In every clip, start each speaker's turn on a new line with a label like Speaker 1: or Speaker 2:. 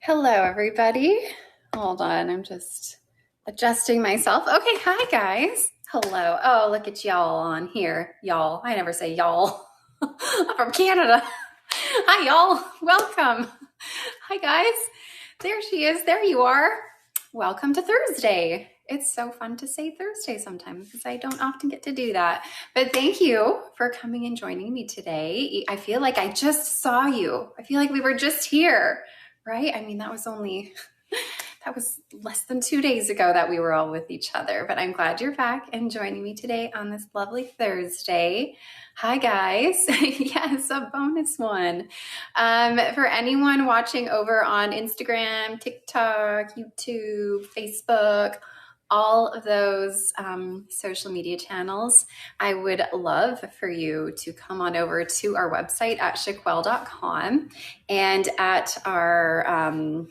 Speaker 1: Hello, everybody. Hold on, I'm just adjusting myself. Okay, hi, guys. Hello. Oh, look at y'all on here. Y'all. I never say y'all. I'm from Canada. Hi, y'all. Welcome. Hi, guys. There she is. There you are. Welcome to Thursday. It's so fun to say Thursday sometimes because I don't often get to do that. But thank you for coming and joining me today. I feel like I just saw you. I feel like we were just here. Right? I mean, that was less than 2 days ago that we were all with each other, but I'm glad you're back and joining me today on this lovely Thursday. Hi, guys. Yes, a bonus one. For anyone watching over on Instagram, TikTok, YouTube, Facebook, all of those social media channels, I would love for you to come on over to our website at shaquelle.com and at our on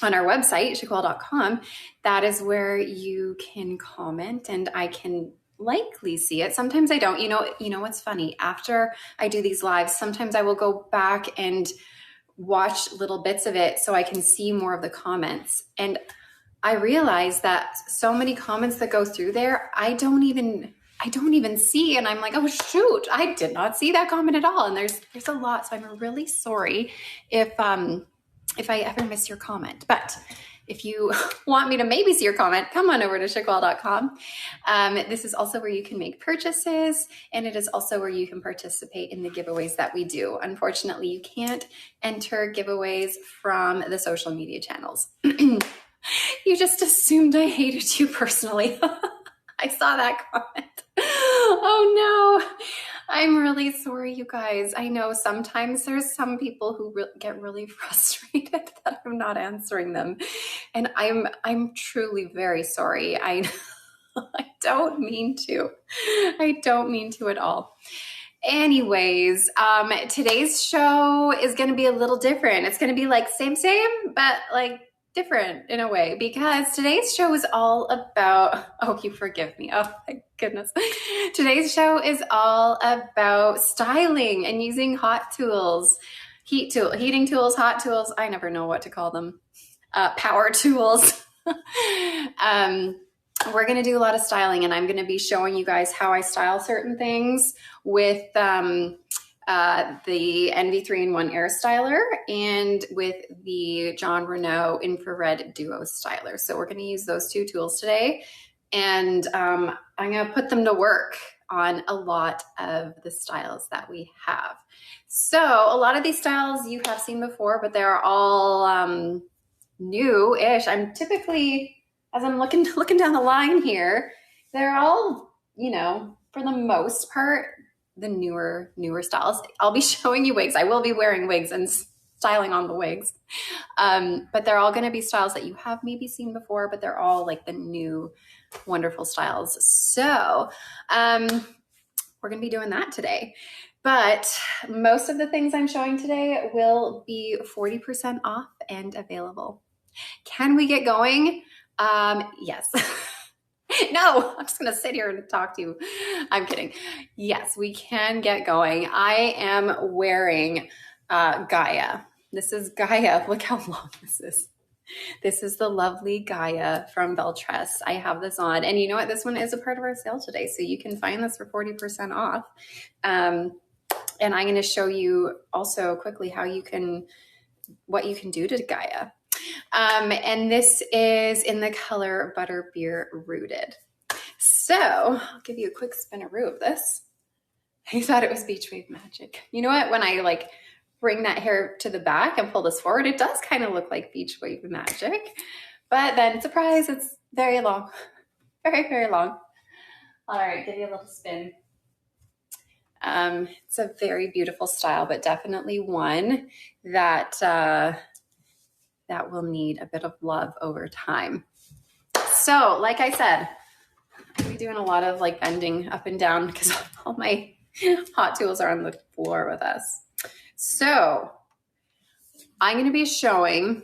Speaker 1: our website, shaquelle.com, that is where you can comment and I can likely see it. Sometimes I don't. You know what's funny? After I do these lives, sometimes I will go back and watch little bits of it so I can see more of the comments. And I realize that so many comments that go through there, I don't even see. And I'm like, oh shoot, I did not see that comment at all. And there's a lot. So I'm really sorry if I ever miss your comment. But if you want me to maybe see your comment, come on over to shaquelle.com. This is also where you can make purchases, and it is also where you can participate in the giveaways that we do. Unfortunately, you can't enter giveaways from the social media channels. You just assumed I hated you personally. I saw that comment. Oh no, I'm really sorry, you guys. I know sometimes there's some people who get really frustrated that I'm not answering them. And I'm truly very sorry. I don't mean to. I don't mean to at all. Anyways, today's show is going to be a little different. It's going to be like same, but like different in a way, because today's show is all about, oh, you forgive me. Oh my goodness. Today's show is all about styling and using hot tools, heating tools, hot tools. I never know what to call them. Power tools. We're going to do a lot of styling, and I'm going to be showing you guys how I style certain things with the NV3-in-1 Airstyler and with the Renau Infrared Duo Styler. So we're going to use those two tools today, and I'm going to put them to work on a lot of the styles that we have. So a lot of these styles you have seen before, but they're all new-ish. I'm typically, as I'm looking down the line here, they're all, for the most part, the newer styles. I'll be showing you wigs. I will be wearing wigs and styling on the wigs. But they're all going to be styles that you have maybe seen before, but they're all like the new wonderful styles. So we're going to be doing that today. But most of the things I'm showing today will be 40% off and available. Can we get going? Yes. No, I'm just going to sit here and talk to you. I'm kidding. Yes, we can get going. I am wearing Gaia. This is Gaia. Look how long this is. This is the lovely Gaia from Beltress. I have this on. And you know what? This one is a part of our sale today. So you can find this for 40% off. And I'm going to show you also quickly what you can do to Gaia. And this is in the color Butterbeer Rooted. So I'll give you a quick spinaroo of this. I thought it was Beach Wave Magic. You know what? When I bring that hair to the back and pull this forward, it does kind of look like Beach Wave Magic. But then, surprise, it's very long. Very, very long. All right, give you a little spin. It's a very beautiful style, but definitely one that will need a bit of love over time. So, like I said, I'll be doing a lot of bending up and down because all my hot tools are on the floor with us. So I'm going to be showing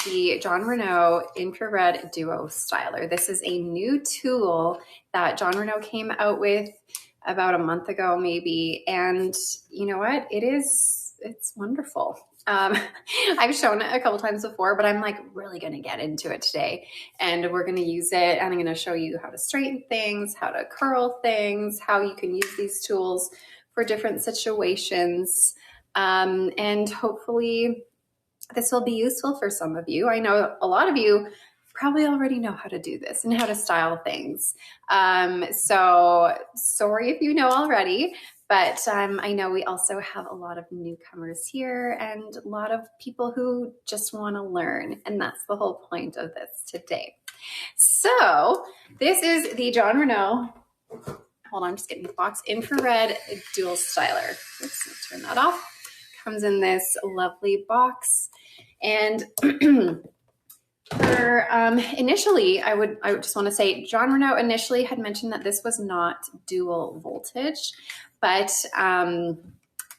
Speaker 1: the Renau Infrared Duo Styler. This is a new tool that Renau came out with about a month ago, maybe. And you know what? It's wonderful. I've shown it a couple times before, but I'm like really going to get into it today, and we're going to use it, and I'm going to show you how to straighten things, how to curl things, how you can use these tools for different situations. And hopefully this will be useful for some of you. I know a lot of you probably already know how to do this and how to style things. So sorry if you know already, but I know we also have a lot of newcomers here and a lot of people who just want to learn. And that's the whole point of this today. So this is the John Renau, hold on, I'm just getting the box, infrared dual styler. Oops, let's turn that off. Comes in this lovely box. And initially, I would just want to say, John Renau initially had mentioned that this was not dual voltage, but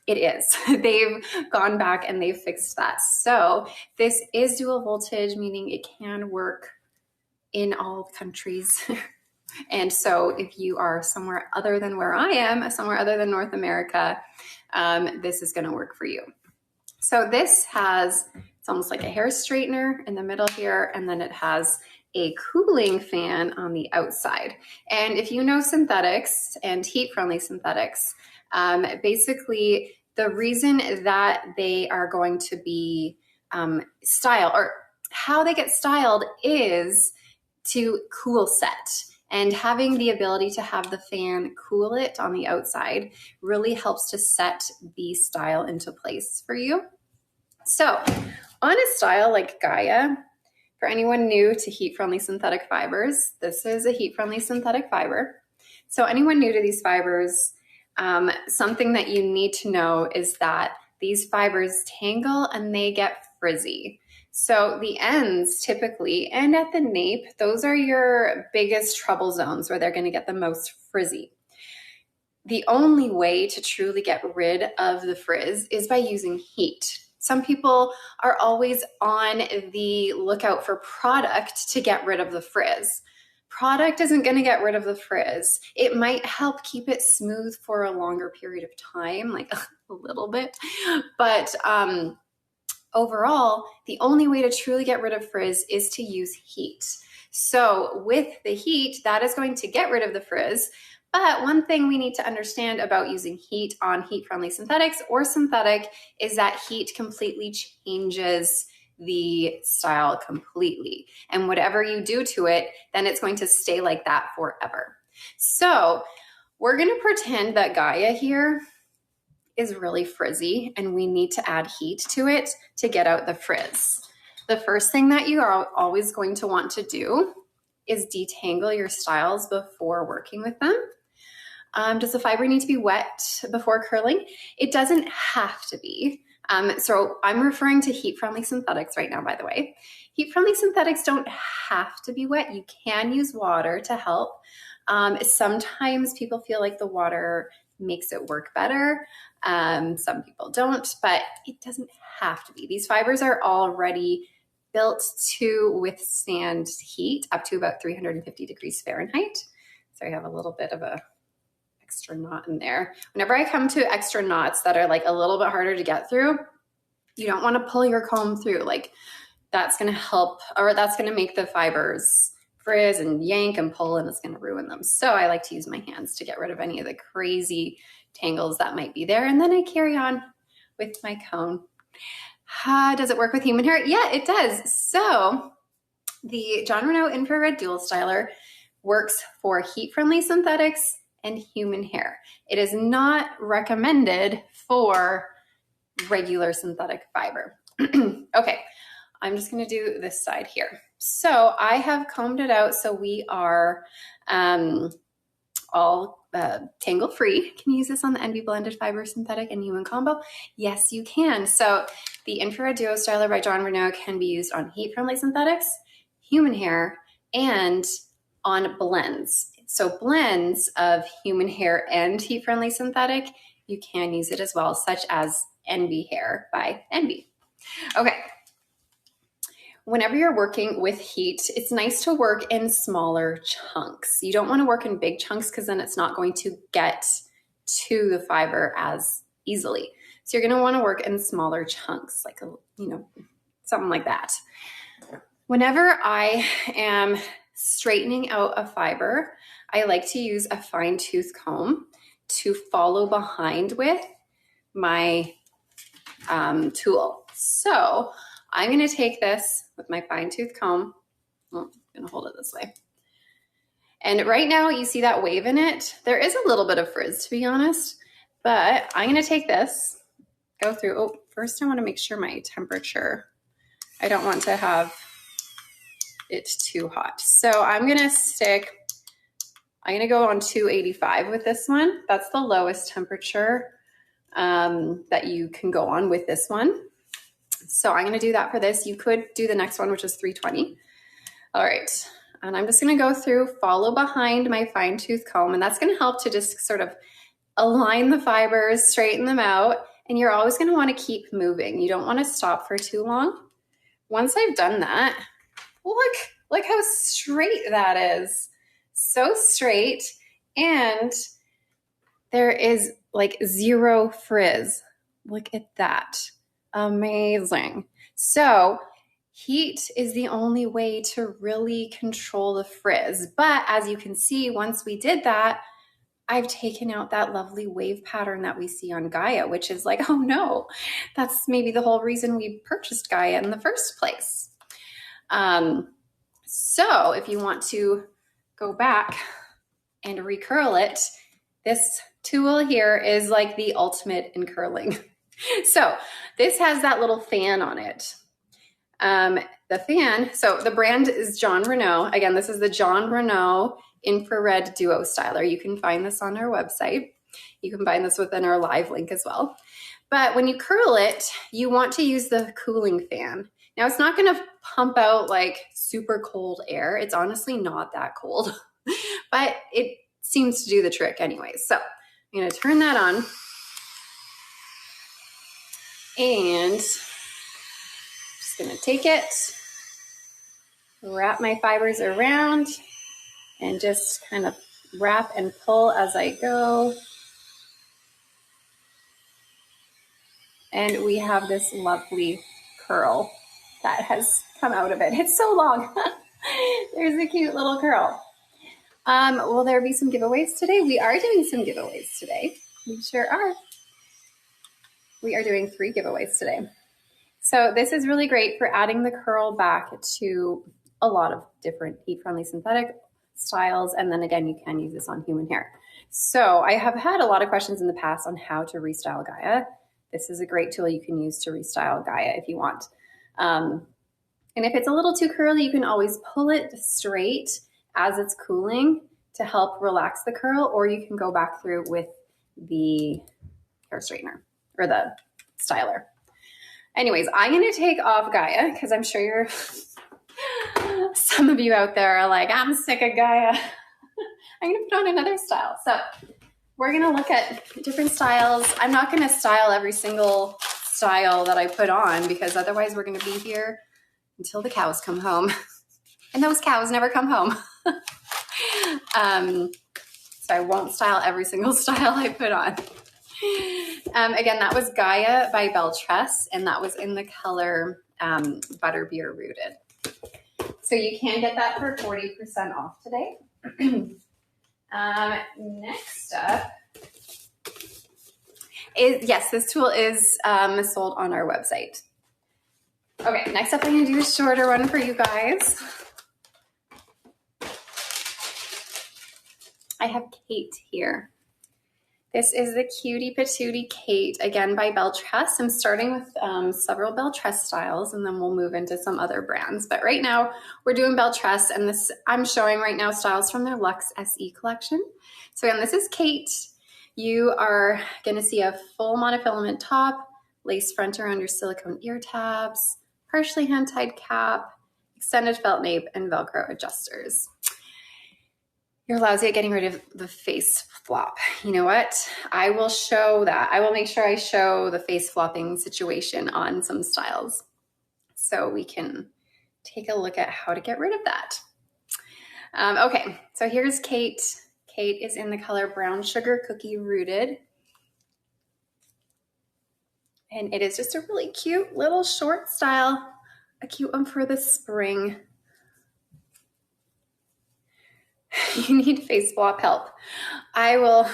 Speaker 1: it is. They've gone back and they've fixed that. So this is dual voltage, meaning it can work in all countries. And so if you are somewhere other than where I am, somewhere other than North America, this is going to work for you. So this has, it's almost like a hair straightener in the middle here, and then it has a cooling fan on the outside. And if you know synthetics and heat-friendly synthetics, basically the reason that they are going to be styled, or how they get styled, is to cool set. And having the ability to have the fan cool it on the outside really helps to set the style into place for you. So on a style like Gaia, for anyone new to heat-friendly synthetic fibers, this is a heat-friendly synthetic fiber. So anyone new to these fibers, something that you need to know is that these fibers tangle and they get frizzy. So the ends typically, and at the nape, those are your biggest trouble zones where they're going to get the most frizzy. The only way to truly get rid of the frizz is by using heat. Some people are always on the lookout for product to get rid of the frizz. Product isn't going to get rid of the frizz. It might help keep it smooth for a longer period of time, like a little bit, but overall, the only way to truly get rid of frizz is to use heat. So with the heat, that is going to get rid of the frizz. But one thing we need to understand about using heat on heat-friendly synthetics or synthetic is that heat completely changes the style completely. And whatever you do to it, then it's going to stay like that forever. So we're going to pretend that Gaia here is really frizzy and we need to add heat to it to get out the frizz. The first thing that you are always going to want to do is detangle your styles before working with them. Does the fiber need to be wet before curling? It doesn't have to be. So I'm referring to heat-friendly synthetics right now, by the way. Heat-friendly synthetics don't have to be wet. You can use water to help. Sometimes people feel like the water makes it work better. Some people don't, but it doesn't have to be. These fibers are already built to withstand heat up to about 350 degrees Fahrenheit. So I have a little bit of a extra knot in there. Whenever I come to extra knots that are like a little bit harder to get through, you don't want to pull your comb through. Like that's going to help, or that's going to make the fibers frizz and yank and pull, and it's going to ruin them. So I like to use my hands to get rid of any of the crazy tangles that might be there. And then I carry on with my cone. Does it work with human hair? Yeah, it does. So the John Renau Infrared Dual Styler works for heat-friendly synthetics and human hair. It is not recommended for regular synthetic fiber. Okay, I'm just gonna do this side here. So I have combed it out so we are all tangle free. Can you use this on the NB blended fiber synthetic and human combo? Yes, you can. So the Infrared Duo Styler by John Renau can be used on heat-friendly synthetics, human hair, and on blends. So blends of human hair and heat-friendly synthetic, you can use it as well, such as NB Hair by NB. Okay. Whenever you're working with heat, it's nice to work in smaller chunks. You don't want to work in big chunks because then it's not going to get to the fiber as easily. So you're going to want to work in smaller chunks, like, something like that. Whenever I am straightening out a fiber, I like to use a fine tooth comb to follow behind with my tool. So I'm going to take this with my fine tooth comb. I'm going to hold it this way. And right now you see that wave in it. There is a little bit of frizz, to be honest, but I'm going to take this, go through. Oh, first I want to make sure my temperature, I don't want to have it too hot. So I'm going to go on 285 with this one. That's the lowest temperature that you can go on with this one. So I'm going to do that for this. You could do the next one, which is 320. All right. And I'm just going to go through, follow behind my fine tooth comb, and that's going to help to just sort of align the fibers, straighten them out. And you're always going to want to keep moving. You don't want to stop for too long. Once I've done that, look how straight that is. So straight. And there is like zero frizz. Look at that. Amazing. So heat is the only way to really control the frizz. But as you can see, once we did that, I've taken out that lovely wave pattern that we see on Gaia, which is like, oh no, that's maybe the whole reason we purchased Gaia in the first place. So if you want to go back and recurl it, this tool here is like the ultimate in curling. So this has that little fan on it. The fan, so the brand is John Renau. Again, this is the John Renau Infrared Duo Styler. You can find this on our website. You can find this within our live link as well. But when you curl it, you want to use the cooling fan. Now it's not going to pump out like super cold air. It's honestly not that cold, but it seems to do the trick anyways. So I'm going to turn that on and just going to take it, wrap my fibers around, and just kind of wrap and pull as I go. And we have this lovely curl that has come out of it. It's so long. There's a cute little curl. Will there be some giveaways today? We are doing some giveaways today. We sure are. We are doing 3 giveaways today. So this is really great for adding the curl back to a lot of different heat-friendly synthetic styles. And then again, you can use this on human hair. So I have had a lot of questions in the past on how to restyle Gaia. This is a great tool you can use to restyle Gaia if you want. And if it's a little too curly, you can always pull it straight as it's cooling to help relax the curl, or you can go back through with the hair straightener or the styler. Anyways, I'm going to take off Gaia because I'm sure some of you out there are like, I'm sick of Gaia. I'm going to put on another style. So we're going to look at different styles. I'm not going to style every single style that I put on because otherwise we're going to be here until the cows come home. And those cows never come home. So I won't style every single style I put on. Again, that was Gaia by Beltress, and that was in the color Butterbeer Rooted. So you can get that for 40% off today. Next up is, yes, this tool is sold on our website. Okay, next up I'm going to do a shorter one for you guys. I have Kate here. This is the Cutie Patootie Kate, again by Beltress. I'm starting with several Beltress styles, and then we'll move into some other brands. But right now, we're doing Beltress, and this I'm showing right now styles from their Luxe SE collection. So again, this is Kate. You are going to see a full monofilament top, lace front around your silicone ear tabs, partially hand-tied cap, extended felt nape, and Velcro adjusters. You're lousy at getting rid of the face flop. You know what? I will show that. I will make sure I show the face flopping situation on some styles so we can take a look at how to get rid of that. Okay, so here's Kate. Kate is in the color Brown Sugar Cookie Rooted. And it is just a really cute little short style, a cute one for the spring. You need face flop help. I will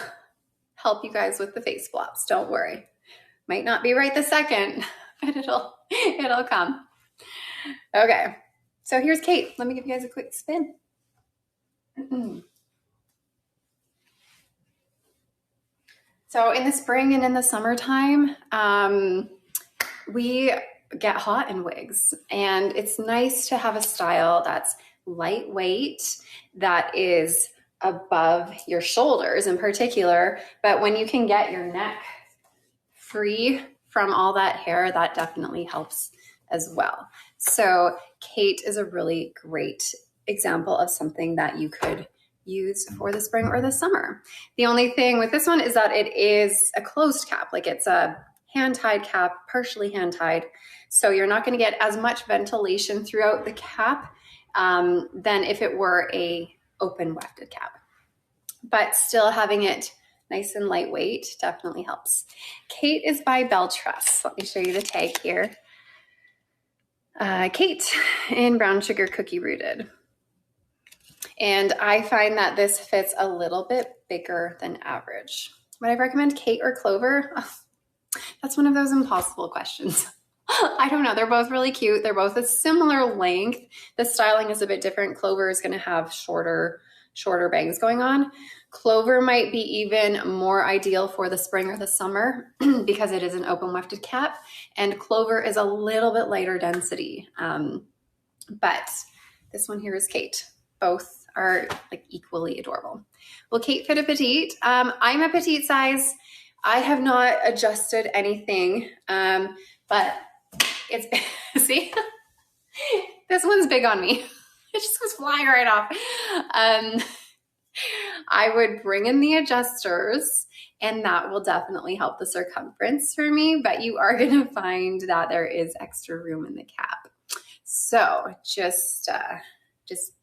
Speaker 1: help you guys with the face flops, don't worry. Might not be right this second, but it'll come. Okay, so here's Kate. Let me give you guys a quick spin. So in the spring and in the summertime, we get hot in wigs, and it's nice to have a style that's lightweight, that is above your shoulders in particular, but when you can get your neck free from all that hair, that definitely helps as well. So Kate is a really great example of something that you could use for the spring or the summer. The only thing with this one is that it is a closed cap, like it's a hand-tied cap, partially hand-tied. So you're not going to get as much ventilation throughout the cap than if it were a open wefted cap. But still having it nice and lightweight definitely helps. Kate is by Belle Tress. Let me show you the tag here. Kate in Brown Sugar Cookie Rooted. And I find that this fits a little bit bigger than average. Would I recommend Kate or Clover? Oh, that's one of those impossible questions. I don't know. They're both really cute. They're both a similar length. The styling is a bit different. Clover is going to have shorter bangs going on. Clover might be even more ideal for the spring or the summer because it is an open wefted cap, and Clover is a little bit lighter density. But this one here is Kate. Both are like equally adorable. Will Kate fit a petite? I'm a petite size. I have not adjusted anything, but it's, see, this one's big on me. It just goes flying right off. I would bring in the adjusters, and that will definitely help the circumference for me, but you are going to find that there is extra room in the cap. So just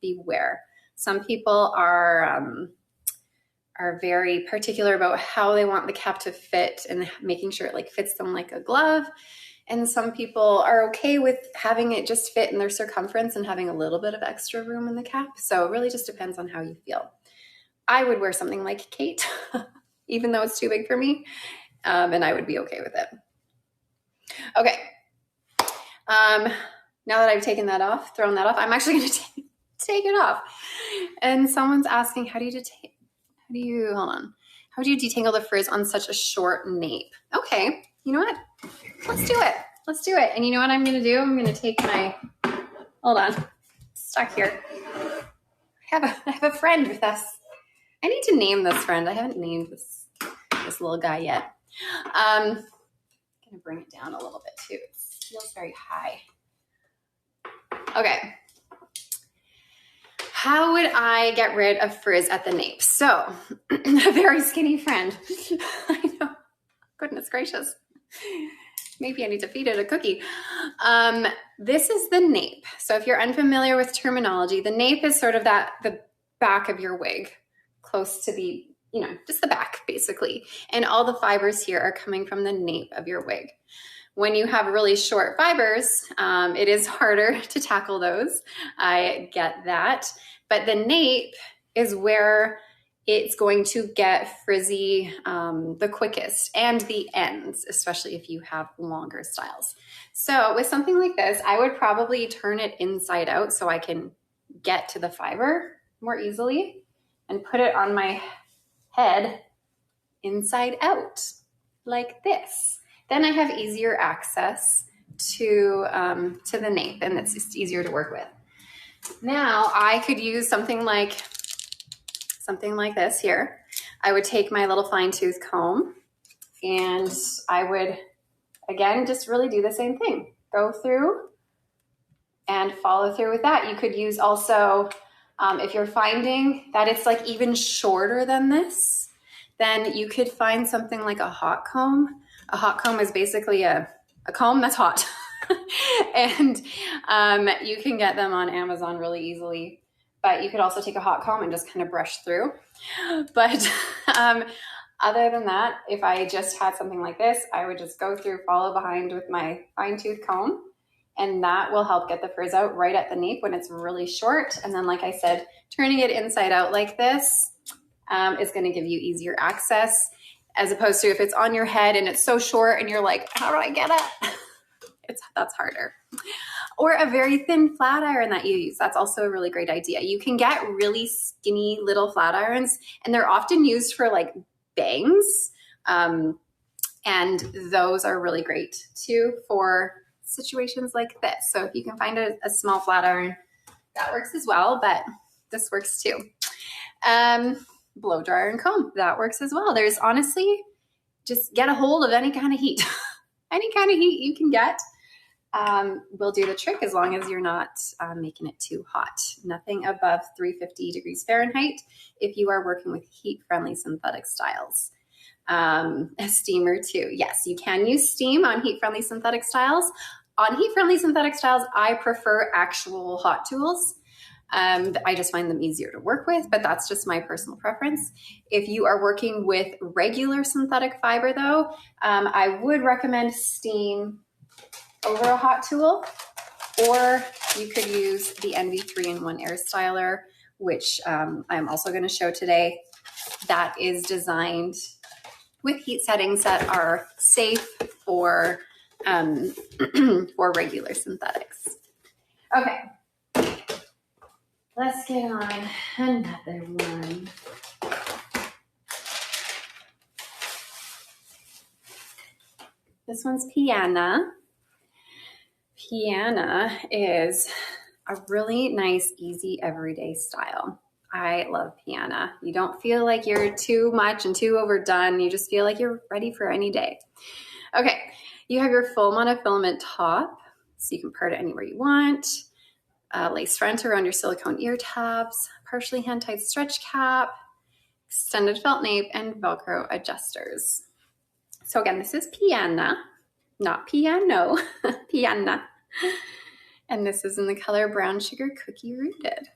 Speaker 1: beware. Some people are very particular about how they want the cap to fit and making sure it like fits them like a glove. And some people are okay with having it just fit in their circumference and having a little bit of extra room in the cap. So it really just depends on how you feel. I would wear something like Kate, even though it's too big for me, and I would be okay with it. Okay. Now that I've taken that off, thrown that off, I'm actually going to take it off. And someone's asking, how do you detangle the frizz on such a short nape? Okay, you know what? Let's do it. Let's do it. And you know what I'm going to do? I'm going to take my, hold on, stuck here. I have a friend with us. I need to name this friend. I haven't named this little guy yet. I'm going to bring it down a little bit too. It feels very high. Okay. How would I get rid of frizz at the nape? So, a very skinny friend. I know. Goodness gracious. Maybe I need to feed it a cookie. This is the nape. So if you're unfamiliar with terminology, the nape is sort of the back of your wig, close to the, just the back basically. And all the fibers here are coming from the nape of your wig. When you have really short fibers, it is harder to tackle those. I get that. But the nape is where it's going to get frizzy the quickest, and the ends, especially if you have longer styles. So with something like this, I would probably turn it inside out so I can get to the fiber more easily and put it on my head inside out like this. Then I have easier access to the nape, and it's just easier to work with. Now I could use something like this here. I would take my little fine tooth comb, and I would, again, just really do the same thing. Go through and follow through with that. You could use also, if you're finding that it's like even shorter than this, then you could find something like a hot comb. A hot comb is basically a comb that's hot. And you can get them on Amazon really easily. But you could also take a hot comb and just kind of brush through. But Other than that, if I just had something like this, I would just go through, follow behind with my fine tooth comb, and that will help get the frizz out right at the nape when it's really short. And then, like I said, turning it inside out like this is going to give you easier access, as opposed to if it's on your head and it's so short and you're like, how do I get it? That's harder. Or a very thin flat iron that you use. That's also a really great idea. You can get really skinny little flat irons, and they're often used for like bangs. And those are really great too for situations like this. So if you can find a small flat iron, that works as well, but this works too. Blow dryer and comb, that works as well. There's honestly, just get a hold of any kind of heat. Any kind of heat you can get will do the trick, as long as you're not making it too hot. Nothing above 350 degrees Fahrenheit if you are working with heat-friendly synthetic styles. A steamer too. Yes, you can use steam on heat-friendly synthetic styles. On heat-friendly synthetic styles, I prefer actual hot tools. I just find them easier to work with, but that's just my personal preference. If you are working with regular synthetic fiber though, I would recommend steam over a hot tool, or you could use the NV3-in-1 Airstyler, which I'm also going to show today. That is designed with heat settings that are safe for regular synthetics. Okay, let's get on another one. This one's Piana. Piana is a really nice, easy, everyday style. I love Piana. You don't feel like you're too much and too overdone. You just feel like you're ready for any day. Okay, you have your full monofilament top, so you can part it anywhere you want. Lace front around your silicone ear tabs, partially hand-tied stretch cap, extended felt nape, and Velcro adjusters. So again, this is Piana, not piano, Piana. And this is in the color Brown Sugar Cookie Rooted.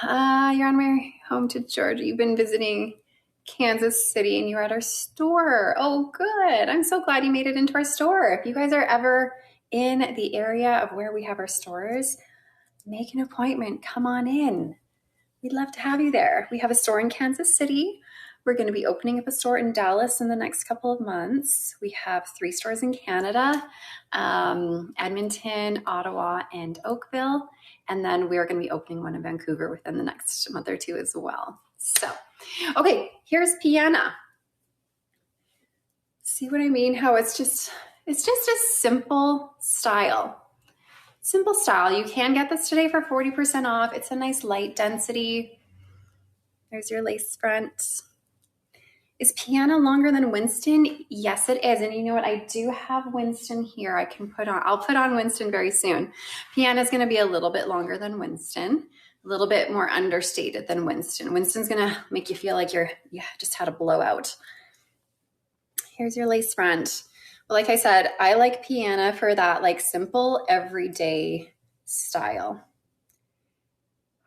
Speaker 1: You're on my way home to Georgia. You've been visiting Kansas City and you were at our store. Oh, good. I'm so glad you made it into our store. If you guys are ever in the area of where we have our stores, make an appointment. Come on in. We'd love to have you there. We have a store in Kansas City. We're going to be opening up a store in Dallas in the next couple of months. We have 3 stores in Canada, Edmonton, Ottawa, and Oakville. And then we're going to be opening one in Vancouver within the next month or 2 as well. So, okay, here's Piana. See what I mean? How it's just a simple style. Simple style. You can get this today for 40% off. It's a nice light density. There's your lace front. Is Piana longer than Winston? Yes, it is. And you know what? I do have Winston here I can put on. I'll put on Winston very soon. Piana is going to be a little bit longer than Winston, a little bit more understated than Winston. Winston's going to make you feel like you just had a blowout. Here's your lace front. Well, like I said, I like Piana for that like simple everyday style.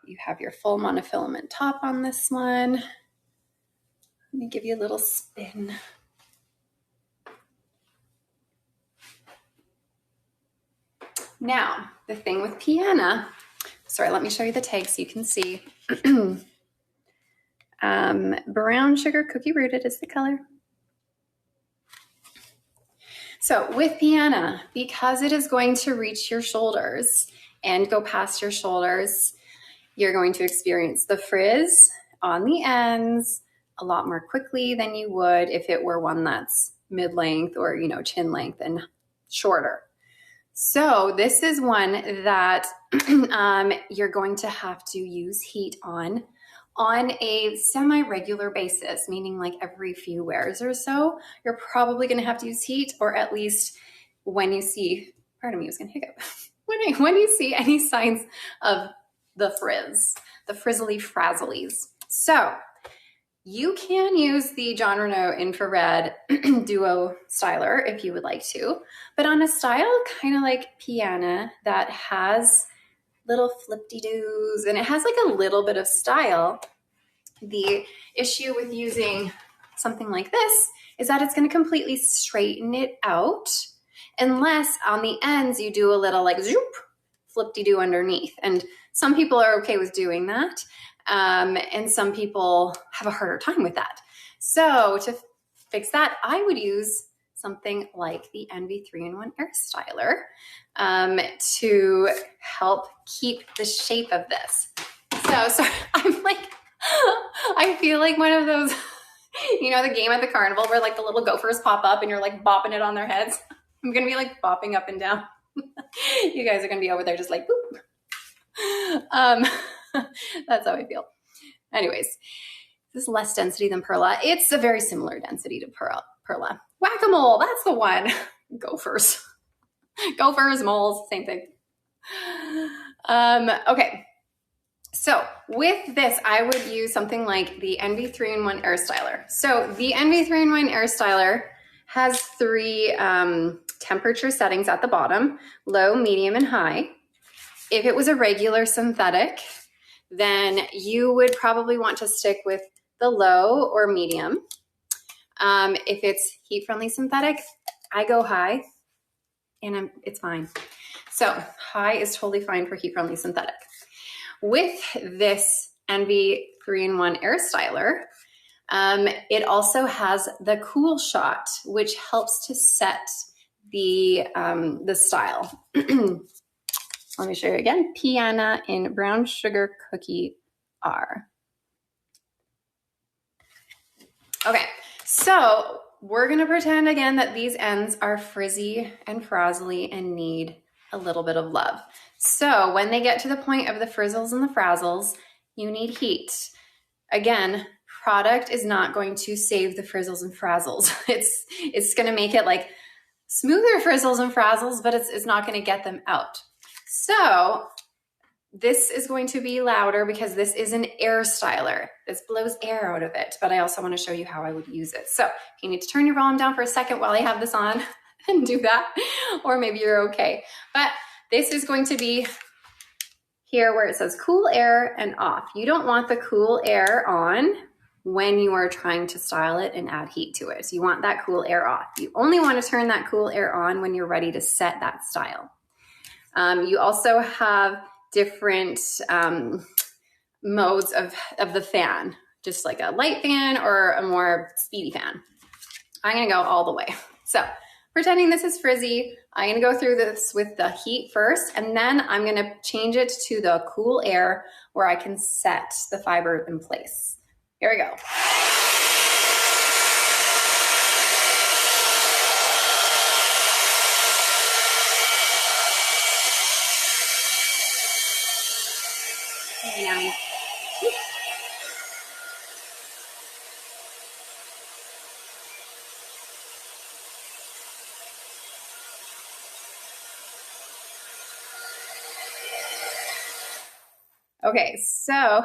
Speaker 1: You have your full monofilament top on this one. Let me give you a little spin. Now, the thing with Piana, sorry, let me show you the tag so you can see. Brown Sugar Cookie Rooted is the color. So with Piana, because it is going to reach your shoulders and go past your shoulders, you're going to experience the frizz on the ends a lot more quickly than you would if it were one that's mid-length or, chin length and shorter. So this is one that you're going to have to use heat on a semi-regular basis, meaning like every few wears or so. You're probably going to have to use heat, or at least when you see, pardon me, I was going to hiccup. When you see any signs of the frizz, the frizzly frazzlies. So you can use the John Renau infrared duo styler if you would like to, but on a style kind of like Piana that has little flip-de-doos and it has like a little bit of style, The issue with using something like this is that it's going to completely straighten it out, unless on the ends you do a little like zoop, flip-de-doo underneath. And some people are okay with doing that. And some people have a harder time with that. So to fix that, I would use something like the Envy 3-in-1 Airstyler to help keep the shape of this. So I'm like, I feel like one of those, you know, the game at the carnival where like the little gophers pop up and you're like bopping it on their heads. I'm going to be like bopping up and down. You guys are going to be over there just like, boop. That's how I feel. Anyways, this is less density than Perla. It's a very similar density to Perla. Whack-a-mole, that's the one. Gophers. Gophers, moles, same thing. Okay. So with this, I would use something like the Envy 3-in-1 Airstyler. So the Envy 3-in-1 Airstyler has 3 temperature settings at the bottom: low, medium, and high. If it was a regular synthetic, then you would probably want to stick with the low or medium. If it's heat-friendly synthetic, I go high, and it's fine. So high is totally fine for heat-friendly synthetic. With this Envy 3-in-1 Airstyler, it also has the Cool Shot, which helps to set the style. Let me show you again. Piana in Brown Sugar Cookie R. Okay, so we're gonna pretend again that these ends are frizzy and frazzly and need a little bit of love. So when they get to the point of the frizzles and the frazzles, you need heat. Again, product is not going to save the frizzles and frazzles. It's gonna make it like smoother frizzles and frazzles, but it's not gonna get them out. So this is going to be louder because this is an Airstyler. This blows air out of it, but I also want to show you how I would use it. So if you need to turn your volume down for a second while I have this on and do that, or maybe you're okay. But this is going to be here where it says cool air and off. You don't want the cool air on when you are trying to style it and add heat to it. So you want that cool air off. You only want to turn that cool air on when you're ready to set that style. You also have different modes of the fan, just like a light fan or a more speedy fan. I'm gonna go all the way. So pretending this is frizzy, I'm gonna go through this with the heat first, and then I'm gonna change it to the cool air where I can set the fiber in place. Here we go. Nice. Okay, so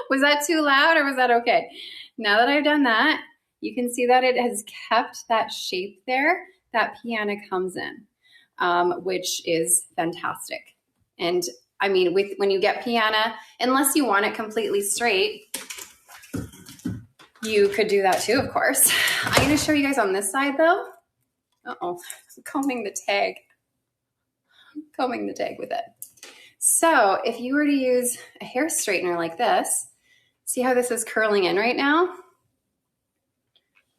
Speaker 1: was that too loud or was that okay? Now that I've done that, you can see that it has kept that shape there that Piana comes in, which is fantastic. And I mean, when you get Piana, unless you want it completely straight, you could do that too, of course. I'm gonna show you guys on this side though. Uh-oh, combing the tag with it. So if you were to use a hair straightener like this, see how this is curling in right now?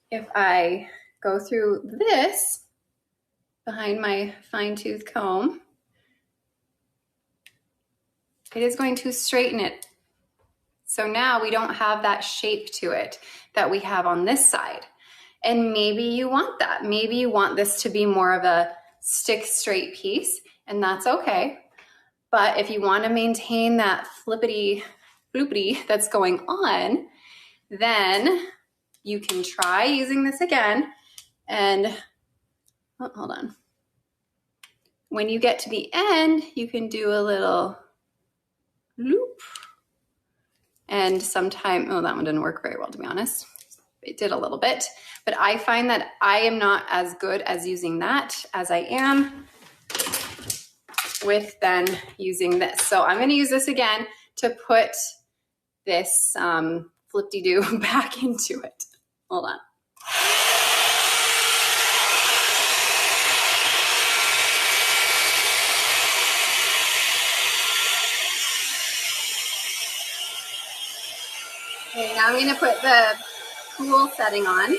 Speaker 1: If I go through this behind my fine-tooth comb, it is going to straighten it. So now we don't have that shape to it that we have on this side. And maybe you want that. Maybe you want this to be more of a stick straight piece, and that's okay. But if you want to maintain that flippity floopity that's going on, then you can try using this again. And oh, hold on. When you get to the end, you can do a little loop. And sometime, oh, that one didn't work very well, to be honest. It did a little bit, but I find that I am not as good as using that as I am with then using this. So I'm going to use this again to put this flip-de-doo back into it. Hold on. Okay, now I'm going to put the cool setting on.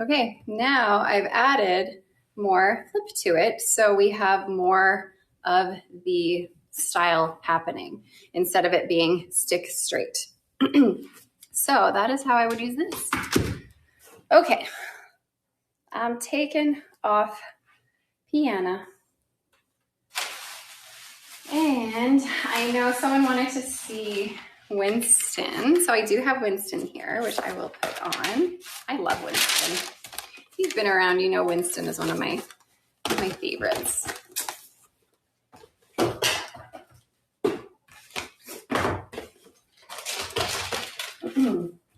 Speaker 1: Okay, now I've added more flip to it, so we have more of the style happening instead of it being stick straight. So that is how I would use this. Okay, I'm taking off Piana. And I know someone wanted to see Winston, so I do have Winston here, which I will put on. I love Winston. He's been around, you know, Winston is one of my favorites.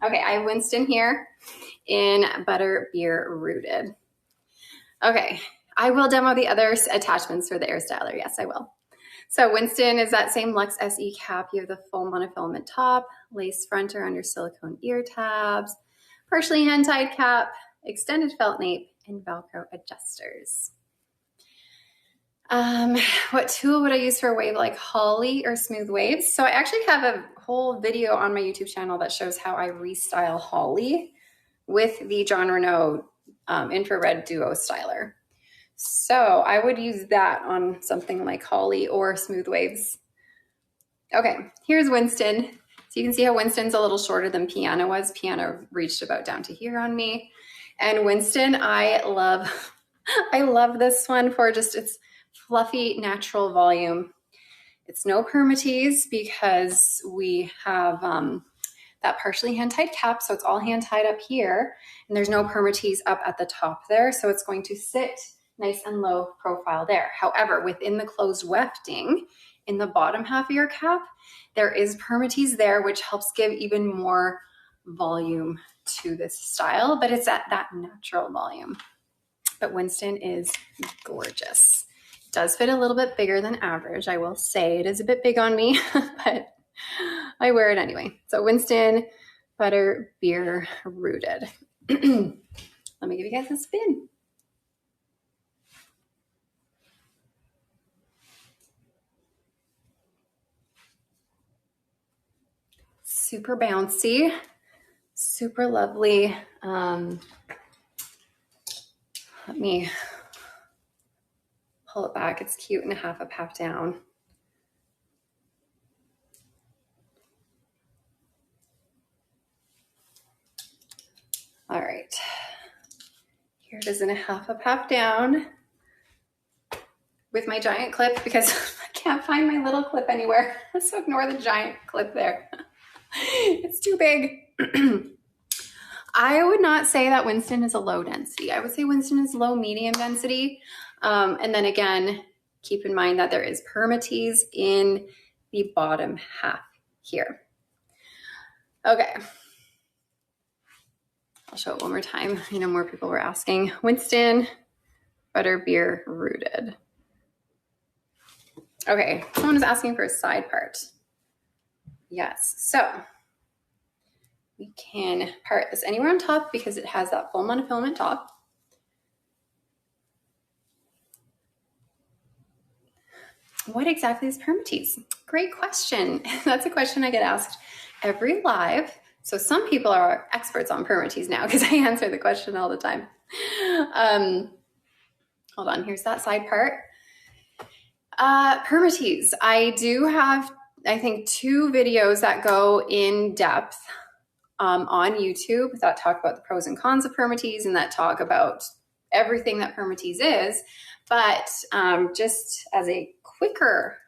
Speaker 1: Okay, I have Winston here in Butter Beer Rooted. Okay, I will demo the other attachments for the Airstyler. Yes, I will. So Winston is that same Luxe SE cap. You have the full monofilament top, lace front or under silicone ear tabs, partially hand-tied cap, extended felt nape, and Velcro adjusters. What tool would I use for a wave, like Holly or smooth waves? So I actually have a whole video on my YouTube channel that shows how I restyle Holly with the John Renau infrared duo styler. So I would use that on something like Holly or smooth waves. Okay, here's Winston. So you can see how Winston's a little shorter than Piana was. Piana reached about down to here on me. And Winston, I love this one for just its fluffy, natural volume. It's no permatease because we have that partially hand-tied cap, so it's all hand-tied up here, and there's no permatease up at the top there, so it's going to sit nice and low profile there. However, within the closed wefting, in the bottom half of your cap, there is permatease there, which helps give even more volume to this style, but it's at that natural volume. But Winston is gorgeous. It does fit a little bit bigger than average, I will say. It is a bit big on me, but I wear it anyway. So Winston, Butter Beer Rooted. Let me give you guys a spin. Super bouncy, super lovely. Let me pull it back. It's cute and half up, half down. All right, here it is in a half up, half down with my giant clip because I can't find my little clip anywhere. So ignore the giant clip there. It's too big. I would not say that Winston is a low density. I would say Winston is low medium density. And then again, keep in mind that there is permatease in the bottom half here. Okay. I'll show it one more time. I know more people were asking. Winston, Butter Beer Rooted. Okay, someone was asking for a side part. Yes, so we can part this anywhere on top because it has that full monofilament top. What exactly is permatease? Great question. That's a question I get asked every live. So some people are experts on permatease now because I answer the question all the time. Hold on, here's that side part. Permatease. I do have, I think, 2 videos that go in depth on YouTube that talk about the pros and cons of permatease and that talk about everything that permatease is. But just as a quicker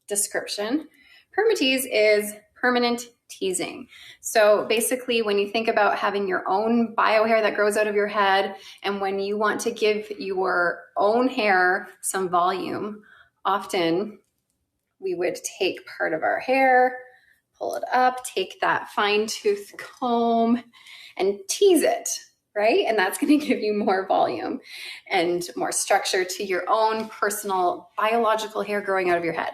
Speaker 1: description, permatease is permanent teasing. So basically, when you think about having your own bio hair that grows out of your head, and when you want to give your own hair some volume, often we would take part of our hair, pull it up, take that fine tooth comb and tease it, right? And that's going to give you more volume and more structure to your own personal biological hair growing out of your head.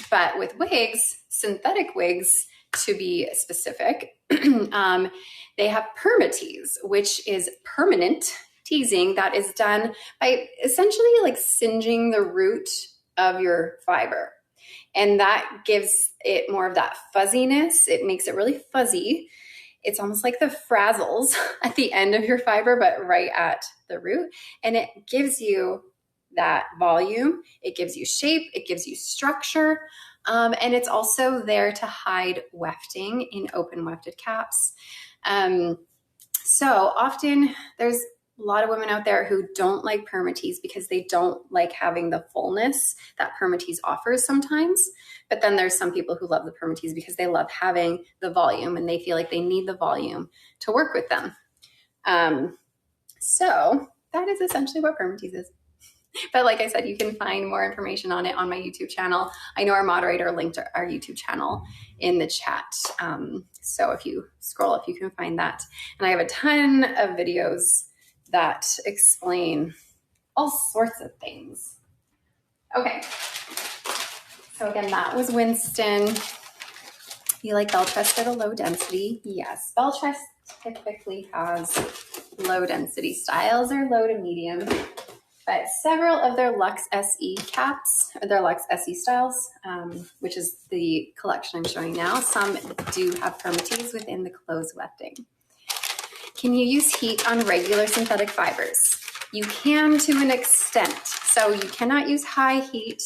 Speaker 1: But with wigs, synthetic wigs to be specific, they have permatease, which is permanent teasing that is done by essentially like singeing the root of your fiber. And that gives it more of that fuzziness. It makes it really fuzzy. It's almost like the frazzles at the end of your fiber, but right at the root. And it gives you that volume. It gives you shape. It gives you structure. And it's also there to hide wefting in open wefted caps. So often there's a lot of women out there who don't like permatease because they don't like having the fullness that permatease offers sometimes. But then there's some people who love the permatease because they love having the volume and they feel like they need the volume to work with them. So that is essentially what permatease is. But like I said, you can find more information on it on my YouTube channel. I know our moderator linked our YouTube channel in the chat. So if you scroll up, you can find that. And I have a ton of videos that explain all sorts of things. Okay. So again, that was Winston. You like Beltress for the low density? Yes. Beltress typically has low density styles or low to medium. But several of their Luxe SE caps, or their Luxe SE styles, which is the collection I'm showing now, some do have permatease within the closed wefting. Can you use heat on regular synthetic fibers? You can to an extent. So you cannot use high heat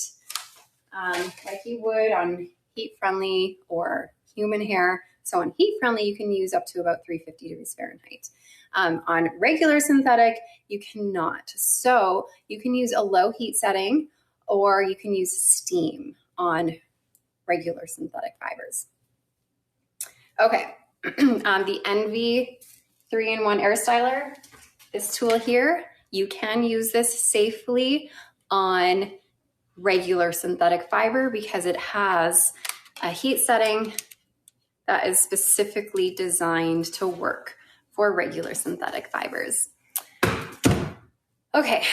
Speaker 1: like you would on heat-friendly or human hair. So on heat-friendly, you can use up to about 350 degrees Fahrenheit. On regular synthetic, you cannot. So you can use a low heat setting or you can use steam on regular synthetic fibers. Okay, the Envy 3-in-1 Airstyler, this tool here, you can use this safely on regular synthetic fiber because it has a heat setting that is specifically designed to work for regular synthetic fibers. Okay,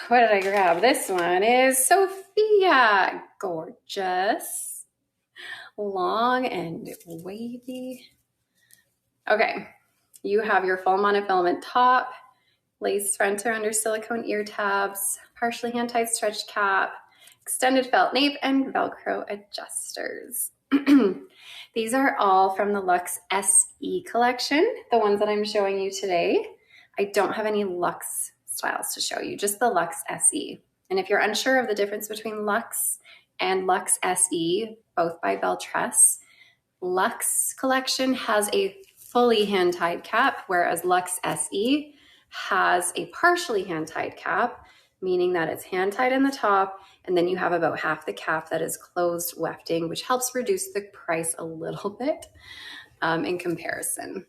Speaker 1: what did I grab? This one is Sophia. Gorgeous. Long and wavy. Okay, you have your full monofilament top, lace front or under silicone ear tabs, partially hand-tied stretch cap, extended felt nape, and Velcro adjusters. These are all from the Luxe SE collection, the ones that I'm showing you today. I don't have any Luxe styles to show you, just the Luxe SE. And if you're unsure of the difference between Luxe and Luxe SE, both by Beltress, Luxe collection has a fully hand-tied cap, whereas Luxe SE has a partially hand-tied cap, meaning that it's hand-tied in the top, and then you have about half the cap that is closed wefting, which helps reduce the price a little bit in comparison.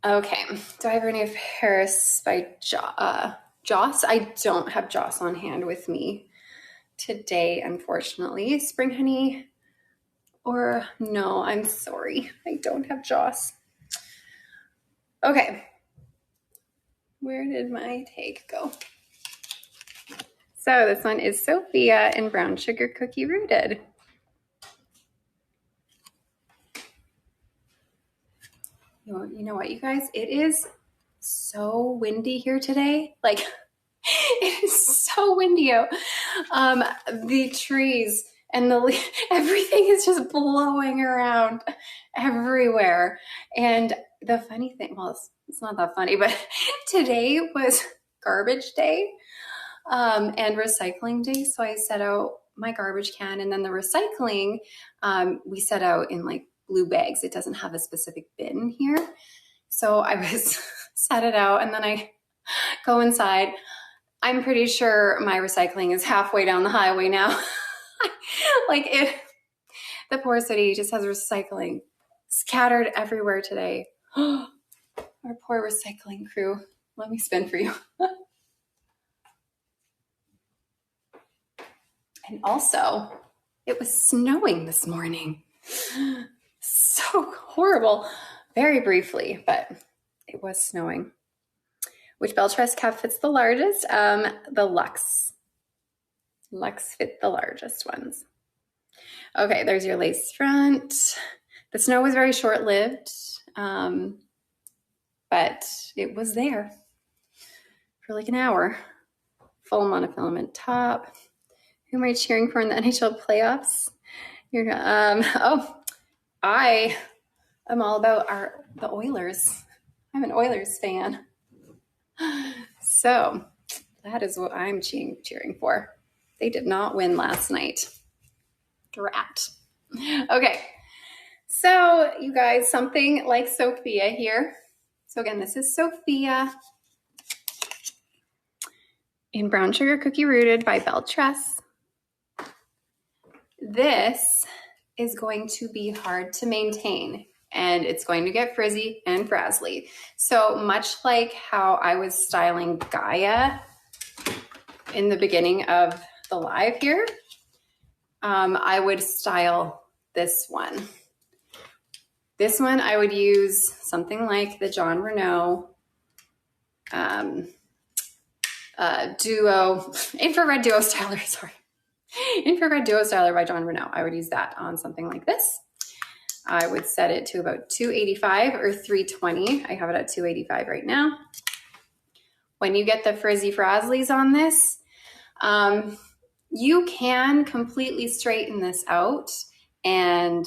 Speaker 1: Okay, do I have any of Paris by Joss? I don't have Joss on hand with me today, unfortunately. Spring Honey, or no, I'm sorry. I don't have Joss. Okay, where did my take go? So this one is Sophia in Brown Sugar Cookie Rooted. You know what, you guys? It is so windy here today. Like, it is so windy out. The trees and everything is just blowing around everywhere. And the funny thing, well, it's not that funny, but today was garbage day. And recycling day. So I set out my garbage can, and then the recycling, we set out in like blue bags. It doesn't have a specific bin here. So I was set it out, and then I go inside. I'm pretty sure my recycling is halfway down the highway now. The poor city just has recycling scattered everywhere today. Our poor recycling crew. Let me spin for you. And also, It was snowing this morning. So horrible. Very briefly, but it was snowing. Which bell truss cap fits the largest? The Luxe. Luxe fit the largest ones. Okay, there's your lace front. The snow was very short-lived, but it was there for like an hour. Full monofilament top. Who am I cheering for in the NHL playoffs? I am all about the Oilers. I'm an Oilers fan. So that is what I'm cheering for. They did not win last night. Drat. Okay. So you guys, something like Sophia here. So again, this is Sophia in Brown Sugar Cookie Rooted by Belle Tress. This is going to be hard to maintain, and it's going to get frizzy and frazzly. So much like how I was styling Gaia in the beginning of the live here, I would style this one. This one I would use something like the John Renau infrared duo styler, infrared duo styler by John Renau. I would use that on something like this. I would set it to about 285 or 320. I have it at 285 right now. When you get the frizzy frazzlies on this, you can completely straighten this out and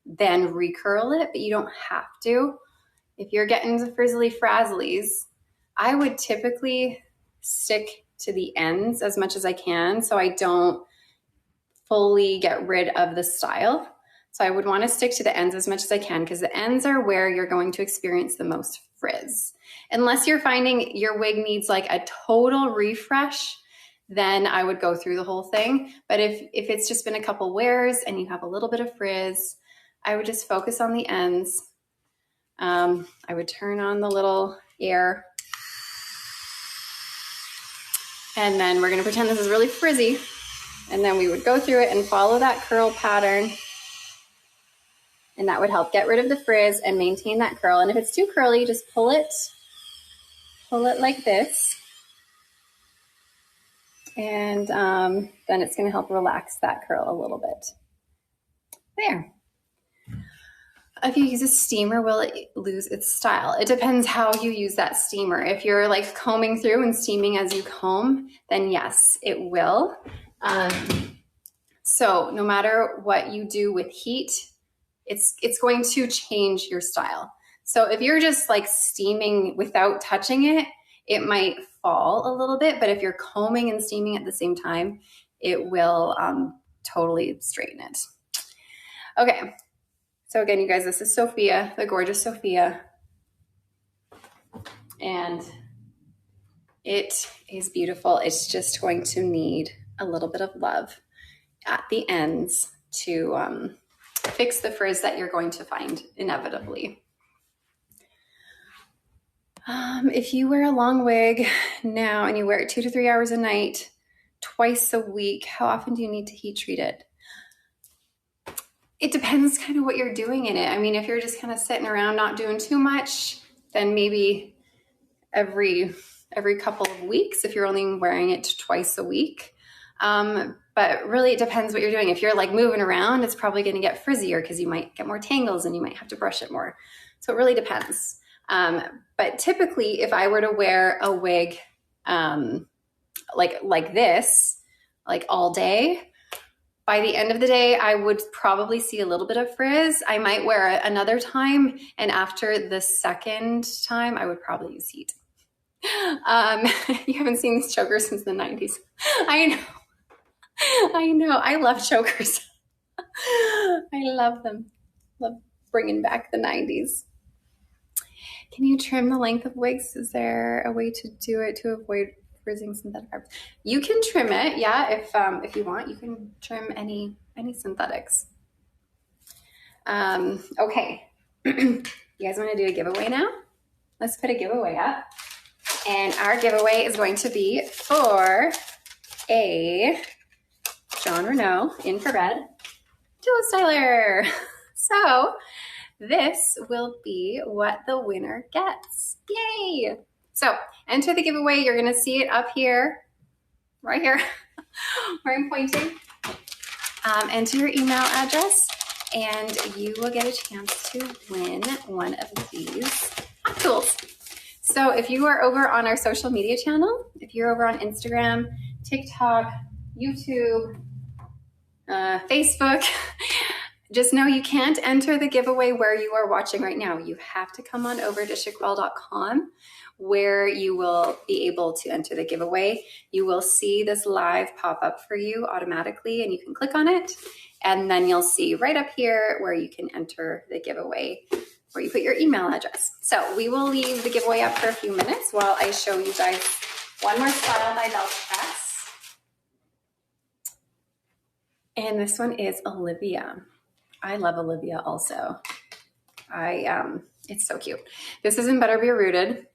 Speaker 1: then recurl it, but you don't have to. If you're getting the frizzly frazzlies, I would typically stick to the ends as much as I can so I don't fully get rid of the style. So I would want to stick to the ends as much as I can because the ends are where you're going to experience the most frizz. Unless you're finding your wig needs like a total refresh, then I would go through the whole thing. But if it's just been a couple wears and you have a little bit of frizz, I would just focus on the ends. I would turn on the little air. And then we're going to pretend this is really frizzy. And then we would go through it and follow that curl pattern. And that would help get rid of the frizz and maintain that curl. And if it's too curly, just pull it like this. And then it's going to help relax that curl a little bit. There. If you use a steamer, will it lose its style? It depends how you use that steamer. If you're like combing through and steaming as you comb, then yes, it will. So no matter what you do with heat, it's going to change your style. So if you're just like steaming without touching it, it might fall a little bit, but if you're combing and steaming at the same time, it will totally straighten it. Okay. So again, you guys, this is Sophia, the gorgeous Sophia. And it is beautiful. It's just going to need a little bit of love at the ends to fix the frizz that you're going to find inevitably. If you wear a long wig now and you wear it 2 to 3 hours a night, twice a week, how often do you need to heat treat it? It depends kind of what you're doing in it. I mean, if you're just kind of sitting around not doing too much, then maybe every couple of weeks if you're only wearing it twice a week. But really it depends what you're doing. If you're like moving around, it's probably going to get frizzier because you might get more tangles and you might have to brush it more. So it really depends. But typically if I were to wear a wig like this, like all day, by the end of the day, I would probably see a little bit of frizz. I might wear it another time. And after the second time, I would probably use heat. You haven't seen these chokers since the 90s. I know. I love chokers. I love them. Love bringing back the 90s. Can you trim the length of wigs? Is there a way to do it to avoid frizzing synthetic fibers? You can trim it, yeah. If you want, you can trim any synthetics. Okay. You guys want to do a giveaway now? Let's put a giveaway up. And our giveaway is going to be for a John Renau infrared. Styler. So this will be what the winner gets. Yay! So enter the giveaway. You're gonna see it up here, right here, where I'm pointing. Enter your email address and you will get a chance to win one of these hot tools. So if you are over on our social media channel, if you're over on Instagram, TikTok, YouTube, Facebook, just know you can't enter the giveaway where you are watching right now. You have to come on over to shaquelle.com where you will be able to enter the giveaway. You will see this live pop up for you automatically and you can click on it. And then you'll see right up here where you can enter the giveaway, where you put your email address. So we will leave the giveaway up for a few minutes while I show you guys one more style by Beltress. And this one is Olivia. I love Olivia also. It's so cute. This is in Better Be Rooted.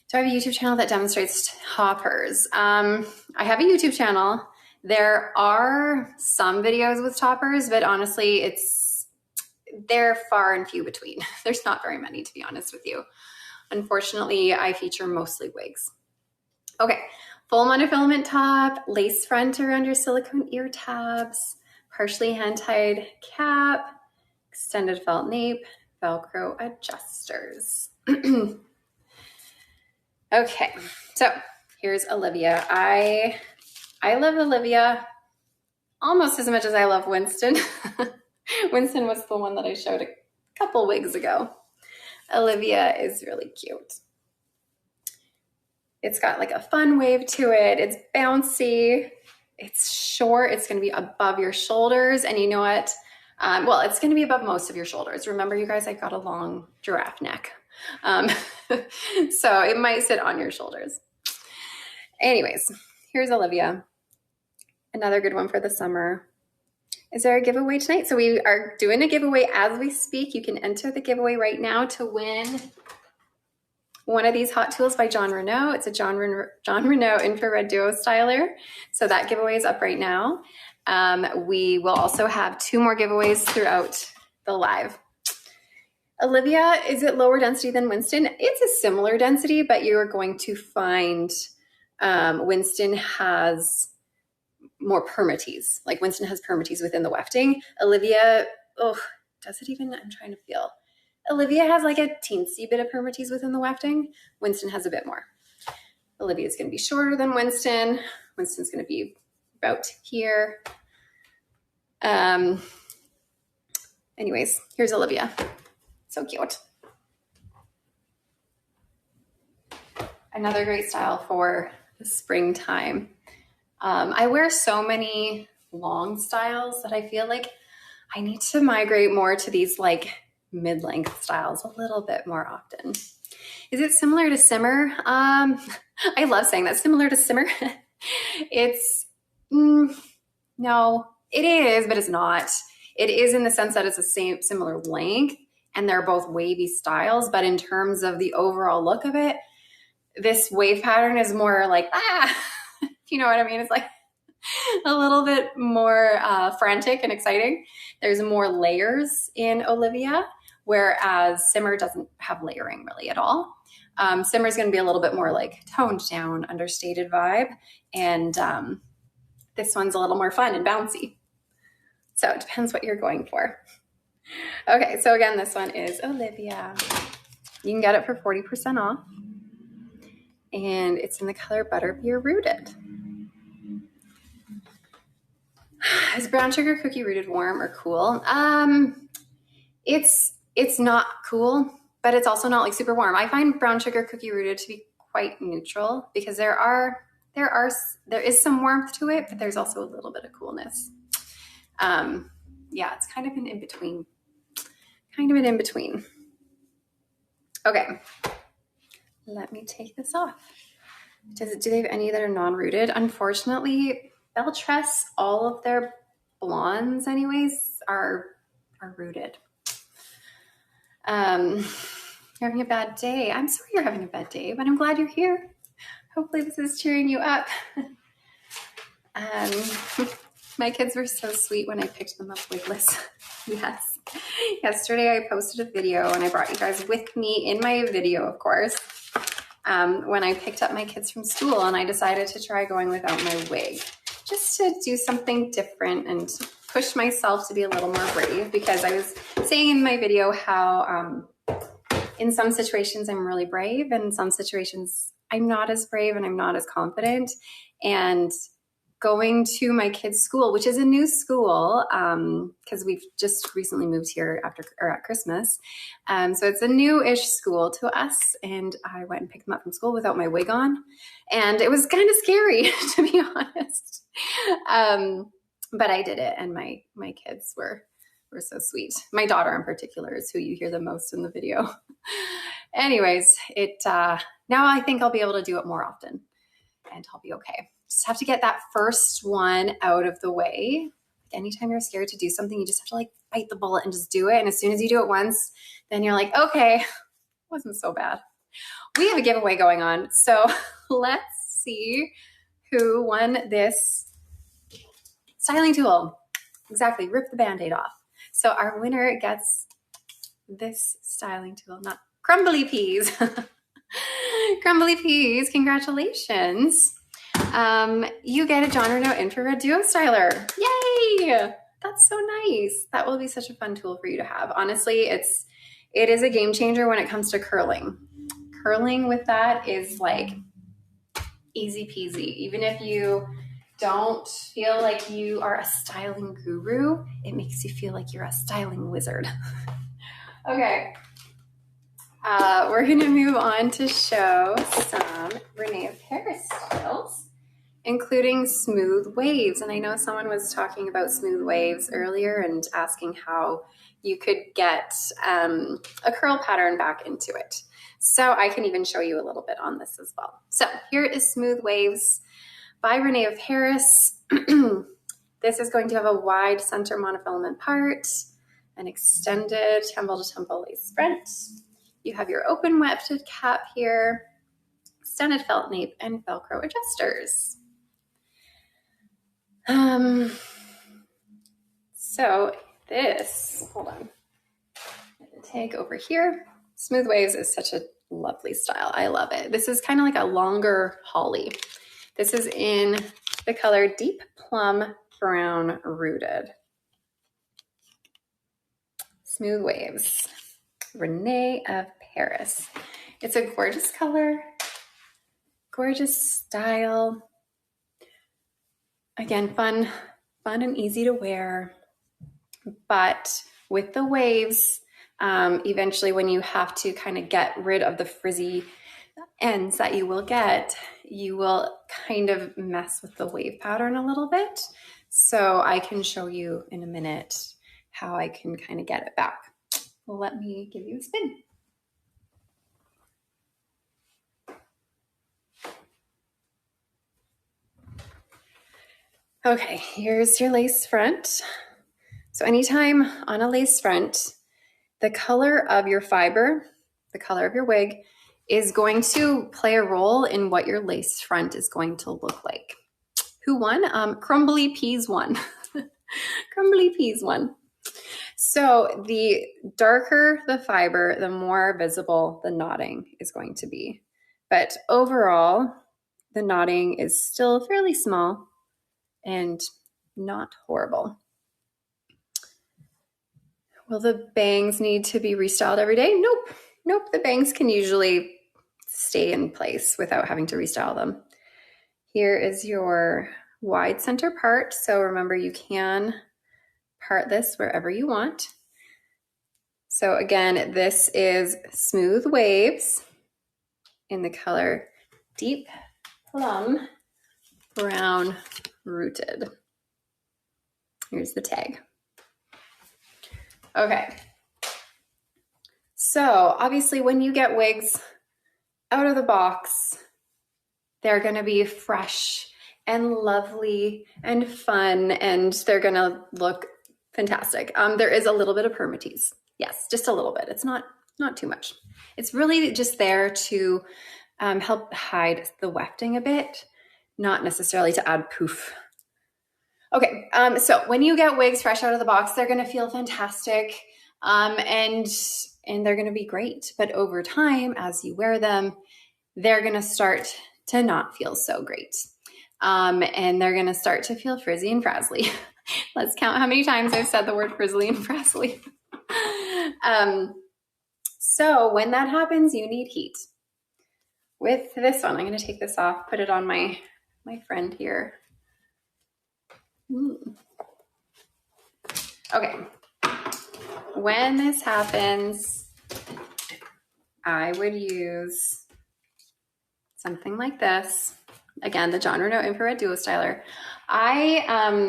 Speaker 1: So I have a YouTube channel that demonstrates toppers. I have a YouTube channel. There are some videos with toppers, but honestly, they're far and few between. There's not very many, to be honest with you. Unfortunately, I feature mostly wigs. Okay, full monofilament top, lace front around your silicone ear tabs, partially hand-tied cap, extended felt nape, Velcro adjusters. Okay, so here's Olivia. I love Olivia almost as much as I love Winston. Winston was the one that I showed a couple wigs ago. Olivia is really cute. It's got like a fun wave to it. It's bouncy. It's short. It's going to be above your shoulders. And you know what? Well, it's going to be above most of your shoulders. Remember, you guys, I got a long giraffe neck. So it might sit on your shoulders. Anyways, here's Olivia. Another good one for the summer. Is there a giveaway tonight? So we are doing a giveaway as we speak. You can enter the giveaway right now to win one of these hot tools by Renau. It's a Renau infrared duo styler. So that giveaway is up right now. We will also have 2 more giveaways throughout the live. Olivia, is it lower density than Winston? It's a similar density, but you're going to find Winston has more permatees. Like Winston has permatees within the wefting. Olivia, does it even? I'm trying to feel. Olivia has like a teensy bit of permatees within the wefting. Winston has a bit more. Olivia is going to be shorter than Winston. Winston's going to be about here. Anyways, here's Olivia. So cute. Another great style for the springtime. I wear so many long styles that I feel like I need to migrate more to these like mid-length styles a little bit more often. Is it similar to Simmer? I love saying that, similar to Simmer. No, it is, but it's not. It is in the sense that it's the similar length and they're both wavy styles, but in terms of the overall look of it, this wave pattern is more like, if you know what I mean? It's like a little bit more frantic and exciting. There's more layers in Olivia, whereas Simmer doesn't have layering really at all. Simmer is going to be a little bit more like toned down, understated vibe. And this one's a little more fun and bouncy. So it depends what you're going for. Okay, so again, this one is Olivia. You can get it for 40% off. And it's in the color Butter Be Rooted. Is brown sugar cookie rooted warm or cool? It's not cool, but it's also not like super warm. I find brown sugar cookie rooted to be quite neutral because there is some warmth to it, but there's also a little bit of coolness. Yeah, it's kind of an in-between. Okay, let me take this off. Do they have any that are non-rooted? Unfortunately, Beltress, all of their blondes anyways are rooted. You're having a bad day. I'm sorry you're having a bad day, but I'm glad you're here. Hopefully this is cheering you up. My kids were so sweet when I picked them up wigless. Yes. Yesterday I posted a video and I brought you guys with me in my video, of course, when I picked up my kids from school and I decided to try going without my wig, just to do something different and push myself to be a little more brave, because I was saying in my video how in some situations I'm really brave and in some situations I'm not as brave and I'm not as confident. And going to my kids' school, which is a new school, because we've just recently moved here at Christmas. So it's a new-ish school to us. And I went and picked them up from school without my wig on. And it was kind of scary, to be honest. But I did it, and my kids were so sweet. My daughter in particular is who you hear the most in the video. Anyways, now I think I'll be able to do it more often and I'll be okay. Just have to get that first one out of the way. Anytime you're scared to do something, you just have to like bite the bullet and just do it. And as soon as you do it once, then you're like, okay, it wasn't so bad. We have a giveaway going on. So let's see who won this styling tool. Exactly, rip the Band-Aid off. So our winner gets this styling tool, not crumbly peas. Crumbly peas, congratulations. You get a John Renau Infrared Duo Styler. Yay! That's so nice. That will be such a fun tool for you to have. Honestly, it is a game changer when it comes to curling. Curling with that is like easy peasy. Even if you don't feel like you are a styling guru, it makes you feel like you're a styling wizard. Okay. We're going to move on to show some Renau hairstyles, including smooth waves. And I know someone was talking about smooth waves earlier and asking how you could get a curl pattern back into it. So I can even show you a little bit on this as well. So here is Smooth Waves by Renau Paris. This is going to have a wide center monofilament part, an extended temple to temple lace front. You have your open wefted cap here, extended felt nape, and Velcro adjusters. So this, hold on, tag over here. Smooth Waves is such a lovely style. I love it. This is kind of like a longer holly. This is in the color Deep Plum Brown Rooted. Smooth Waves, Renau of Paris. It's a gorgeous color, gorgeous style. Again, fun and easy to wear. But with the waves, eventually when you have to kind of get rid of the frizzy ends that you will get, you will kind of mess with the wave pattern a little bit. So I can show you in a minute how I can kind of get it back. Well, let me give you a spin. Okay, here's your lace front. So anytime on a lace front, the color of your fiber, the color of your wig, is going to play a role in what your lace front is going to look like. Who won? Crumbly Peas won. Crumbly Peas won. So the darker the fiber, the more visible the knotting is going to be. But overall, the knotting is still fairly small and not horrible. Will the bangs need to be restyled every day? Nope. Nope. The bangs can usually stay in place without having to restyle them. Here is your wide center part. So remember, you can part this wherever you want. So again, this is Smooth Waves in the color Deep Plum Brown Rooted. Here's the tag. Okay. So obviously when you get wigs out of the box, they're going to be fresh and lovely and fun, and they're going to look fantastic. There is a little bit of permatex. Yes, just a little bit. It's not too much. It's really just there to help hide the wefting a bit, not necessarily to add poof. Okay, so when you get wigs fresh out of the box, they're gonna feel fantastic, and they're gonna be great. But over time, as you wear them, they're gonna start to not feel so great. And they're gonna start to feel frizzy and frazzly. Let's count how many times I've said the word frizzly and frazzly. So when that happens, you need heat. With this one, I'm gonna take this off, put it on my friend here. Okay, when this happens, I would use something like this. Again, the John Renau Infrared Duo Styler. I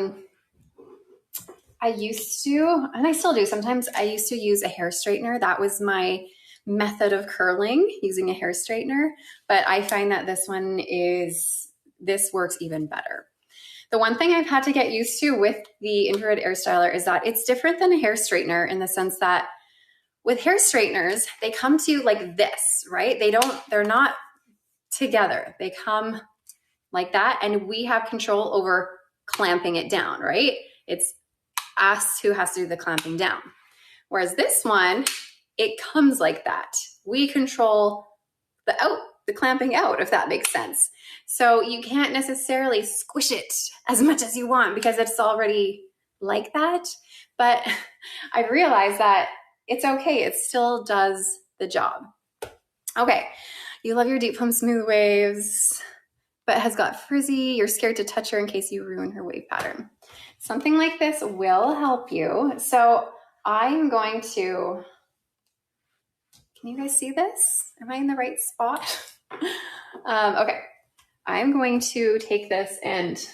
Speaker 1: used to, and I still do sometimes, I used to use a hair straightener. That was my method of curling, using a hair straightener. But I find that this works even better. The one thing I've had to get used to with the infrared Airstyler is that it's different than a hair straightener in the sense that with hair straighteners, they come to you like this, right? They're not together. They come like that, and we have control over clamping it down, right? It's us who has to do the clamping down. Whereas this one, it comes like that. We control the clamping out, if that makes sense. So you can't necessarily squish it as much as you want because it's already like that. But I realized that it's okay. It still does the job. Okay, you love your deep plumb smooth waves, but has got frizzy. You're scared to touch her in case you ruin her wave pattern. Something like this will help you. So I'm going to, can you guys see this? Am I in the right spot? Okay, I'm going to take this and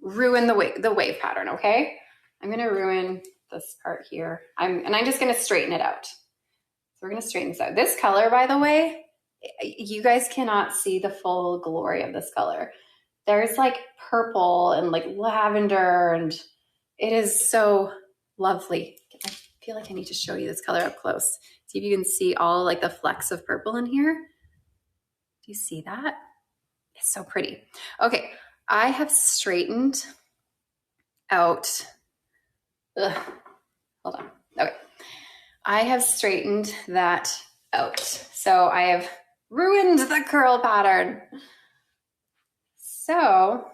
Speaker 1: ruin the wave pattern, okay? I'm gonna ruin this part here. I'm just gonna straighten it out. So we're gonna straighten this out. This color, by the way, you guys cannot see the full glory of this color. There's like purple and like lavender, and it is so lovely. I feel like I need to show you this color up close. See if you can see all like the flecks of purple in here. Do you see that? It's so pretty. Okay, I have straightened out, hold on, okay. I have straightened that out. So I have ruined the curl pattern. So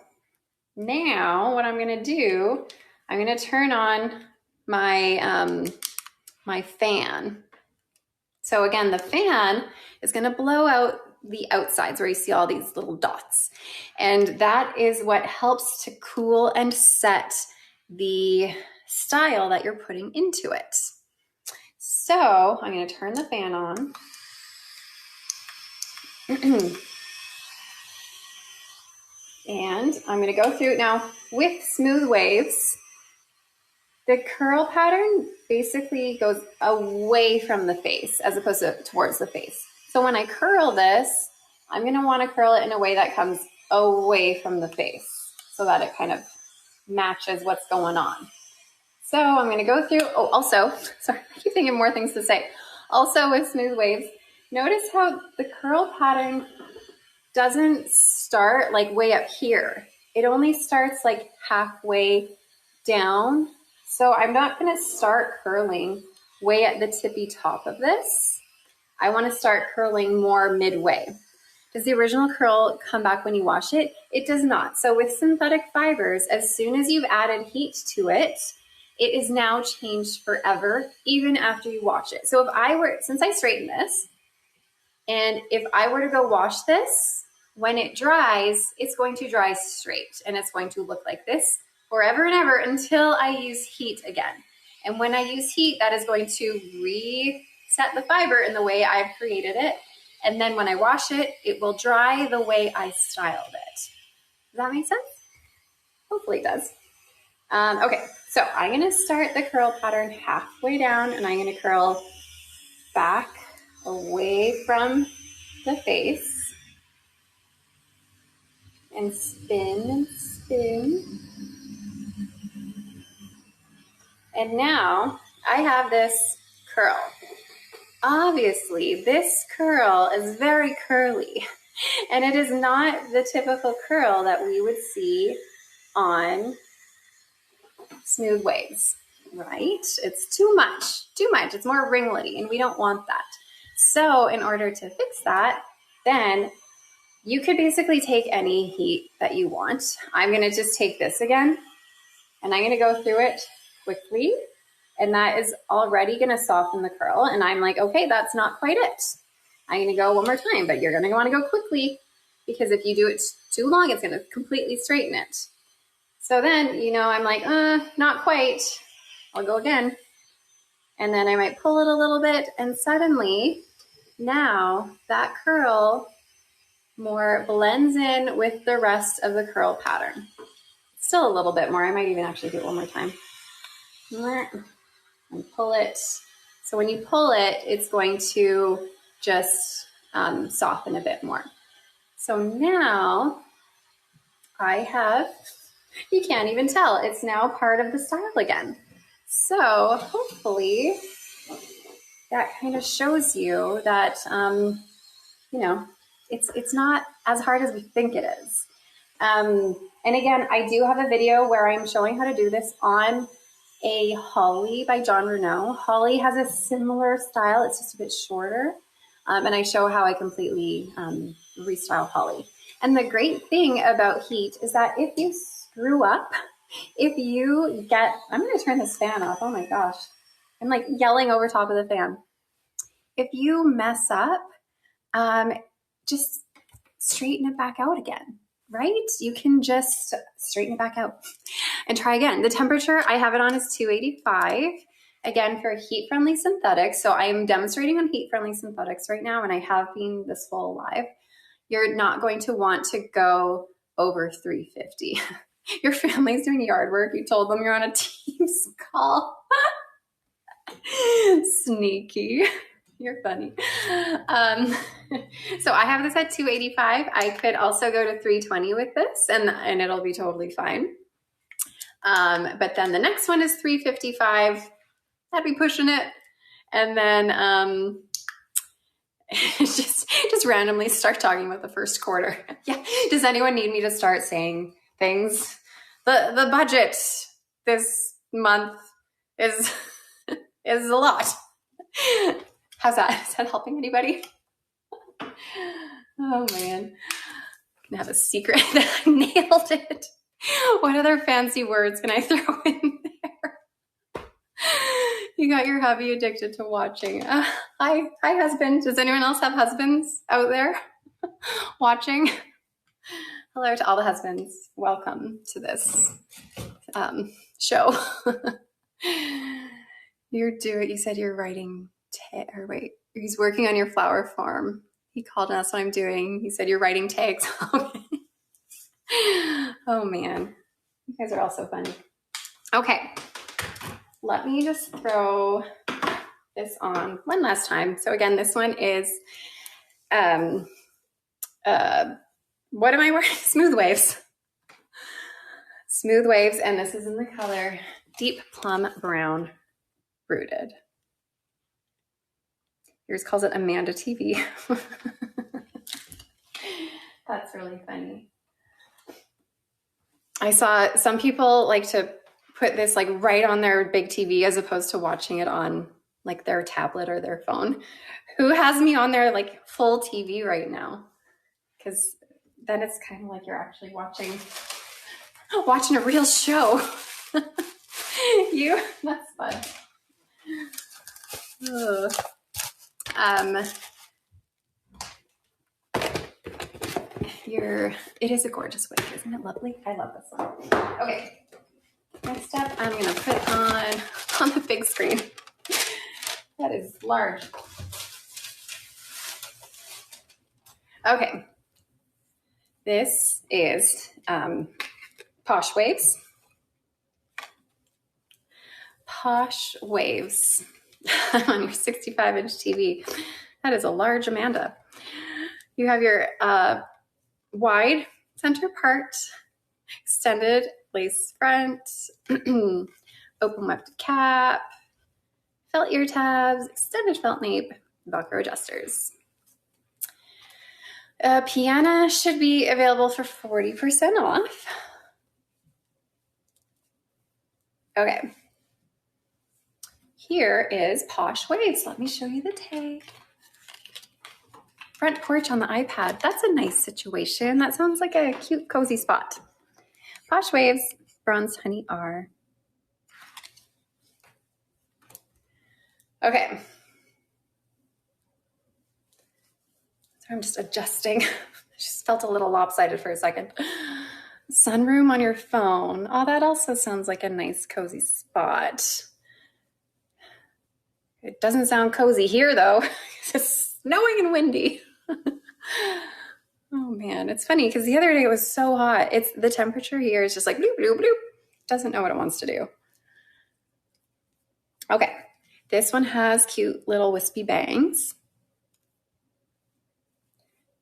Speaker 1: now what I'm gonna do, I'm gonna turn on my, my fan. So again, the fan is gonna blow out the outsides where you see all these little dots. And that is what helps to cool and set the style that you're putting into it. So I'm gonna turn the fan on. And I'm gonna go through now with smooth waves. The curl pattern basically goes away from the face as opposed to towards the face. So when I curl this, I'm gonna wanna curl it in a way that comes away from the face so that it kind of matches what's going on. So I'm gonna go through, oh, also, sorry, I keep thinking more things to say. Also with smooth waves, notice how the curl pattern doesn't start like way up here. It only starts like halfway down. So I'm not gonna start curling way at the tippy top of this. I wanna start curling more midway. Does the original curl come back when you wash it? It does not. So with synthetic fibers, as soon as you've added heat to it, it is now changed forever, even after you wash it. So if I were, since I straightened this, and if I were to go wash this, when it dries, it's going to dry straight and it's going to look like this forever and ever until I use heat again. And when I use heat, that is going to reset the fiber in the way I've created it. And then when I wash it, it will dry the way I styled it. Does that make sense? Hopefully it does. Okay, so I'm gonna start the curl pattern halfway down and I'm gonna curl back away from the face and spin and spin. And now I have this curl. Obviously, this curl is very curly and it is not the typical curl that we would see on smooth waves, right? It's too much. It's more ringlety, and we don't want that. So in order to fix that, then you could basically take any heat that you want. I'm going to just take this again, and I'm going to go through it quickly. And that is already going to soften the curl. And I'm like, okay, that's not quite it. I'm going to go one more time, but you're going to want to go quickly, because if you do it too long, it's going to completely straighten it. So then, you know, I'm like, not quite. I'll go again. And then I might pull it a little bit, and suddenly now that curl more blends in with the rest of the curl pattern. Still a little bit more. I might even actually do it one more time. And pull it. So when you pull it, it's going to just soften a bit more. So now I have, you can't even tell, it's now part of the style again. So hopefully that kind of shows you that, you know, it's not as hard as we think it is. And again, I do have a video where I'm showing how to do this on a Holly by John Renau. Holly has a similar style, it's just a bit shorter. And I show how I completely restyle Holly. And the great thing about heat is that if you screw up, if you get, I'm going to turn this fan off. Oh my gosh. I'm like yelling over top of the fan. If you mess up, just straighten it back out again, right? You can just straighten it back out and try again. The temperature I have it on is 285. Again, for heat-friendly synthetics. So I'm demonstrating on heat-friendly synthetics right now, and I have been this fall live. You're not going to want to go over 350. Your family's doing yard work. You told them you're on a Teams call. Sneaky. You're funny. So I have this at 285. I could also go to 320 with this, and it'll be totally fine. But then the next one is 355. I'd be pushing it. And then just randomly start talking about the first quarter. Yeah. Does anyone need me to start saying things? The budget this month is a lot. How's that? Is that helping anybody? Oh man. I'm gonna have a secret that I nailed it. What other fancy words can I throw in there? You got your hubby addicted to watching. Hi husband. Does anyone else have husbands out there watching? Hello to all the husbands. Welcome to this show. You said you're writing, or wait, he's working on your flower farm. He called and that's what I'm doing. He said you're writing tags. Oh man, you guys are all so funny. Okay, let me just throw this on one last time. So again, this one is, what am I wearing? Smooth Waves. Smooth Waves, and this is in the color Deep Plum Brown Rooted. Yours calls it Amanda TV. That's really funny. I saw some people like to put this like right on their big TV as opposed to watching it on like their tablet or their phone. Who has me on their like full TV right now? Because then it's kind of like you're actually watching a real show. That's fun. It is a gorgeous wig, isn't it lovely? I love this one. Okay, next up, I'm gonna put on the big screen. That is large. Okay, this is Posh Waves. Posh Waves on your 65-inch TV. That is a large Amanda. You have your wide center part, extended lace front, open wefted cap, felt ear tabs, extended felt nape, Velcro adjusters. Piana should be available for 40% off. Okay. Here is Posh Waves. Let me show you the tag. Front porch on the iPad. That's a nice situation. That sounds like a cute, cozy spot. Posh Waves, Bronze Honey R. Okay. So I'm just adjusting. I just felt a little lopsided for a second. Sunroom on your phone. Oh, that also sounds like a nice, cozy spot. It doesn't sound cozy here, though. It's snowing and windy. Oh, man. It's funny because the other day it was so hot. It's the temperature here is just like bloop, bloop, bloop. Doesn't know what it wants to do. Okay. This one has cute little wispy bangs.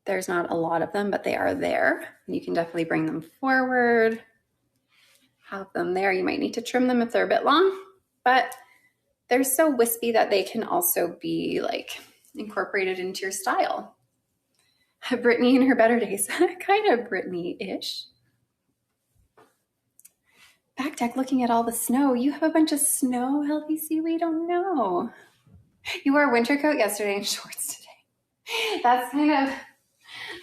Speaker 1: There's not a lot of them, but they are there. You can definitely bring them forward. Have them there. You might need to trim them if they're a bit long, but they're so wispy that they can also be like incorporated into your style. Brittany in her better days. Kind of Brittany-ish. Back deck looking at all the snow. You have a bunch of snow, LVC? We don't know. You wore a winter coat yesterday and shorts today. That's kind of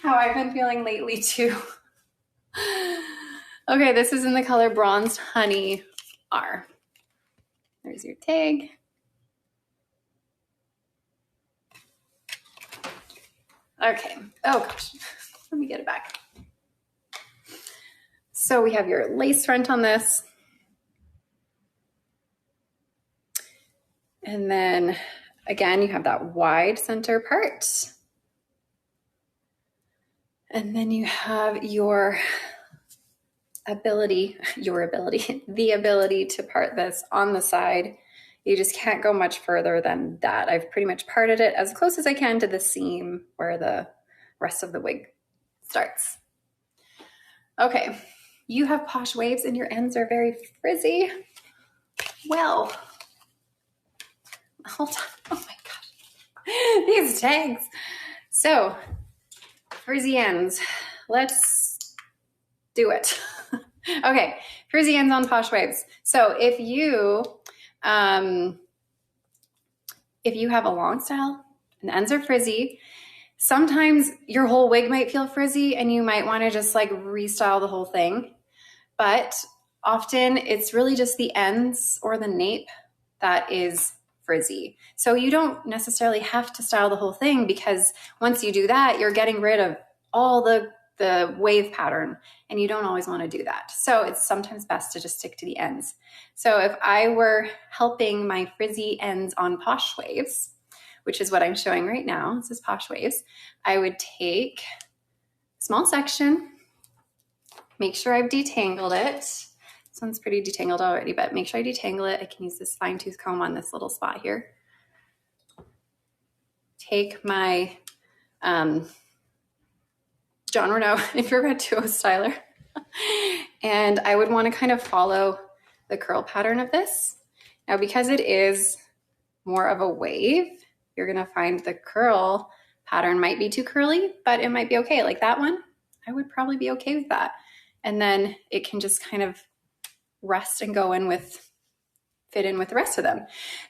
Speaker 1: how I've been feeling lately too. Okay, this is in the color Bronze Honey R. There's your tag. Okay, oh gosh, let me get it back. So we have your lace front on this. And then again, you have that wide center part. And then you have the ability to part this on the side. You just can't go much further than that. I've pretty much parted it as close as I can to the seam where the rest of the wig starts. Okay, you have Posh Waves and your ends are very frizzy. Well, hold on. Oh my gosh, these tags. So, frizzy ends. Let's do it. Okay, frizzy ends on Posh Waves. So if you have a long style and the ends are frizzy, sometimes your whole wig might feel frizzy and you might want to just like restyle the whole thing. But often it's really just the ends or the nape that is frizzy. So you don't necessarily have to style the whole thing, because once you do that, you're getting rid of all the wave pattern, and you don't always want to do that. So it's sometimes best to just stick to the ends. So if I were helping my frizzy ends on Posh Waves, which is what I'm showing right now, this is Posh Waves, I would take a small section, make sure I've detangled it. This one's pretty detangled already, but make sure I detangle it. I can use this fine tooth comb on this little spot here. Take my John Renau infrared duo styler. And I would want to kind of follow the curl pattern of this. Now, because it is more of a wave, you're going to find the curl pattern might be too curly, but it might be okay. Like that one, I would probably be okay with that. And then it can just kind of rest and go in with, fit in with the rest of them.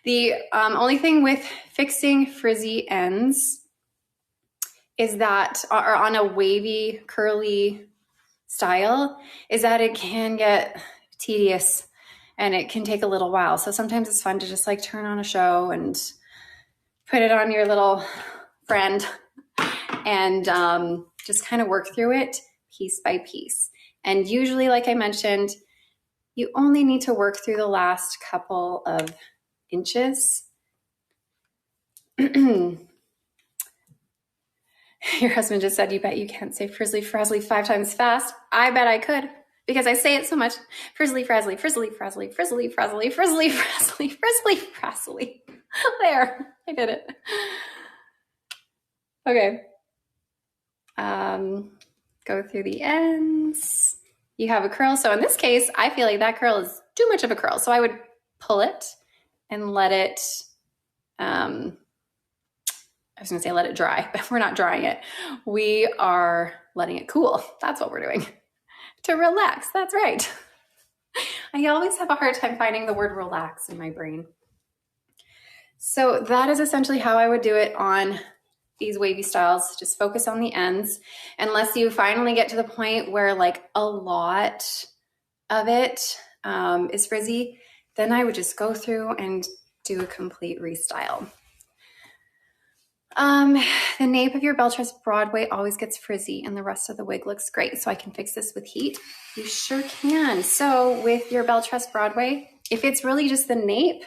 Speaker 1: The only thing with fixing frizzy ends is that, or on a wavy, curly style, is that it can get tedious and it can take a little while. So sometimes it's fun to just like turn on a show and put it on your little friend and just kind of work through it piece by piece. And usually, like I mentioned, you only need to work through the last couple of inches. Your husband just said, you bet you can't say frizzly frazzly 5 times fast. I bet I could, because I say it so much. Frizzly frazzly, frizzly frazzly, frizzly frazzly, frizzly frazzly, frizzly frazzly. There, I did it. Okay. Go through the ends. You have a curl. So in this case, I feel like that curl is too much of a curl. So I would pull it and let it, I was going to say let it dry, but we're not drying it. We are letting it cool. That's what we're doing. To relax. That's right. I always have a hard time finding the word relax in my brain. So that is essentially how I would do it on these wavy styles. Just focus on the ends. Unless you finally get to the point where like a lot of it is frizzy, then I would just go through and do a complete restyle. The nape of your bell truss Broadway always gets frizzy and the rest of the wig looks great. So I can fix this with heat. You sure can. So with your bell truss Broadway, if it's really just the nape,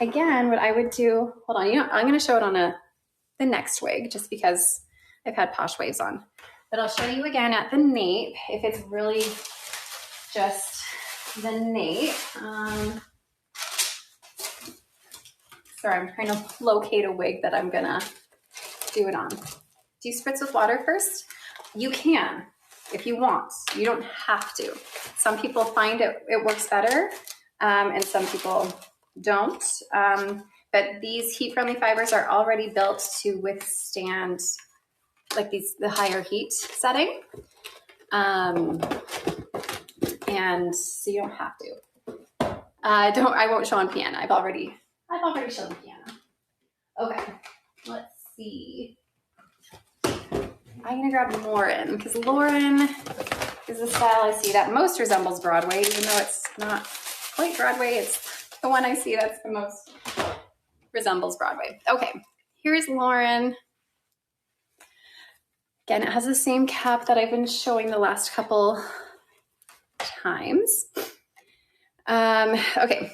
Speaker 1: again, what I would do, hold on, I'm going to show it on the next wig just because I've had Posh waves on, but I'll show you again at the nape if it's really just the nape. Sorry, I'm trying to locate a wig that I'm gonna do it on. Do you spritz with water first? You can, if you want. You don't have to. Some people find it works better, and some people don't. But these heat-friendly fibers are already built to withstand like the higher heat setting. And so you don't have to. I won't show on Piana. I've already shown the Piana. Okay, let's see. I'm gonna grab Lauren because Lauren is the style I see that most resembles Broadway, even though it's not quite Broadway. It's the one I see that's the most resembles Broadway. Okay, here's Lauren. Again, it has the same cap that I've been showing the last couple times. Okay.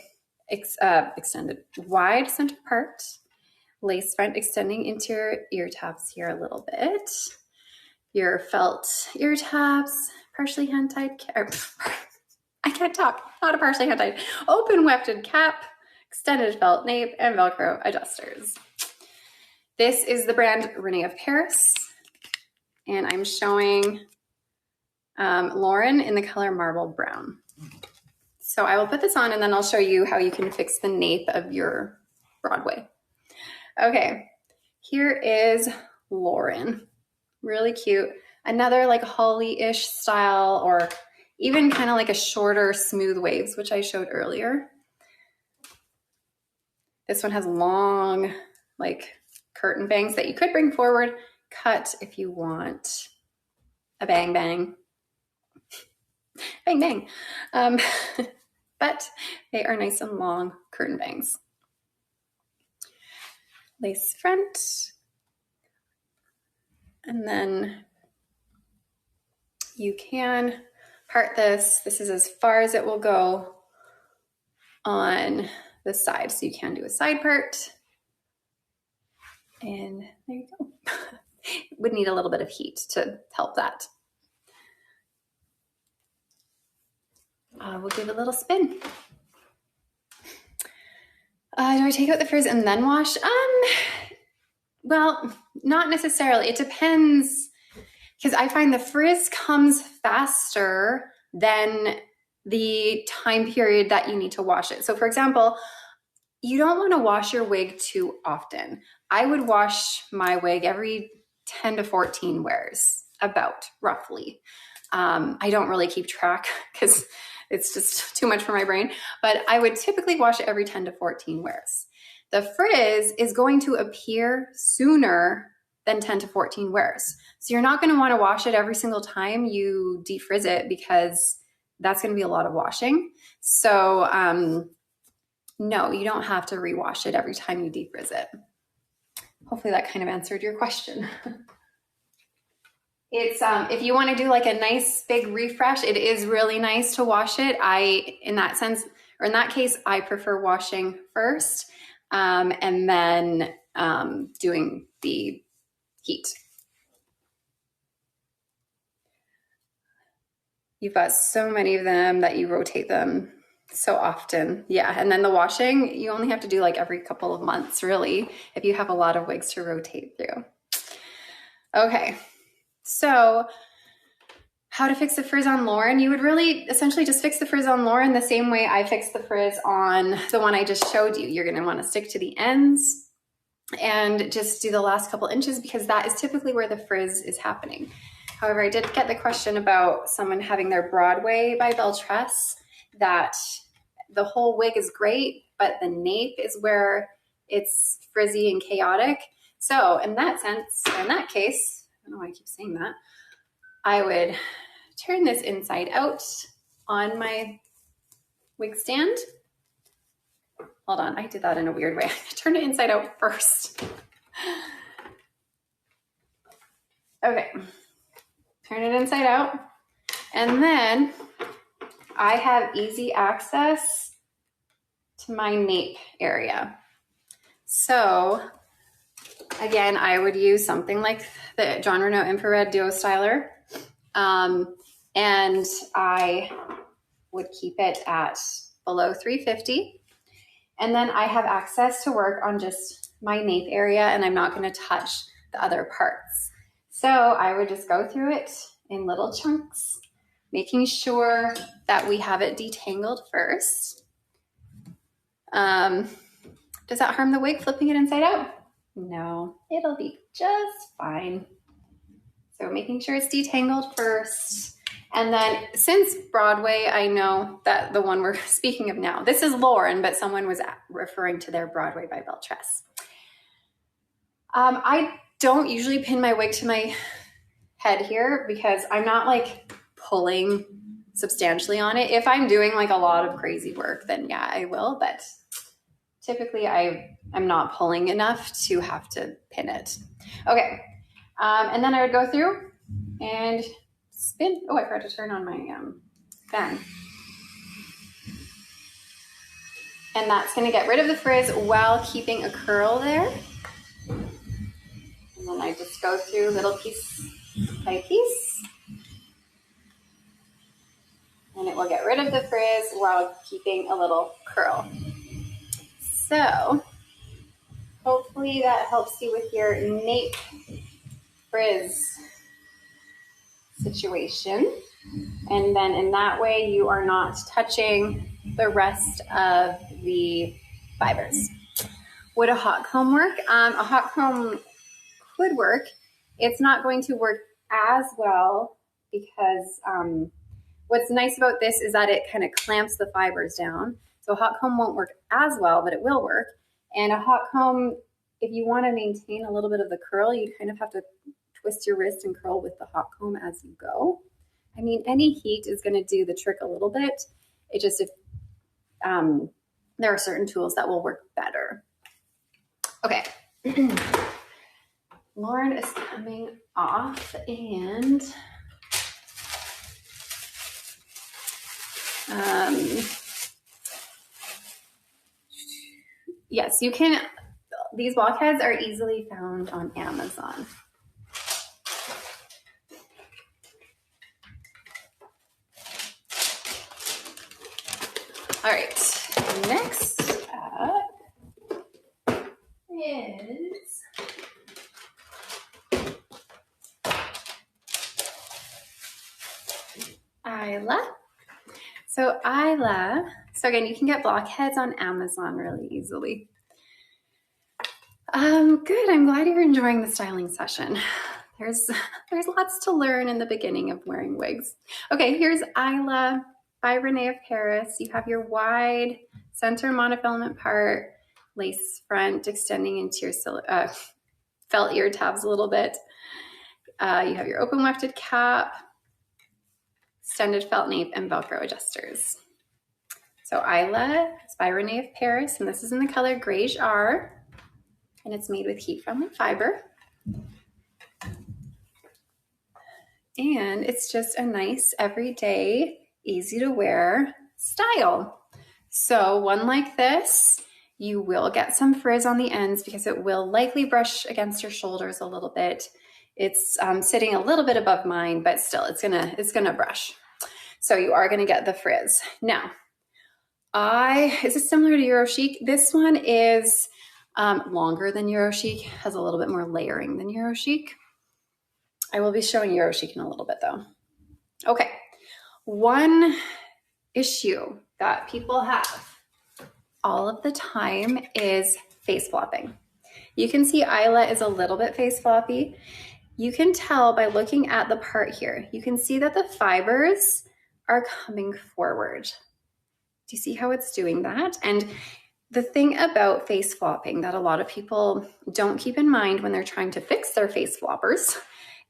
Speaker 1: Extended wide center part, lace front extending into your ear tabs here a little bit. Your felt ear tabs, partially hand tied, I can't talk, not a partially hand tied, open wefted cap, extended felt nape, and Velcro adjusters. This is the brand Renau of Paris, and I'm showing Lauren in the color Marble Brown. So I will put this on and then I'll show you how you can fix the nape of your Broadway. Okay, here is Lauren. Really cute. Another like holly-ish style or even kind of like a shorter smooth waves, which I showed earlier. This one has long like curtain bangs that you could bring forward, cut if you want a bang bang. Bang bang. But they are nice and long curtain bangs. Lace front. And then you can part this. This is as far as it will go on the side. So you can do a side part. And there you go. Would need a little bit of heat to help that. We'll give it a little spin. Do I take out the frizz and then wash? Well, not necessarily. It depends, because I find the frizz comes faster than the time period that you need to wash it. So for example, you don't want to wash your wig too often. I would wash my wig every 10 to 14 wears, about roughly. I don't really keep track because it's just too much for my brain, but I would typically wash it every 10 to 14 wears. The frizz is going to appear sooner than 10 to 14 wears. So you're not going to want to wash it every single time you defrizz it because that's going to be a lot of washing. So no, you don't have to rewash it every time you defrizz it. Hopefully that kind of answered your question. It's if you want to do like a nice big refresh, it is really nice to wash it. In that case, I prefer washing first and then doing the heat. You've got so many of them that you rotate them so often. Yeah, and then the washing, you only have to do like every couple of months, really, if you have a lot of wigs to rotate through. Okay. So how to fix the frizz on Lauren? You would really essentially just fix the frizz on Lauren the same way I fixed the frizz on the one I just showed you. You're going to want to stick to the ends and just do the last couple inches because that is typically where the frizz is happening. However, I did get the question about someone having their Broadway by Belle Tress. that the whole wig is great, but the nape is where it's frizzy and chaotic. So in that sense, or in that case, I don't know why I keep saying that, I would turn this inside out on my wig stand. Hold on, I did that in a weird way. Turn it inside out first. Okay, turn it inside out. And then I have easy access to my nape area. So again, I would use something like the John Renau Infrared Duo Styler. And I would keep it at below 350. And then I have access to work on just my nape area, and I'm not going to touch the other parts. So I would just go through it in little chunks, making sure that we have it detangled first. Does that harm the wig, flipping it inside out? No, it'll be just fine. So making sure it's detangled first. And then since Broadway, I know that the one we're speaking of now, this is Lauren, but someone was referring to their Broadway by Belle Tress. I don't usually pin my wig to my head here because I'm not like pulling substantially on it. If I'm doing like a lot of crazy work, then yeah, I will. But typically I'm not pulling enough to have to pin it. Okay. And then I would go through and spin. Oh, I forgot to turn on my fan. And that's going to get rid of the frizz while keeping a curl there. And then I just go through little piece by piece. And it will get rid of the frizz while keeping a little curl. So hopefully that helps you with your nape frizz situation. And then in that way, you are not touching the rest of the fibers. Would a hot comb work? A hot comb could work. It's not going to work as well because what's nice about this is that it kind of clamps the fibers down. So a hot comb won't work as well, but it will work. And a hot comb, if you want to maintain a little bit of the curl, you kind of have to twist your wrist and curl with the hot comb as you go. I mean, any heat is going to do the trick a little bit. It just, there are certain tools that will work better. Okay. Lauren is coming off, and yes, you can, these blockheads are easily found on Amazon. All right, next up is Isla. So Isla, so again, you can get blockheads on Amazon really easily. Good, I'm glad you're enjoying the styling session. There's lots to learn in the beginning of wearing wigs. Okay, here's Isla by Renau of Paris. You have your wide center monofilament part, lace front extending into your felt ear tabs a little bit. You have your open wefted cap, extended felt nape, and Velcro adjusters. So Isla is by Renau of Paris, and this is in the color Grey Jar, and it's made with heat-friendly fiber. And it's just a nice, everyday, easy to wear style. So one like this, you will get some frizz on the ends because it will likely brush against your shoulders a little bit. It's sitting a little bit above mine, but still it's gonna brush. So you are gonna get the frizz. Now, is this similar to Euro Chic? This one is longer than Euro Chic, has a little bit more layering than Euro Chic. I will be showing Euro Chic in a little bit though. Okay, one issue that people have all of the time is face flopping. You can see Isla is a little bit face floppy. You can tell by looking at the part here. You can see that the fibers are coming forward. Do you see how it's doing that? And the thing about face flopping that a lot of people don't keep in mind when they're trying to fix their face floppers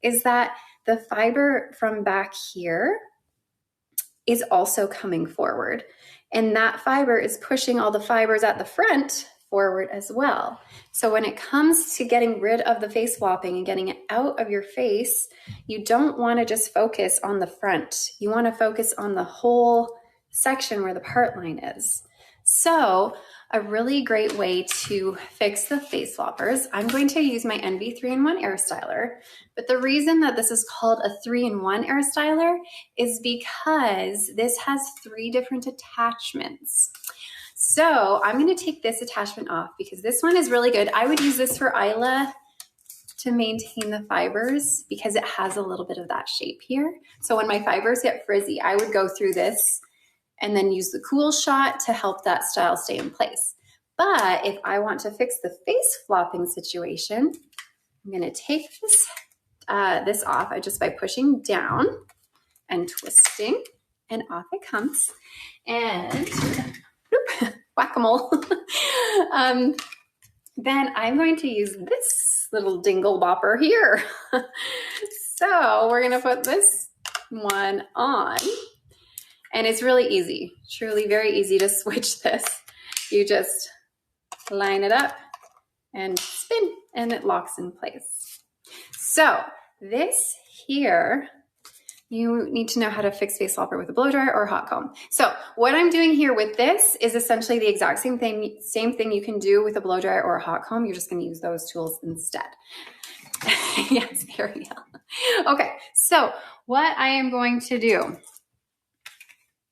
Speaker 1: is that the fiber from back here is also coming forward. And that fiber is pushing all the fibers at the front forward as well. So when it comes to getting rid of the face flopping and getting it out of your face, you don't want to just focus on the front. You want to focus on the whole section where the part line is. So a really great way to fix the face floppers, I'm going to use my NV 3-in-1 Airstyler. But the reason that this is called a 3-in-1 Airstyler is because this has 3 different attachments. So I'm going to take this attachment off because this one is really good. I would use this for Isla to maintain the fibers because it has a little bit of that shape here. So when my fibers get frizzy, I would go through this and then use the cool shot to help that style stay in place. But if I want to fix the face flopping situation, I'm going to take this off just by pushing down and twisting, and off it comes. And whack-a-mole. Then I'm going to use this little dingle bopper here. So we're going to put this one on. And it's really easy, truly very easy to switch this. You just line it up and spin, and it locks in place. So this here, you need to know how to fix face flopper with a blow dryer or a hot comb. So what I'm doing here with this is essentially the exact same thing you can do with a blow dryer or a hot comb. You're just going to use those tools instead. Yes, Ariel. Okay, so what I am going to do,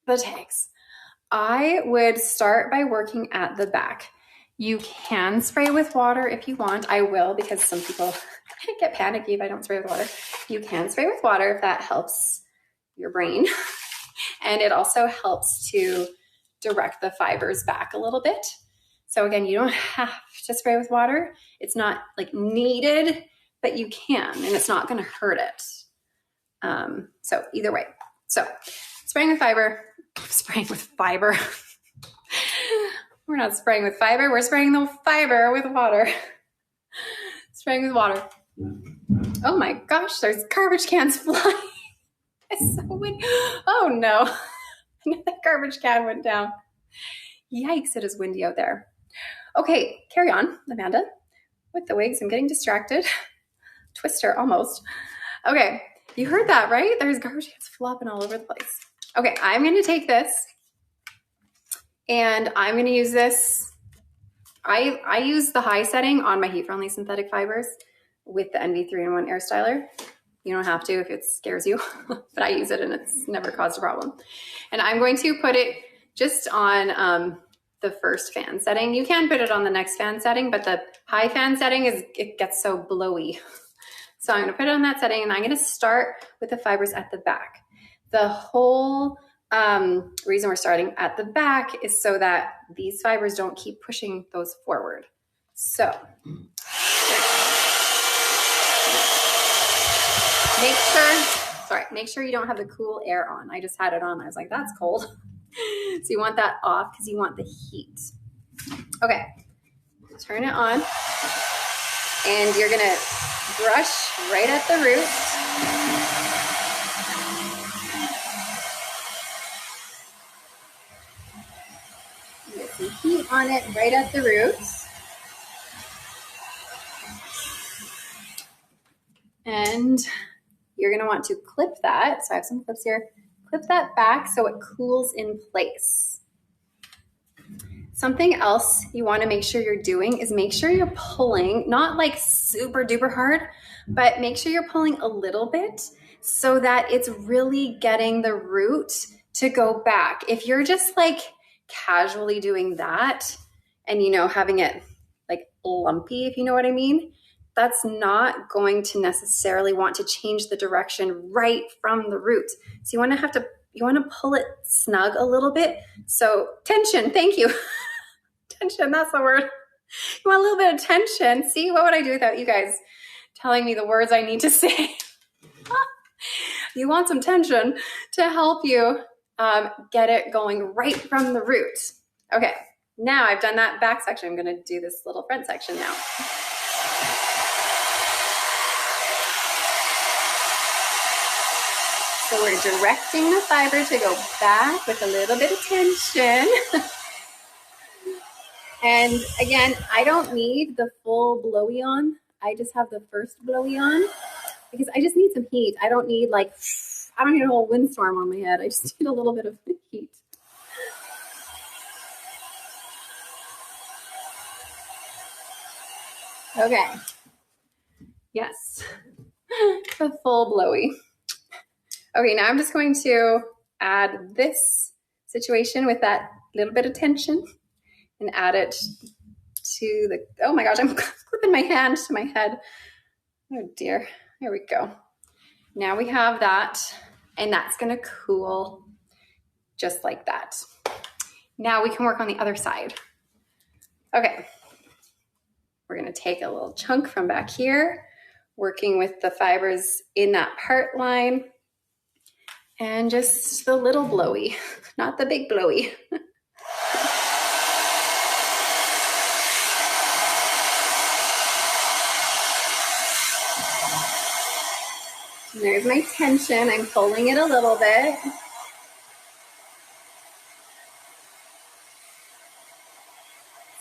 Speaker 1: the tags. I would start by working at the back. You can spray with water if you want. I will, because some people get panicky if I don't spray with water. You can spray with water if that helps your brain. And it also helps to direct the fibers back a little bit. So again, you don't have to spray with water. It's not like needed, but you can, and it's not going to hurt it. So either way. So spraying with fiber. We're not spraying with fiber. We're spraying the fiber with water. Spraying with water. Oh my gosh, there's garbage cans flying. It's so windy. Oh no. Another garbage can went down. Yikes, it is windy out there. Okay, carry on, Amanda, with the wigs. I'm getting distracted. Twister, almost. Okay, you heard that, right? There's garbage cans flopping all over the place. Okay, I'm going to take this and I'm going to use this. I use the high setting on my heat-friendly synthetic fibers with the NV 3-in-1 Airstyler. You don't have to if it scares you, but I use it and it's never caused a problem. And I'm going to put it just on the first fan setting. You can put it on the next fan setting, but the high fan setting it gets so blowy. So I'm going to put it on that setting, and I'm going to start with the fibers at the back. The whole reason we're starting at the back is so that these fibers don't keep pushing those forward. So make sure you don't have the cool air on. I just had it on. I was like, that's cold. So you want that off because you want the heat. Okay, turn it on, and you're gonna brush right at the root. Get some heat on it right at the roots. And you're going to want to clip that. So I have some clips here. Clip that back so it cools in place. Something else you want to make sure you're doing is make sure you're pulling, not like super duper hard, but make sure you're pulling a little bit so that it's really getting the root to go back. If you're just like casually doing that and, you know, having it like lumpy, if you know what I mean, that's not going to necessarily want to change the direction right from the root. So you want to pull it snug a little bit. So tension, thank you. Tension, that's the word. You want a little bit of tension. See, what would I do without you guys telling me the words I need to say? You want some tension to help you get it going right from the root. Okay, now I've done that back section. I'm gonna do this little front section now. So we're directing the fiber to go back with a little bit of tension. And again, I don't need the full blowy on. I just have the first blowy on because I just need some heat. I don't need like, I don't need a whole windstorm on my head. I just need a little bit of heat. Okay. Yes. The full blowy. Okay, now I'm just going to add this situation with that little bit of tension and add it to the, oh my gosh, I'm clipping my hand to my head. Oh dear, there we go. Now we have that, and that's gonna cool just like that. Now we can work on the other side. Okay, we're gonna take a little chunk from back here, working with the fibers in that part line, and just the little blowy, not the big blowy. And there's my tension. I'm pulling it a little bit.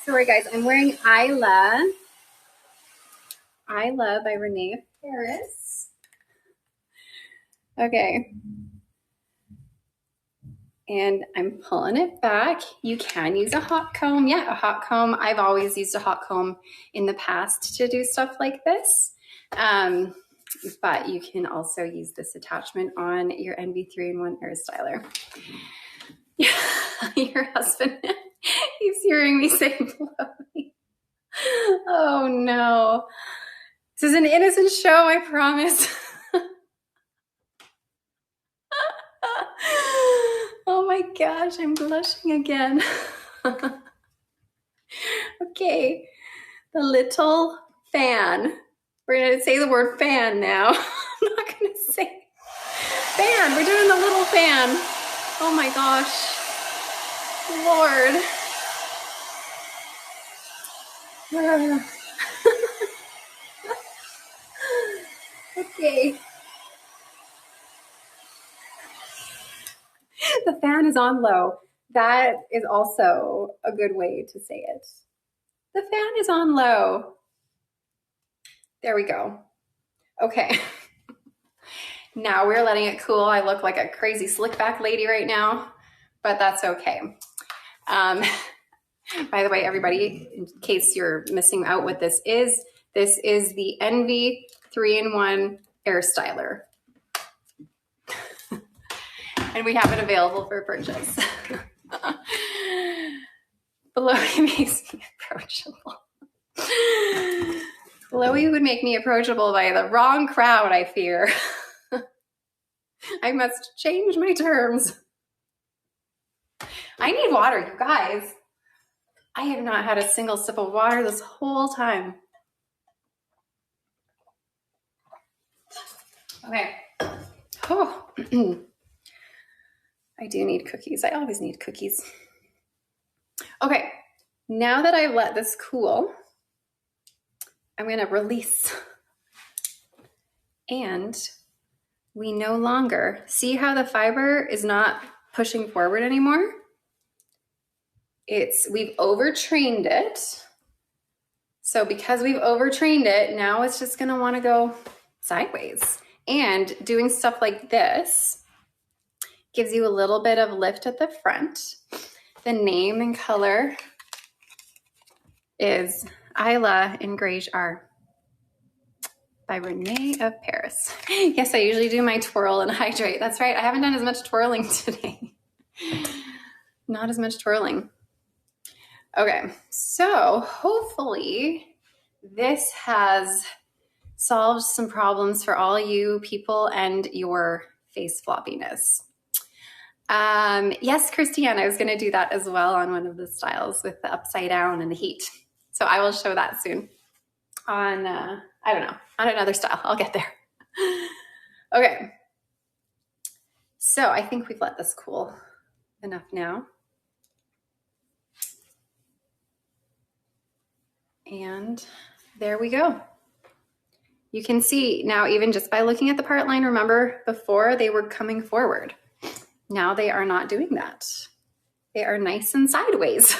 Speaker 1: Sorry guys, I'm wearing Isla by Renau Paris. Okay. And I'm pulling it back. You can use a hot comb. Yeah, a hot comb. I've always used a hot comb in the past to do stuff like this. But you can also use this attachment on your NV3-in-1 Airstyler. Yeah, your husband, he's hearing me say blowy. Oh no. This is an innocent show, I promise. Oh my gosh, I'm blushing again. Okay, the little fan. We're gonna say the word fan now. I'm not gonna say fan. We're doing the little fan. Oh my gosh, Lord. Okay. The fan is on low. That is also a good way to say it. The fan is on low. There we go. Okay. Now we're letting it cool. I look like a crazy slick back lady right now, but that's okay. By the way, everybody, in case you're missing out what this is the NV3-in-1 Airstyler. And we have it available for purchase. Blowy makes me approachable. Blowy would make me approachable by the wrong crowd, I fear. I must change my terms. I need water, you guys. I have not had a single sip of water this whole time. Okay. Oh. I do need cookies. I always need cookies. Okay, now that I've let this cool, I'm gonna release. And we no longer, see how the fiber is not pushing forward anymore? We've overtrained it. So because we've overtrained it, now it's just gonna wanna go sideways. And doing stuff like this gives you a little bit of lift at the front. The name and color is Isla in Grage R by Renau of Paris. Yes, I usually do my twirl and hydrate. That's right, I haven't done as much twirling today. Not as much twirling. Okay, so hopefully this has solved some problems for all you people and your face floppiness. Yes, Christiane, I was going to do that as well on one of the styles with the upside down and the heat. So I will show that soon on, I don't know, on another style. I'll get there. Okay. So I think we've let this cool enough now. And there we go. You can see now, even just by looking at the part line, remember before they were coming forward. Now they are not doing that. They are nice and sideways.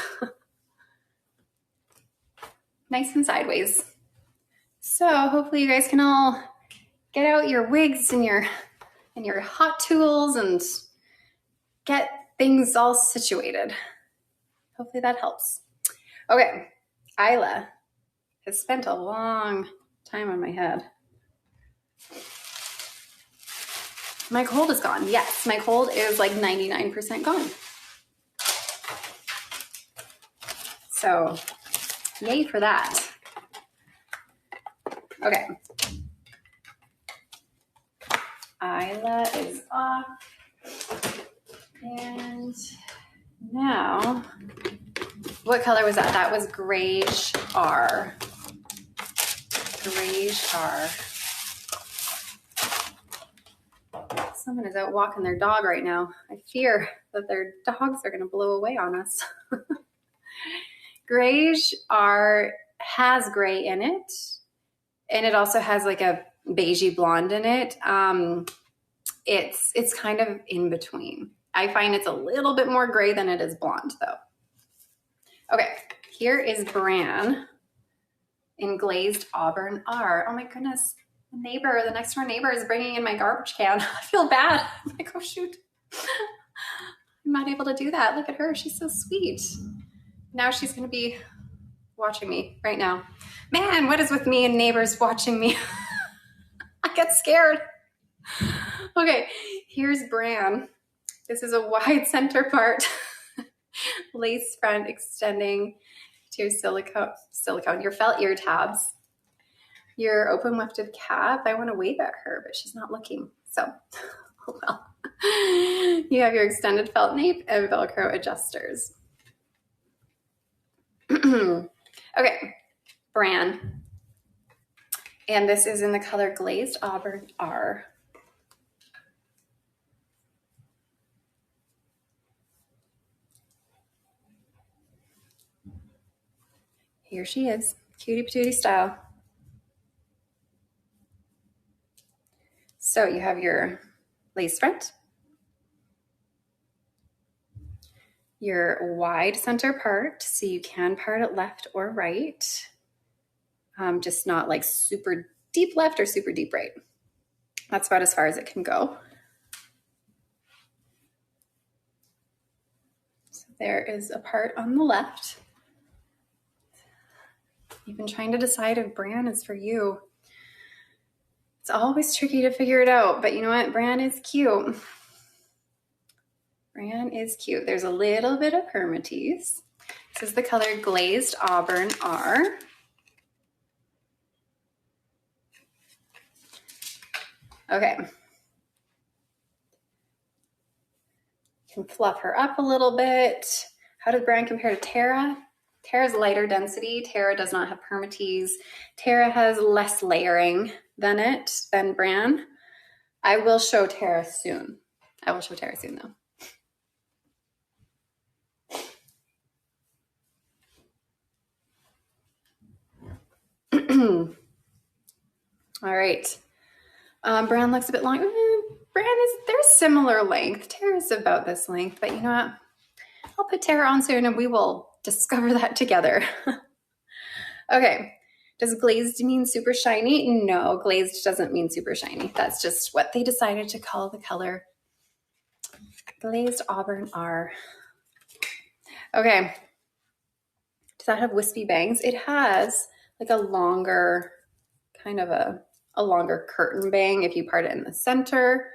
Speaker 1: Nice and sideways. So hopefully you guys can all get out your wigs and your hot tools and get things all situated. Hopefully that helps. Okay, Isla has spent a long time on my head. My cold is gone. Yes, my cold is like 99% gone. So yay for that. Okay. Isla is off. And now, what color was that? That was Grayish R. Grayish R. Someone is out walking their dog right now. I fear that their dogs are going to blow away on us. Grayish R has gray in it, and it also has like a beigey blonde in it. It's kind of in between. I find it's a little bit more gray than it is blonde though. Okay, here is Bran in Glazed Auburn R. Oh my goodness, the next door neighbor is bringing in my garbage can. I feel bad. I'm like, oh shoot. I'm not able to do that. Look at her, she's so sweet. Now she's gonna be watching me right now. Man, what is with me and neighbors watching me? I get scared. Okay, here's Bran. This is a wide center part, lace front extending to your silicone, your felt ear tabs, your open wefted cap. I want to wave at her, but she's not looking. So, oh well. You have your extended felt nape and Velcro adjusters. Okay, Bran. And this is in the color Glazed Auburn R. Here she is, cutie patootie style. So you have your lace front, your wide center part, so you can part it left or right, just not like super deep left or super deep right. That's about as far as it can go. So there is a part on the left. You've been trying to decide if Bran is for you. It's always tricky to figure it out, but you know what? Bran is cute. Bran is cute. There's a little bit of permatex. This is the color Glazed Auburn R. Okay. You can fluff her up a little bit. How does Bran compare to Tara? Tara's lighter density. Tara does not have permatease. Tara has less layering than Bran. I will show Tara soon. Though. All right. Bran looks a bit long. They're similar length. Tara's about this length, but you know what? I'll put Tara on soon and we will discover that together. Okay. Does glazed mean super shiny? No, glazed doesn't mean super shiny. That's just what they decided to call the color. Glazed Auburn R. Okay. Does that have wispy bangs? It has like a longer, kind of a longer curtain bang if you part it in the center.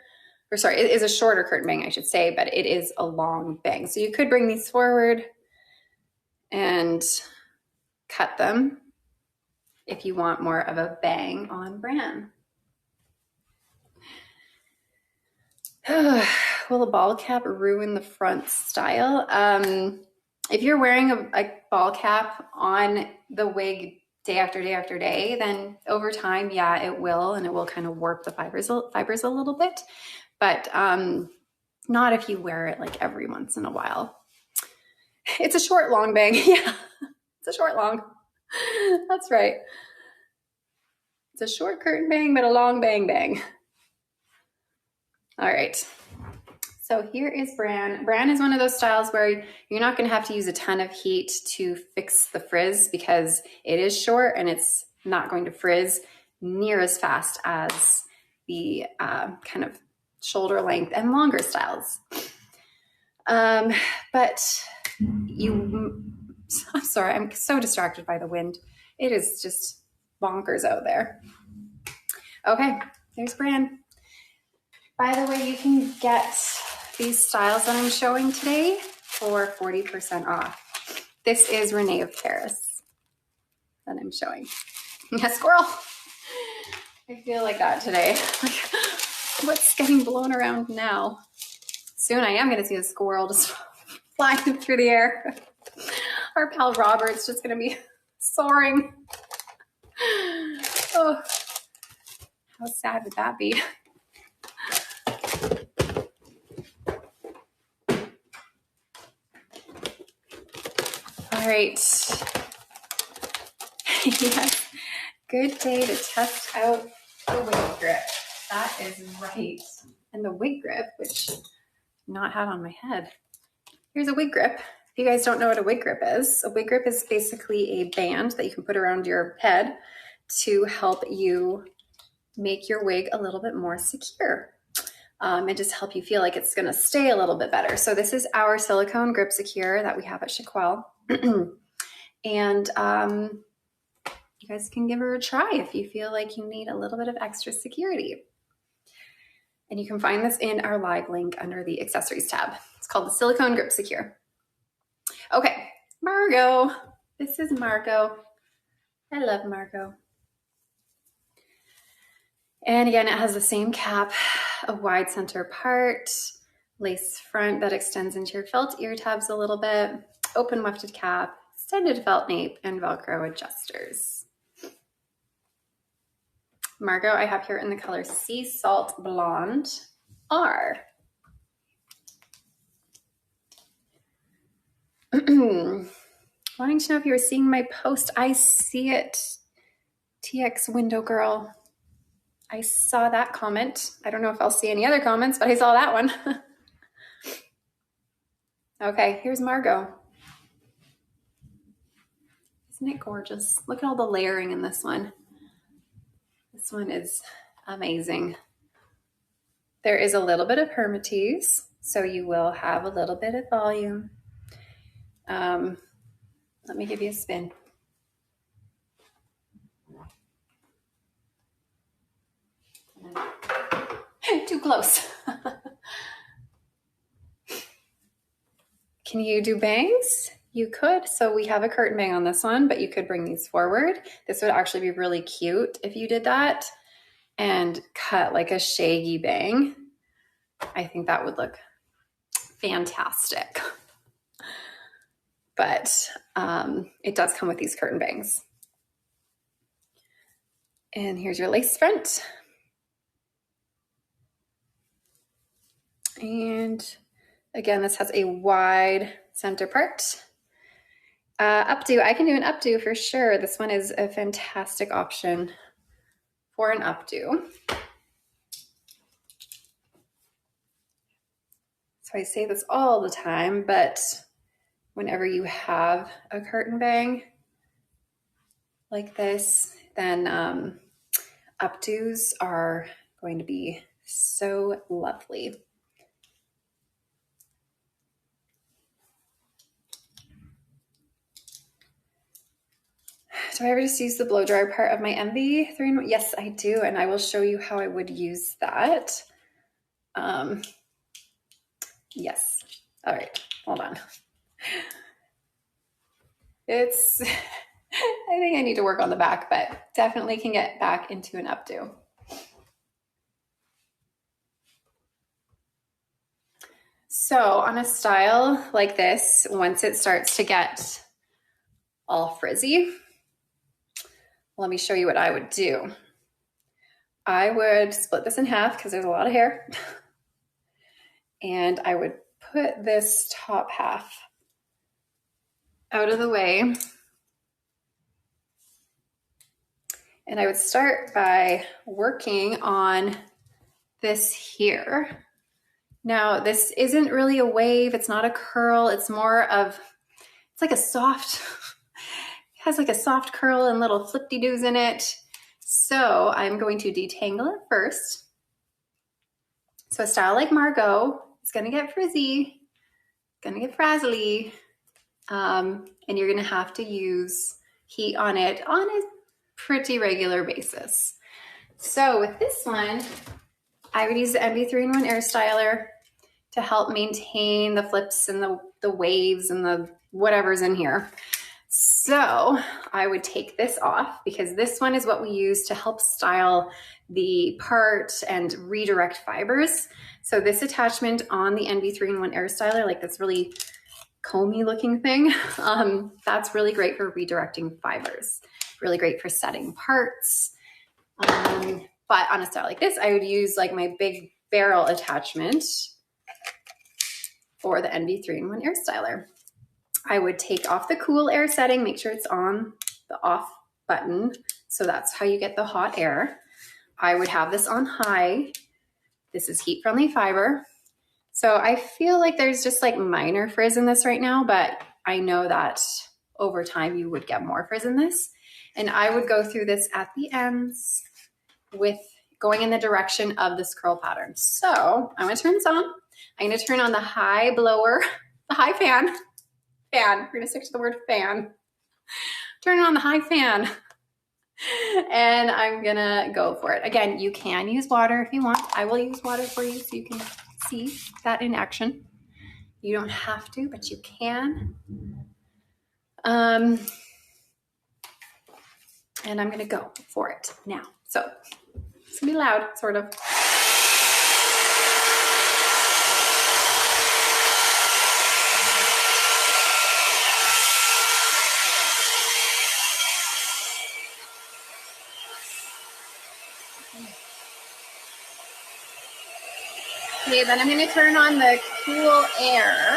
Speaker 1: Or sorry, it is a shorter curtain bang, I should say, but it is a long bang. So you could bring these forward and cut them if you want more of a bang on Bran. Will a ball cap ruin the front style? If you're wearing a ball cap on the wig day after day after day, then over time, yeah, it will, and it will kind of warp the fibers a little bit. But Not if you wear it like every once in a while. It's a short, long bang. Yeah, it's a short, long. That's right. It's a short curtain bang, but a long bang bang. All right. So here is Bran. Bran is one of those styles where you're not going to have to use a ton of heat to fix the frizz because it is short and it's not going to frizz near as fast as the kind of shoulder length and longer styles. But I'm sorry, I'm so distracted by the wind. It is just bonkers out there. Okay, there's Bran. By the way, you can get these styles that I'm showing today for 40% off. This is Renau of Paris that I'm showing. Yeah, squirrel. I feel like that today. Like, what's getting blown around now? Soon I am going to see a squirrel just flying through the air. Our pal Robert's just going to be soaring. Oh, how sad would that be? All right. Yes. Good day to test out the wig grip. That is right. And the wig grip, which I've not had on my head. Here's a wig grip. If you guys don't know what a wig grip is, a wig grip is basically a band that you can put around your head to help you make your wig a little bit more secure. And just help you feel like it's going to stay a little bit better. So this is our silicone grip secure that we have at Shaquille. And you guys can give her a try if you feel like you need a little bit of extra security. And you can find this in our live link under the accessories tab. It's called the silicone grip secure. Okay, Margo. This is Margo. I love Margo. And again, it has the same cap, a wide center part, lace front that extends into your felt ear tabs a little bit, open wefted cap, extended felt nape, and Velcro adjusters. Margo, I have here in the color Sea Salt Blonde R. Wanting to know if you were seeing my post. I see it, TX Window Girl. I saw that comment. I don't know if I'll see any other comments, but I saw that one. Okay, here's Margo. Isn't it gorgeous? Look at all the layering in this one. This one is amazing. There is a little bit of permatex, so you will have a little bit of volume. Let me give you a spin. Too close. Can you do bangs? You could. So we have a curtain bang on this one, but you could bring these forward. This would actually be really cute if you did that and cut like a shaggy bang. I think that would look fantastic. But it does come with these curtain bangs. And here's your lace front. And again, this has a wide center part. Updo, I can do an updo for sure. This one is a fantastic option for an updo. So I say this all the time, but whenever you have a curtain bang like this, then updos are going to be so lovely. Do I ever just use the blow dryer part of my MV 3-in-1? Yes, I do, and I will show you how I would use that. Yes. All right, hold on. It's, I think I need to work on the back, but definitely can get back into an updo. So on a style like this, once it starts to get all frizzy, let me show you what I would do. I would split this in half because there's a lot of hair. And I would put this top half out of the way. And I would start by working on this here. Now, this isn't really a wave. It's not a curl. It's more of, it's like a soft, it has like a soft curl and little flip-de-doos in it. So I'm going to detangle it first. So a style like Margo is going to get frizzy, going to get frazzly, and you're going to have to use heat on it on a pretty regular basis. So with this one, I would use the MB3-in-1 Airstyler to help maintain the flips and the waves and the whatever's in here. So I would take this off because this one is what we use to help style the part and redirect fibers. So this attachment on the MB3-in-1 Airstyler, like this really comby looking thing, that's really great for redirecting fibers, really great for setting parts. But on a style like this, I would use like my big barrel attachment for the MB3-in-1 Airstyler. I would take off the cool air setting, make sure it's on the off button. So that's how you get the hot air. I would have this on high. This is heat friendly fiber. So I feel like there's just like minor frizz in this right now, but I know that over time you would get more frizz in this. And I would go through this at the ends with going in the direction of this curl pattern. So I'm gonna turn this on. I'm gonna turn on the high blower, the high fan. We're gonna stick to the word fan. Turn on the high fan. And I'm gonna go for it. Again, you can use water if you want. I will use water for you so you can see that in action. You don't have to, but you can. And I'm gonna go for it now. So it's gonna be loud, sort of. Okay, then I'm going to turn on the cool air.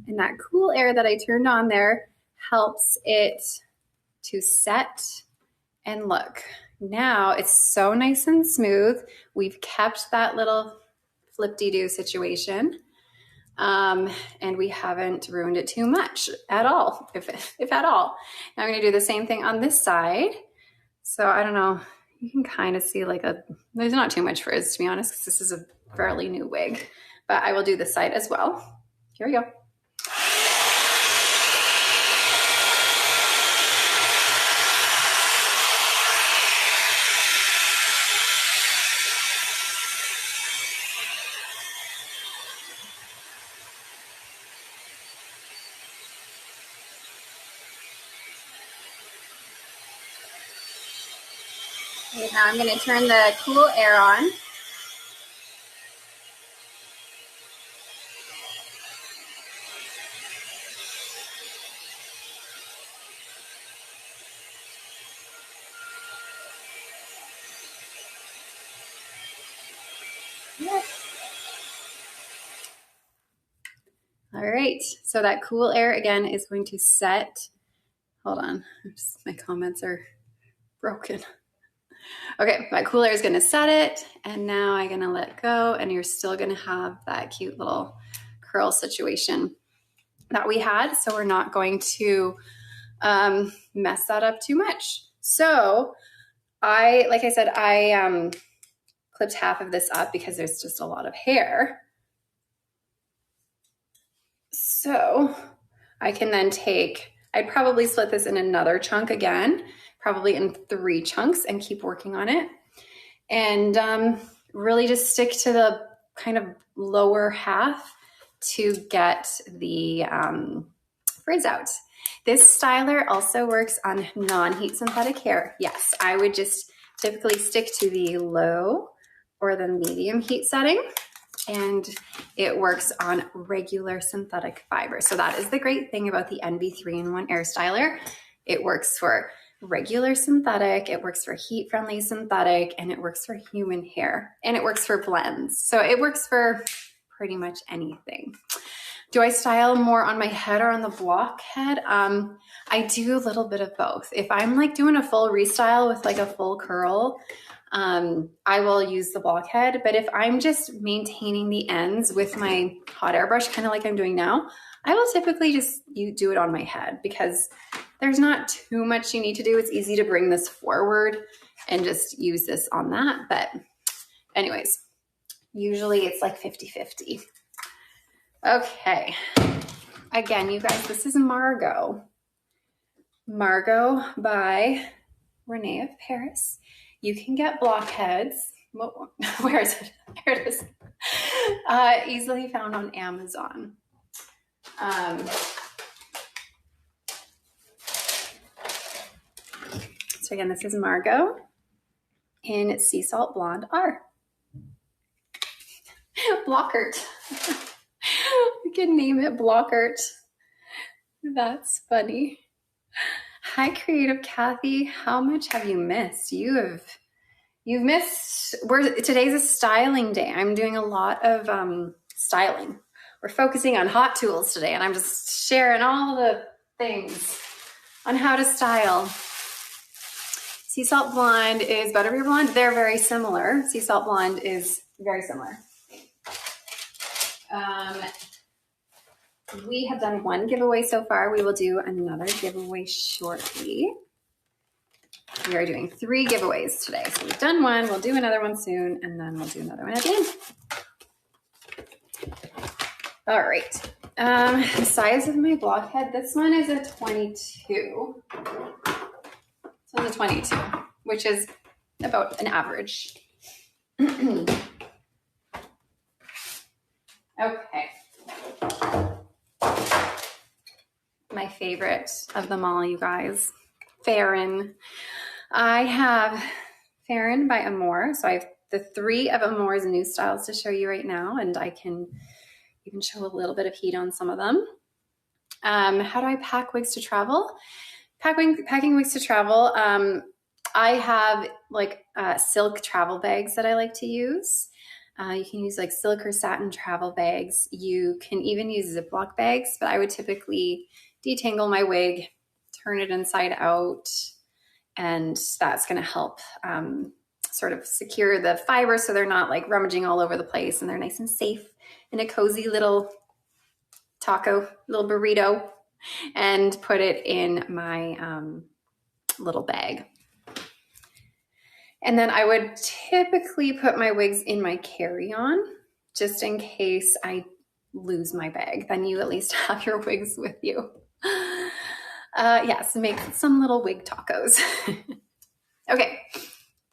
Speaker 1: And that cool air that I turned on there helps it to set and look. Now it's so nice and smooth. We've kept that little flip-de-doo situation. And we haven't ruined it too much at all, if at all. Now I'm gonna do the same thing on this side. So I don't know, you can kind of see like there's not too much frizz, to be honest, because this is a fairly new wig, but I will do this side as well. Here we go. Okay, now I'm going to turn the cool air on. Yes. All right, so that cool air again is going to set. Hold on, my comments are broken. Okay, my cool air is gonna set it, and now I'm gonna let go, and you're still gonna have that cute little curl situation that we had, so we're not going to mess that up too much. So like I said, I clipped half of this up because there's just a lot of hair. So I can then I'd probably split this in another chunk again, probably in 3 chunks, and keep working on it. And really just stick to the kind of lower half to get the frizz out. This styler also works on non-heat synthetic hair. Yes, I would just typically stick to the low or the medium heat setting, and it works on regular synthetic fiber. So that is the great thing about the NV 3-in-1 Airstyler. It works for regular synthetic, it works for heat-friendly synthetic, and it works for human hair, and it works for blends. So it works for pretty much anything. Do I style more on my head or on the blockhead? I do a little bit of both. If I'm like doing a full restyle with like a full curl, I will use the blockhead. But if I'm just maintaining the ends with my hot air brush, kind of like I'm doing now, I will typically just do it on my head because there's not too much you need to do. It's easy to bring this forward and just use this on that. But anyways, usually it's like 50-50. Okay. Again, you guys, this is Margo. Margo by Renau of Paris. You can get blockheads. Where is it? Here it is. Easily found on Amazon. So again, this is Margo in Sea Salt Blonde R. Blockert. We can name it Blockert. That's funny. Hi, Creative Kathy. How much have you missed? You've missed. Today's a styling day. I'm doing a lot of styling. We're focusing on hot tools today, and I'm just sharing all the things on how to style. Sea Salt Blonde is Butterbeer Blonde. They're very similar. Sea Salt Blonde is very similar. We have done one giveaway so far. We will do another giveaway shortly. We are doing 3 giveaways today. So we've done one, we'll do another one soon, and then we'll do another one at the end. All right. The size of my blockhead, this one is a 22. So it's a 22, which is about an average. Okay. My favorite of them all, you guys, Faren. I have Faren by Amore. So I have the 3 of Amore's new styles to show you right now, and I can even show a little bit of heat on some of them. How do I pack wigs to travel? Packing wigs to travel. I have like silk travel bags that I like to use. You can use like silk or satin travel bags. You can even use Ziploc bags, but I would typically detangle my wig, turn it inside out, and that's going to help sort of secure the fibers so they're not like rummaging all over the place, and they're nice and safe in a cozy little taco, little burrito, and put it in my little bag. And then I would typically put my wigs in my carry-on just in case I lose my bag. Then you at least have your wigs with you. Yes, make some little wig tacos. Okay,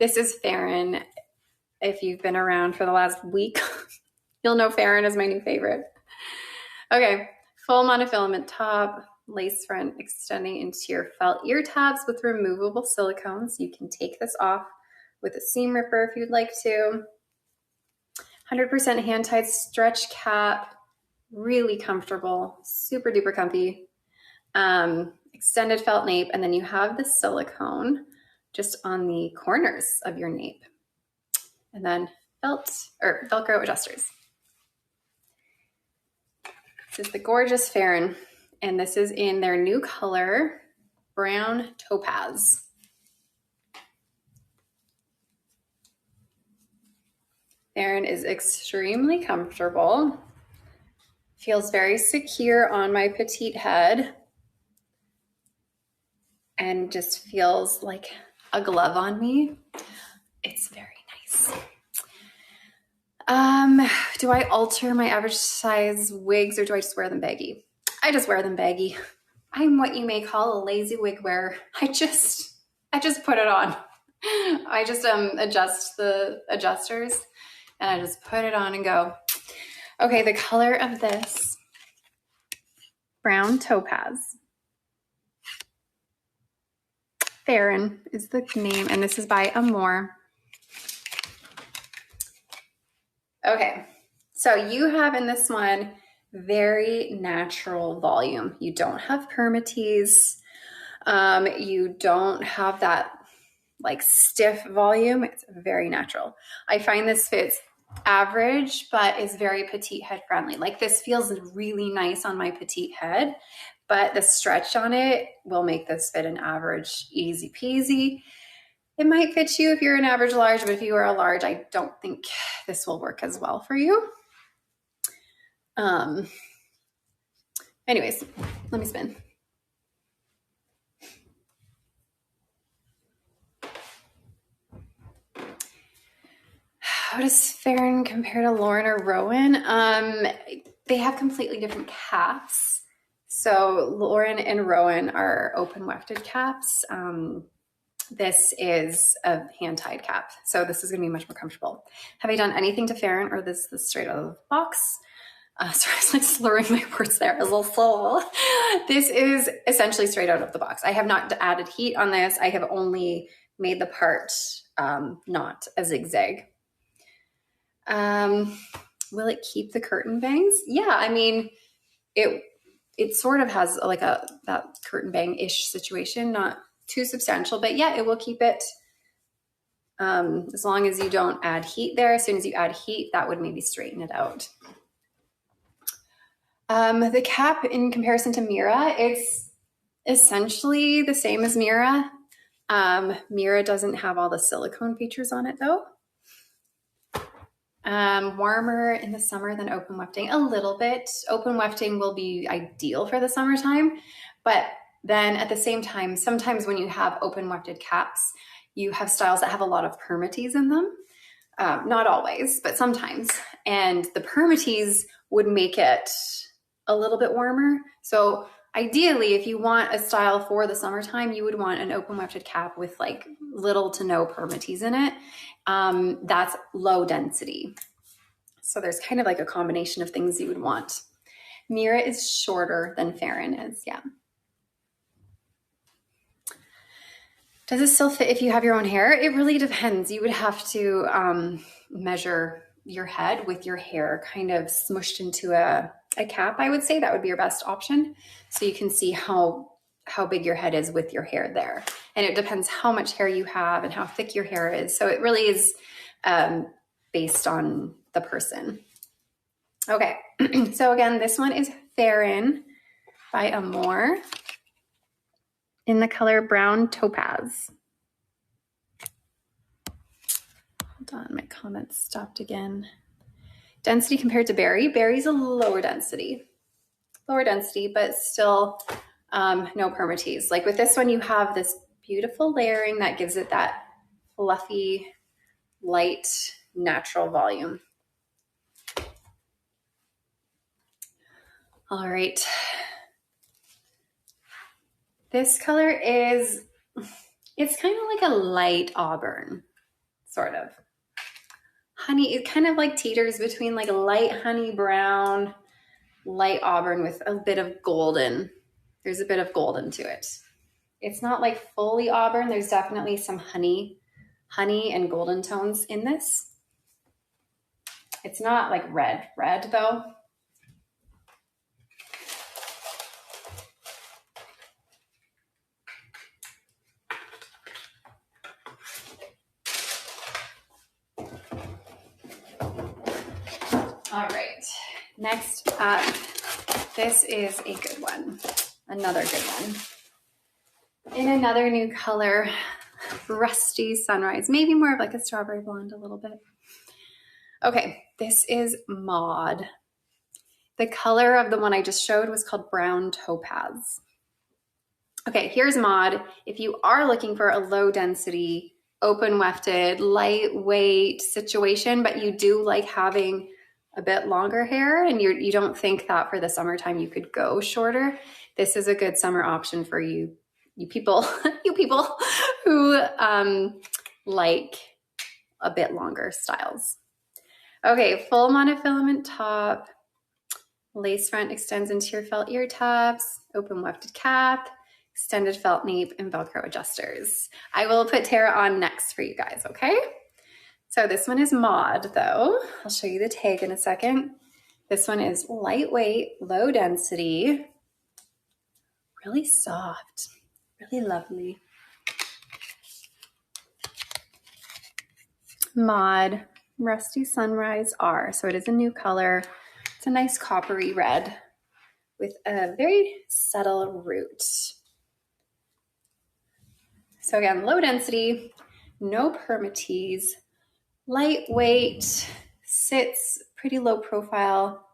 Speaker 1: this is Faren. If you've been around for the last week, you'll know Faren is my new favorite. Okay, full monofilament top, lace front extending into your felt ear tabs with removable silicone. So you can take this off with a seam ripper if you'd like to. 100% hand-tied stretch cap, really comfortable, super duper comfy. Extended felt nape, and then you have the silicone just on the corners of your nape. And then Velcro adjusters. This is the gorgeous Faren, and this is in their new color, brown topaz. Faren is extremely comfortable. Feels very secure on my petite head. And just feels like a glove on me. It's very nice. Do I alter my average size wigs, or do I just wear them baggy? I just wear them baggy. I'm what you may call a lazy wig wearer. I just put it on. I just adjust the adjusters, and I just put it on and go. Okay, the color of this, brown topaz. Faren is the name, and this is by Amore. Okay, so you have in this one very natural volume. You don't have permatease. You don't have that like stiff volume. It's very natural. I find this fits average, but is very petite head friendly. Like this feels really nice on my petite head, but the stretch on it will make this fit an average, easy peasy. It might fit you if you're an average large, but if you are a large, I don't think this will work as well for you. Anyways, let me spin. How does Faren compare to Lauren or Rowan? They have completely different caps. So Lauren and Rowan are open wefted caps. This is a hand-tied cap, so this is going to be much more comfortable. Have I done anything to Faren, or this is straight out of the box? Sorry, I was like slurring my words there as a soul. This is essentially straight out of the box. I have not added heat on this. I have only made the part not a zigzag. Will it keep the curtain bangs? Yeah, I mean, it sort of has like that curtain bang-ish situation, not too substantial, but yeah, it will keep it as long as you don't add heat there. As soon as you add heat, that would maybe straighten it out. The cap in comparison to Mira, it's essentially the same as Mira. Mira doesn't have all the silicone features on it though. Warmer in the summer than open wefting a little bit. Open wefting will be ideal for the summertime, but then at the same time, sometimes when you have open wefted caps, you have styles that have a lot of permatease in them. Not always, but sometimes. And the permatease would make it a little bit warmer. So ideally, if you want a style for the summertime, you would want an open wefted cap with like little to no permatease in it. That's low density. So there's kind of like a combination of things you would want. Mira is shorter than Faren is, yeah. Does it still fit if you have your own hair? It really depends. You would have to measure your head with your hair kind of smushed into a cap, I would say. That would be your best option. So you can see how big your head is with your hair there. And it depends how much hair you have and how thick your hair is. So it really is based on the person. Okay, so again, this one is Faren by Amore in the color Brown Topaz. Hold on, my comments stopped again. Density compared to Berry. Berry's a lower density, but still no permatease. Like with this one, you have this beautiful layering that gives it that fluffy, light, natural volume. All right. This color is, it's kind of like a light auburn, sort of. Honey, it kind of like teeters between like a light honey brown, light auburn with a bit of golden. There's a bit of golden to it. It's not like fully auburn. There's definitely some honey and golden tones in this. It's not like red though. All right, next up, this is a good one, another good one. In another new color, Rusty Sunrise, maybe more of like a strawberry blonde a little bit. Okay, this is Maud. The color of the one I just showed was called Brown Topaz. Okay, here's Maud. If you are looking for a low density, open wefted, lightweight situation, but you do like having a bit longer hair and you don't think that for the summertime you could go shorter, this is a good summer option for you people, you people who like a bit longer styles. Okay, full monofilament top, lace front extends into your felt ear tabs, open wefted cap, extended felt nape, and Velcro adjusters. I will put Tara on next for you guys, okay? So this one is Mod though. I'll show you the tag in a second. This one is lightweight, low density, really soft, really lovely. Mod Rusty Sunrise R. So it is a new color. It's a nice coppery red with a very subtle root. So again, low density, no permatease, lightweight, sits pretty low profile.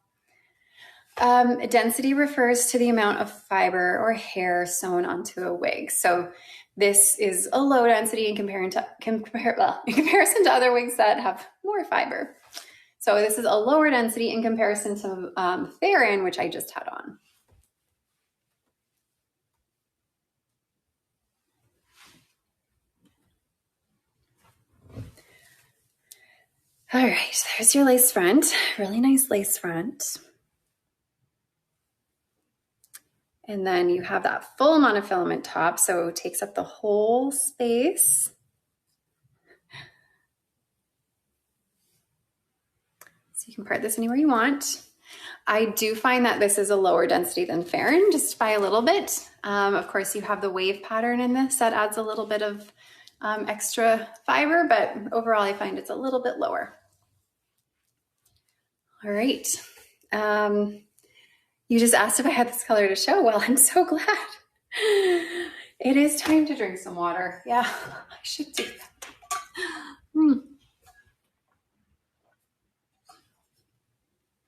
Speaker 1: Density refers to the amount of fiber or hair sewn onto a wig. So this is a low density in comparison to other wigs that have more fiber. So this is a lower density in comparison to Faren, which I just had on. All right, there's your lace front. Really nice lace front. And then you have that full monofilament top, so it takes up the whole space. So you can part this anywhere you want. I do find that this is a lower density than Faren, just by a little bit. Of course, you have the wave pattern in this that adds a little bit of extra fiber, but overall I find it's a little bit lower. All right. You just asked if I had this color to show. Well, I'm so glad. It is time to drink some water. Yeah, I should do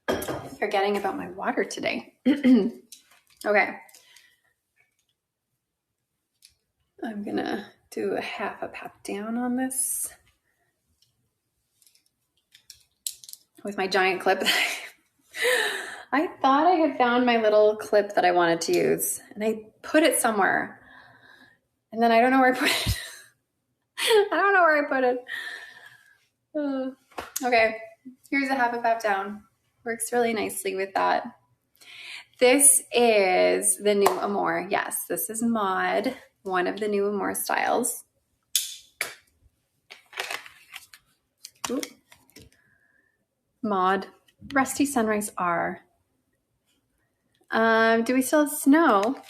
Speaker 1: that. Forgetting about my water today. Okay. I'm gonna do a half a pat down on this with my giant clip. I thought I had found my little clip that I wanted to use, and I put it somewhere, and then I don't know where I put it. I don't know where I put it. Okay, here's a half a pat down. Works really nicely with that. This is the new Amore. Yes, this is Mod, one of the new Amore styles. Ooh. Mod Rusty Sunrise R. Do we still have snow?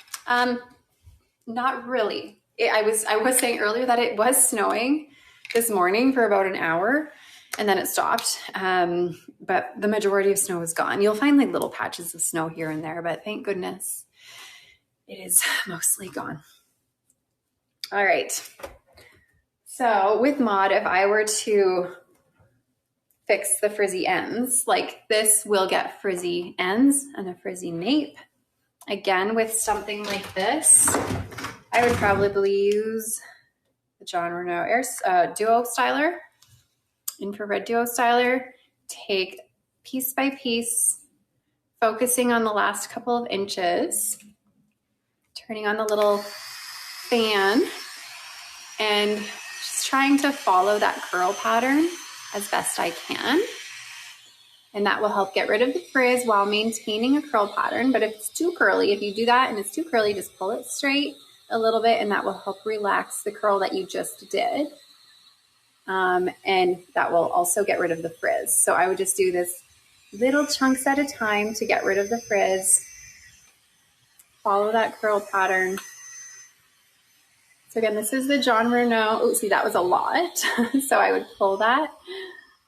Speaker 1: Not really. I was saying earlier that it was snowing this morning for about an hour, and then it stopped. But the majority of snow is gone. You'll find like little patches of snow here and there, but thank goodness it is mostly gone. All right. So with Mod, if I were to fix the frizzy ends, like this will get frizzy ends and a frizzy nape. Again, with something like this, I would probably use the John Renau Duo Styler, infrared Duo Styler. Take piece by piece, focusing on the last couple of inches, turning on the little fan, and just trying to follow that curl pattern as best I can. And that will help get rid of the frizz while maintaining a curl pattern. But if it's too curly, if you do that and it's too curly, just pull it straight a little bit, and that will help relax the curl that you just did. And that will also get rid of the frizz. So I would just do this little chunks at a time to get rid of the frizz. Follow that curl pattern. So again, this is the John Renau. Oh, see, that was a lot. So I would pull that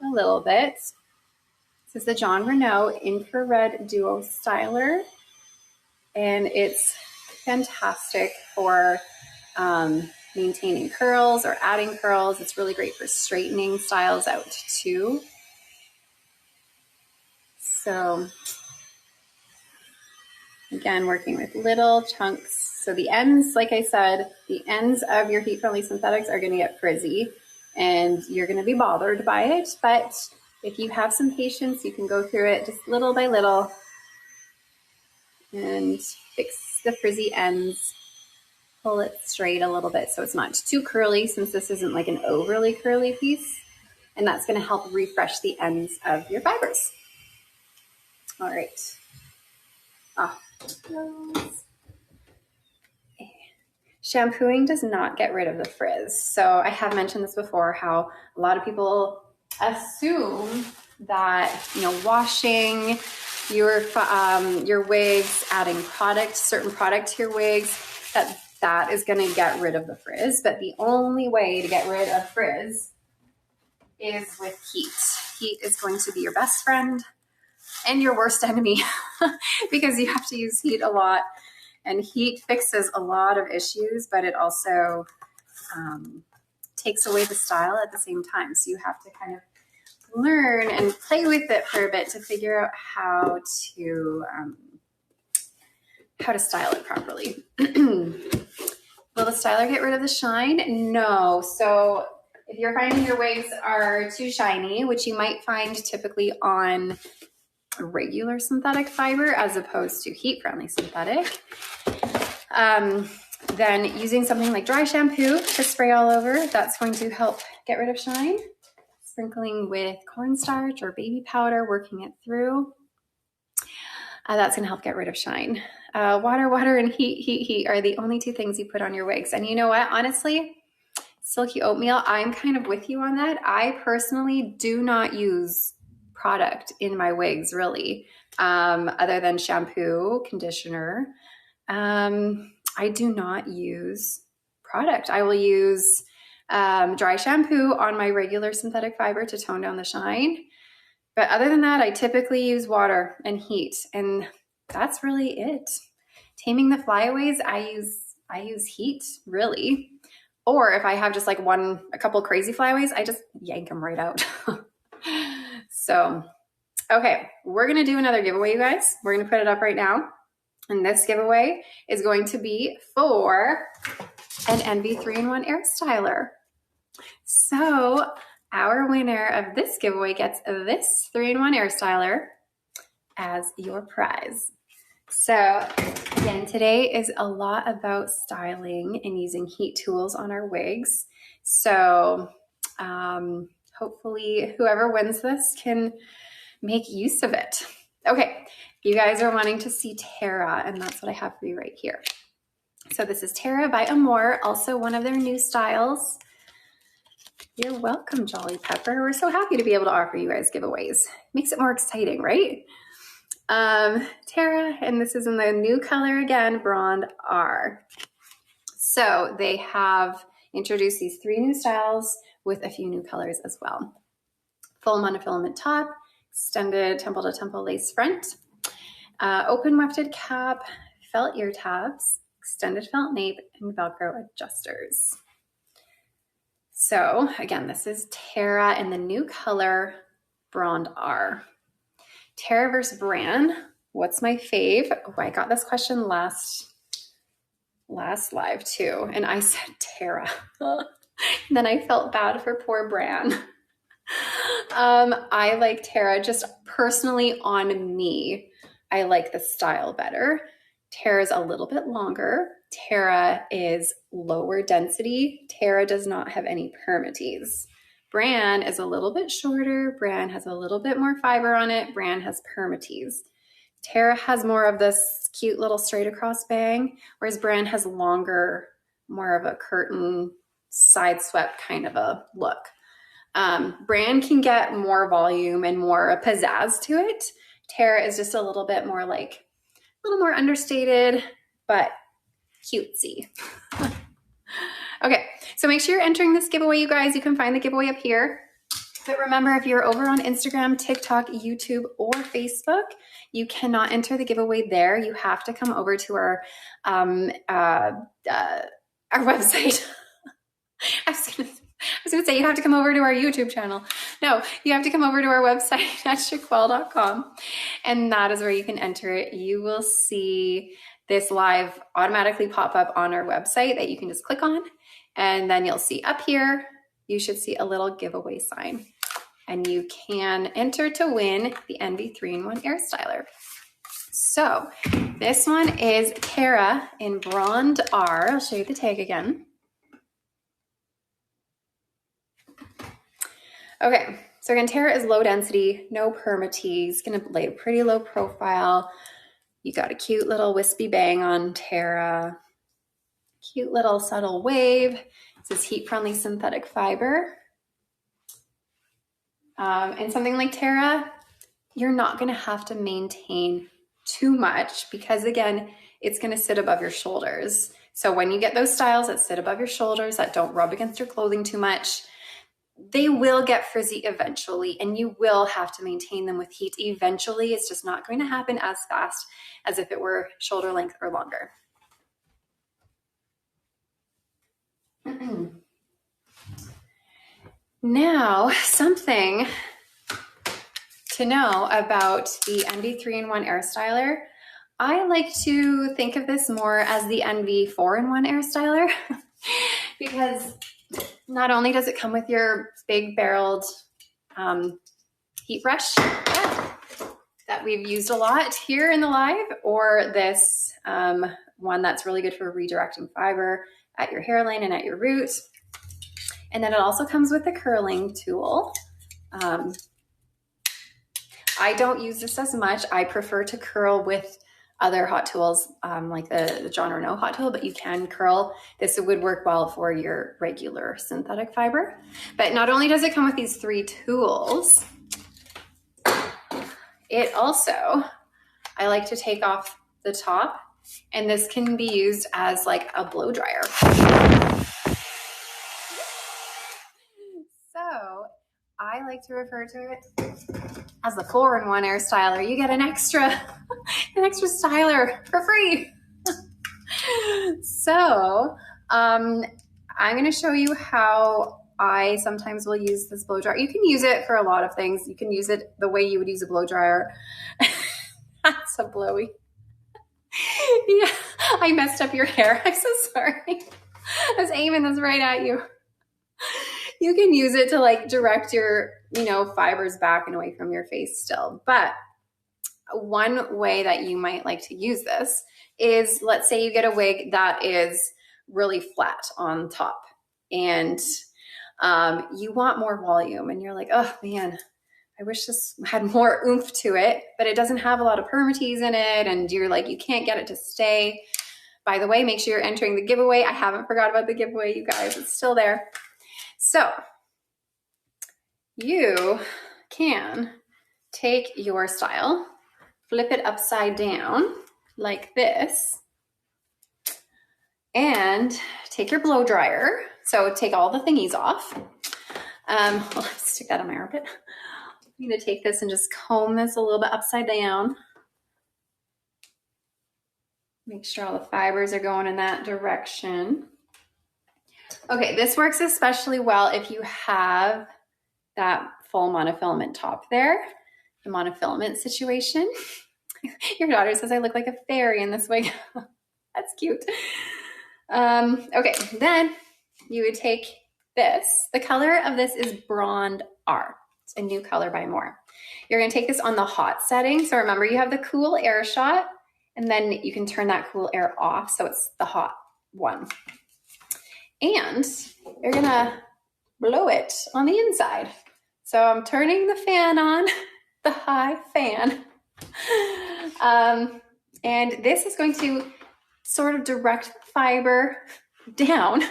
Speaker 1: a little bit. This is the John Renau Infrared Duo Styler. And it's fantastic for maintaining curls or adding curls. It's really great for straightening styles out too. So again, working with little chunks. So the ends, like I said, the ends of your heat-friendly synthetics are going to get frizzy and you're going to be bothered by it. But if you have some patience, you can go through it just little by little and fix the frizzy ends. Pull it straight a little bit so it's not too curly, since this isn't like an overly curly piece. And that's going to help refresh the ends of your fibers. All right. Shampooing does not get rid of the frizz. So I have mentioned this before, how a lot of people assume that, you know, washing your wigs, adding certain product to your wigs, that is going to get rid of the frizz. But the only way to get rid of frizz is with heat. Heat is going to be your best friend and your worst enemy because you have to use heat a lot, and heat fixes a lot of issues, but it also takes away the style at the same time. So you have to kind of learn and play with it for a bit to figure out how to style it properly. Will the styler get rid of the shine? No. So if you're finding your wigs are too shiny, which you might find typically on regular synthetic fiber as opposed to heat-friendly synthetic, then using something like dry shampoo to spray all over, that's going to help get rid of shine. Sprinkling with cornstarch or baby powder, working it through, that's going to help get rid of shine. Water, and heat are the only two things you put on your wigs. And you know what? Honestly, silky oatmeal, I'm kind of with you on that. I personally do not use product in my wigs, really, other than shampoo, conditioner. I do not use product. I will use dry shampoo on my regular synthetic fiber to tone down the shine. But other than that, I typically use water and heat, and that's really it. Taming the flyaways, I use heat, really. Or if I have just like a couple crazy flyaways, I just yank them right out. So, okay, we're going to do another giveaway, you guys. We're going to put it up right now. And this giveaway is going to be for an Envy 3-in-1 Airstyler. So our winner of this giveaway gets this 3-in-1 Airstyler as your prize. So again, today is a lot about styling and using heat tools on our wigs. So hopefully whoever wins this can make use of it. Okay, you guys are wanting to see Terra, and that's what I have for you right here. So this is Terra by Amore, also one of their new styles. You're welcome, Jolly Pepper. We're so happy to be able to offer you guys giveaways. Makes it more exciting, right? Terra, and this is in the new color again, Blonde R. So they have introduced these 3 new styles with a few new colors as well. Full monofilament top, extended temple to temple lace front, open wefted cap, felt ear tabs, extended felt nape, and Velcro adjusters. So again, this is Terra in the new color, Blonde R. Terra versus brand. What's my fave? Oh, I got this question last live too, and I said Terra. Then I felt bad for poor Bran. I like Terra just personally on me. I like the style better. Terra is a little bit longer. Terra is lower density. Terra does not have any permatease. Bran is a little bit shorter. Bran has a little bit more fiber on it. Bran has permatease. Terra has more of this cute little straight across bang, whereas Bran has longer, more of a curtain side swept kind of a look. Bran can get more volume and more pizzazz to it. Terra is just a little bit more like, a little more understated, but cutesy. Okay, so make sure you're entering this giveaway, you guys. You can find the giveaway up here. But remember, if you're over on Instagram, TikTok, YouTube, or Facebook, you cannot enter the giveaway there. You have to come over to our website. I was going to say you have to come over to our YouTube channel. No, you have to come over to our website at shaquelle.com, and that is where you can enter it. You will see this live automatically pop up on our website that you can just click on, and then you'll see up here, you should see a little giveaway sign, and you can enter to win the Envy 3-in-1 Airstyler. So this one is Terra in Blonde R. I'll show you the tag again. Okay, so again, Terra is low density, no permatease, gonna lay a pretty low profile. You got a cute little wispy bang on Terra, cute little subtle wave. This is heat-friendly synthetic fiber. And something like Tara, you're not gonna have to maintain too much because again, it's gonna sit above your shoulders. So when you get those styles that sit above your shoulders, that don't rub against your clothing too much, they will get frizzy eventually, and you will have to maintain them with heat eventually. It's just not going to happen as fast as if it were shoulder length or longer. Now, something to know about the Envy 3-in-1 Airstyler. I like to think of this more as the Envy 4-in-1 Airstyler because not only does it come with your big barreled heat brush that we've used a lot here in the live, or this one that's really good for redirecting fiber at your hairline and at your root. And then it also comes with a curling tool. I don't use this as much. I prefer to curl with other hot tools like the John Renau hot tool, but you can curl. This would work well for your regular synthetic fiber. But not only does it come with these 3 tools, it also, I like to take off the top, and this can be used as like a blow dryer. So I like to refer to it as the 4-in-1 Airstyler. You get an extra styler for free. So I'm going to show you how I sometimes will use this blow dryer. You can use it for a lot of things. You can use it the way you would use a blow dryer. That's a blowy. Yeah, I messed up your hair. I'm so sorry. I was aiming this right at you. You can use it to like direct your, fibers back and away from your face still. But one way that you might like to use this is, let's say you get a wig that is really flat on top and you want more volume and you're like, oh man, I wish this had more oomph to it, but it doesn't have a lot of permatex in it. And you're like, you can't get it to stay. By the way, make sure you're entering the giveaway. I haven't forgot about the giveaway, you guys. It's still there. So you can take your style, flip it upside down like this, and take your blow dryer. So take all the thingies off. Let's stick that on my armpit. I'm going to take this and just comb this a little bit upside down. Make sure all the fibers are going in that direction. Okay, this works especially well if you have that full monofilament top there, the monofilament situation. Your daughter says I look like a fairy in this wig. That's cute. Okay, then you would take this. The color of this is Blonde R. It's a new color by More. You're going to take this on the hot setting. So remember, you have the cool air shot, and then you can turn that cool air off. So it's the hot one. And you're going to blow it on the inside. So I'm turning the fan on, the high fan. And this is going to sort of direct the fiber down.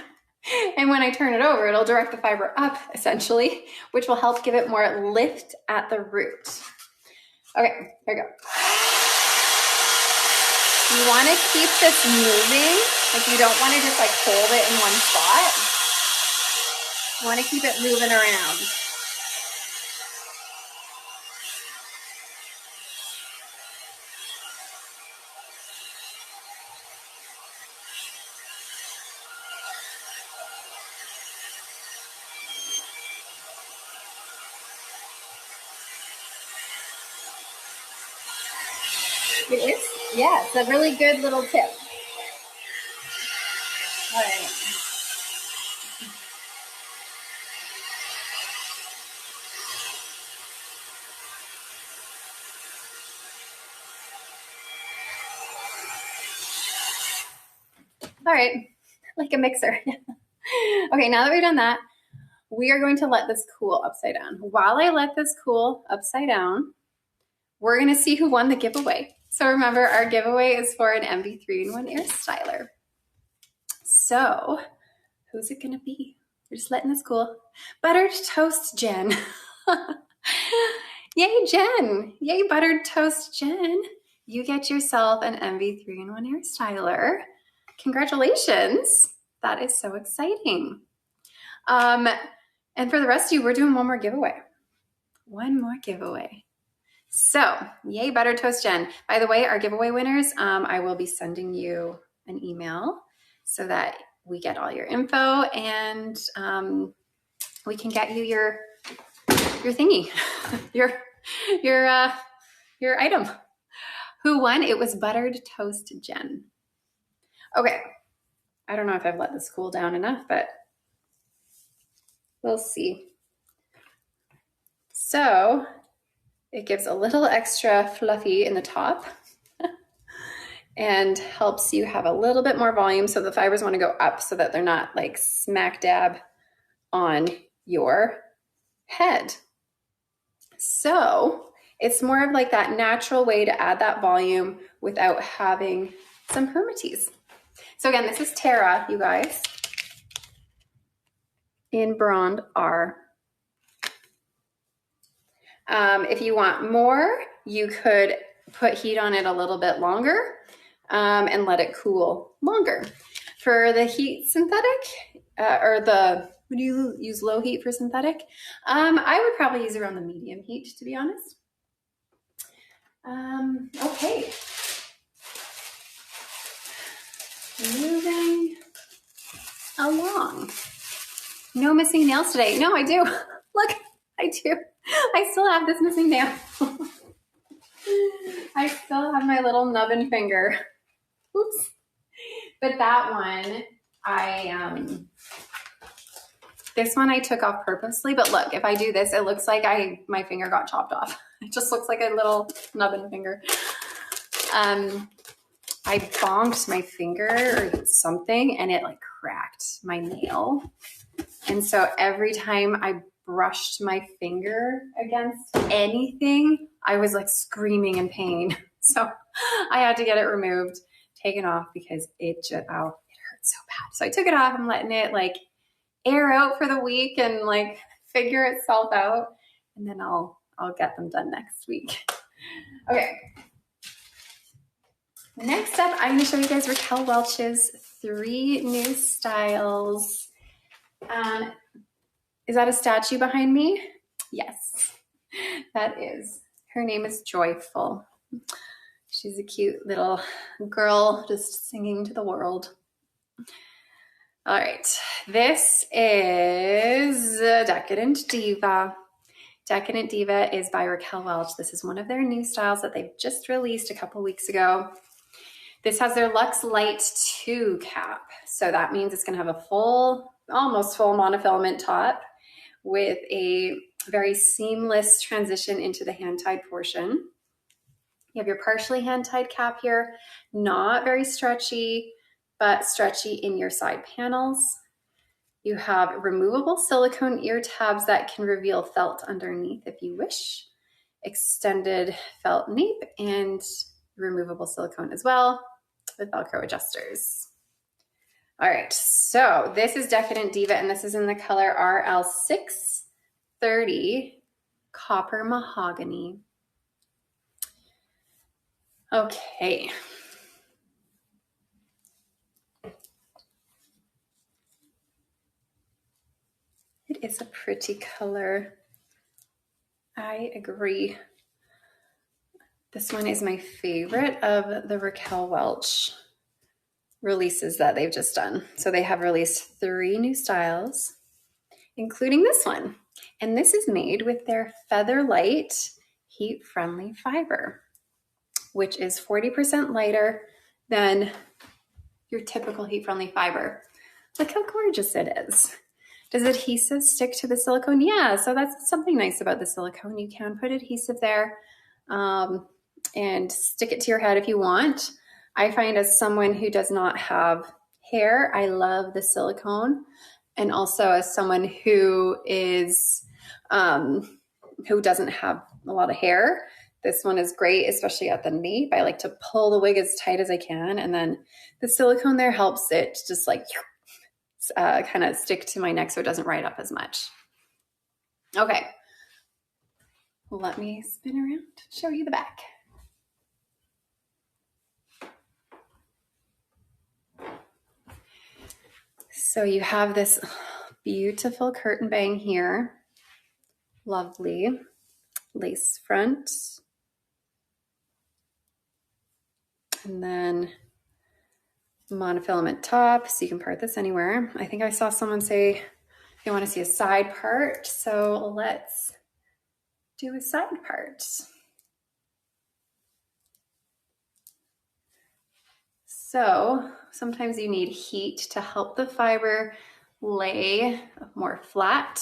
Speaker 1: And when I turn it over, it'll direct the fiber up essentially, which will help give it more lift at the root. Okay, here we go. You want to keep this moving. Like you don't want to just like hold it in one spot. You want to keep it moving around. It is? Yeah, it's a really good little tip. All right. All right, like a mixer. Okay, now that we've done that, we are going to let this cool upside down. While I let this cool upside down, we're going to see who won the giveaway. So remember, our giveaway is for an Envy 3-in-1 Airstyler. So who's it going to be? We're just letting this cool. Buttered toast, Jen. Yay, Jen. Yay, buttered toast, Jen. You get yourself an MV 3-in-1 Airstyler. Congratulations. That is so exciting. And for the rest of you, we're doing one more giveaway. One more giveaway. So, yay, buttered toast, Jen. By the way, our giveaway winners, I will be sending you an email so that we get all your info and we can get you your thingy, your item. Who won? It was buttered toast, Jen. Okay. I don't know if I've let this cool down enough, but we'll see. So it gives a little extra fluffy in the top and helps you have a little bit more volume so the fibers want to go up so that they're not like smack dab on your head. So it's more of like that natural way to add that volume without having some permatease. So again, this is Tara, you guys, in Brand R. If you want more, you could put heat on it a little bit longer and let it cool longer. For the heat synthetic, would you use low heat for synthetic? I would probably use around the medium heat, to be honest. Okay. Moving along. No missing nails today. No, I do. Look, I do. I still have this missing nail. I still have my little nubbin finger. Oops. But that one, this one I took off purposely, but look, if I do this, it looks like my finger got chopped off. It just looks like a little nubbin finger. I bonked my finger or something and it like cracked my nail. And so every time I brushed my finger against anything, I was like screaming in pain. So I had to get it removed, taken off because it hurt so bad. So I took it off. I'm letting it like air out for the week and like figure itself out. And then I'll get them done next week. Okay. Next up, I'm going to show you guys Raquel Welch's 3 new styles. Is that a statue behind me? Yes, that is. Her name is Joyful. She's a cute little girl just singing to the world. All right, this is Decadent Diva. Decadent Diva is by Raquel Welch. This is one of their new styles that they've just released a couple weeks ago. This has their Luxe Light 2 cap. So that means it's going to have a almost full monofilament top with a very seamless transition into the hand-tied portion. You have your partially hand-tied cap here, not very stretchy, but stretchy in your side panels. You have removable silicone ear tabs that can reveal felt underneath if you wish, extended felt nape, and removable silicone as well with Velcro adjusters. All right, so this is Decadent Diva, and this is in the color RL630 Copper Mahogany. Okay. It is a pretty color. I agree. This one is my favorite of the Raquel Welch releases that they've just done. So they have released 3 new styles, including this one. And this is made with their Feather Light heat-friendly fiber, which is 40% lighter than your typical heat-friendly fiber. Look how gorgeous it is. Does adhesive stick to the silicone? Yeah, so that's something nice about the silicone. You can put adhesive there and stick it to your head if you want. I find as someone who does not have hair, I love the silicone. And also as someone who is, who doesn't have a lot of hair, this one is great, especially at the nape. I like to pull the wig as tight as I can. And then the silicone there helps it just like kind of stick to my neck so it doesn't ride up as much. Okay. let me spin around, show you the back. So you have this beautiful curtain bang here. Lovely lace front. And then monofilament top, so you can part this anywhere. I think I saw someone say they want to see a side part, so let's do a side part. So sometimes you need heat to help the fiber lay more flat.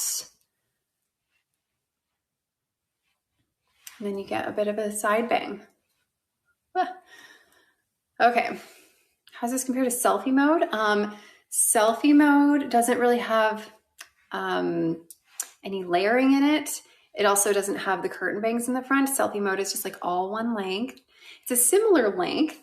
Speaker 1: And then you get a bit of a side bang. Ah. Okay, how's this compare to selfie mode? Selfie mode doesn't really have any layering in it. It also doesn't have the curtain bangs in the front. Selfie mode is just like all one length. It's a similar length.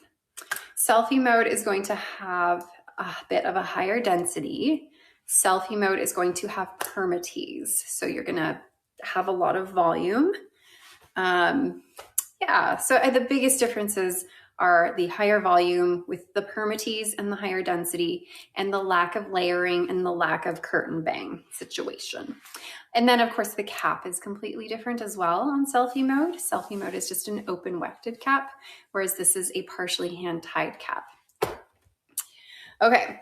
Speaker 1: Selfie mode is going to have a bit of a higher density. Selfie mode is going to have permatex. So you're gonna have a lot of volume. Yeah, so the biggest differences are the higher volume with the permatex and the higher density, and the lack of layering and the lack of curtain bang situation. And then of course the cap is completely different as well on selfie mode. Selfie mode is just an open wefted cap, whereas this is a partially hand tied cap. Okay,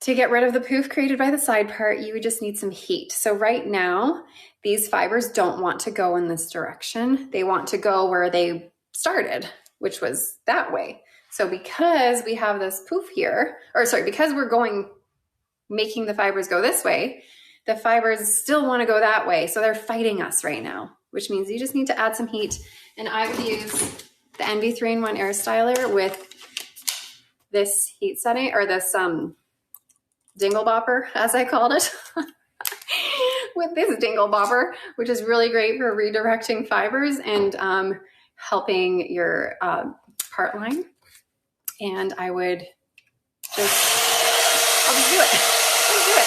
Speaker 1: to get rid of the poof created by the side part, you would just need some heat. So right now, these fibers don't want to go in this direction. They want to go where they started, which was that way. So because we have this poof here, or sorry, because we're making the fibers go this way, the fibers still want to go that way. So they're fighting us right now, which means you just need to add some heat. And I would use the NV 3-in-1 Airstyler with this heat setting, or this dingle bopper, as I called it. With this dingle bopper, which is really great for redirecting fibers and helping your part line. And I'll just do it. I'll do it.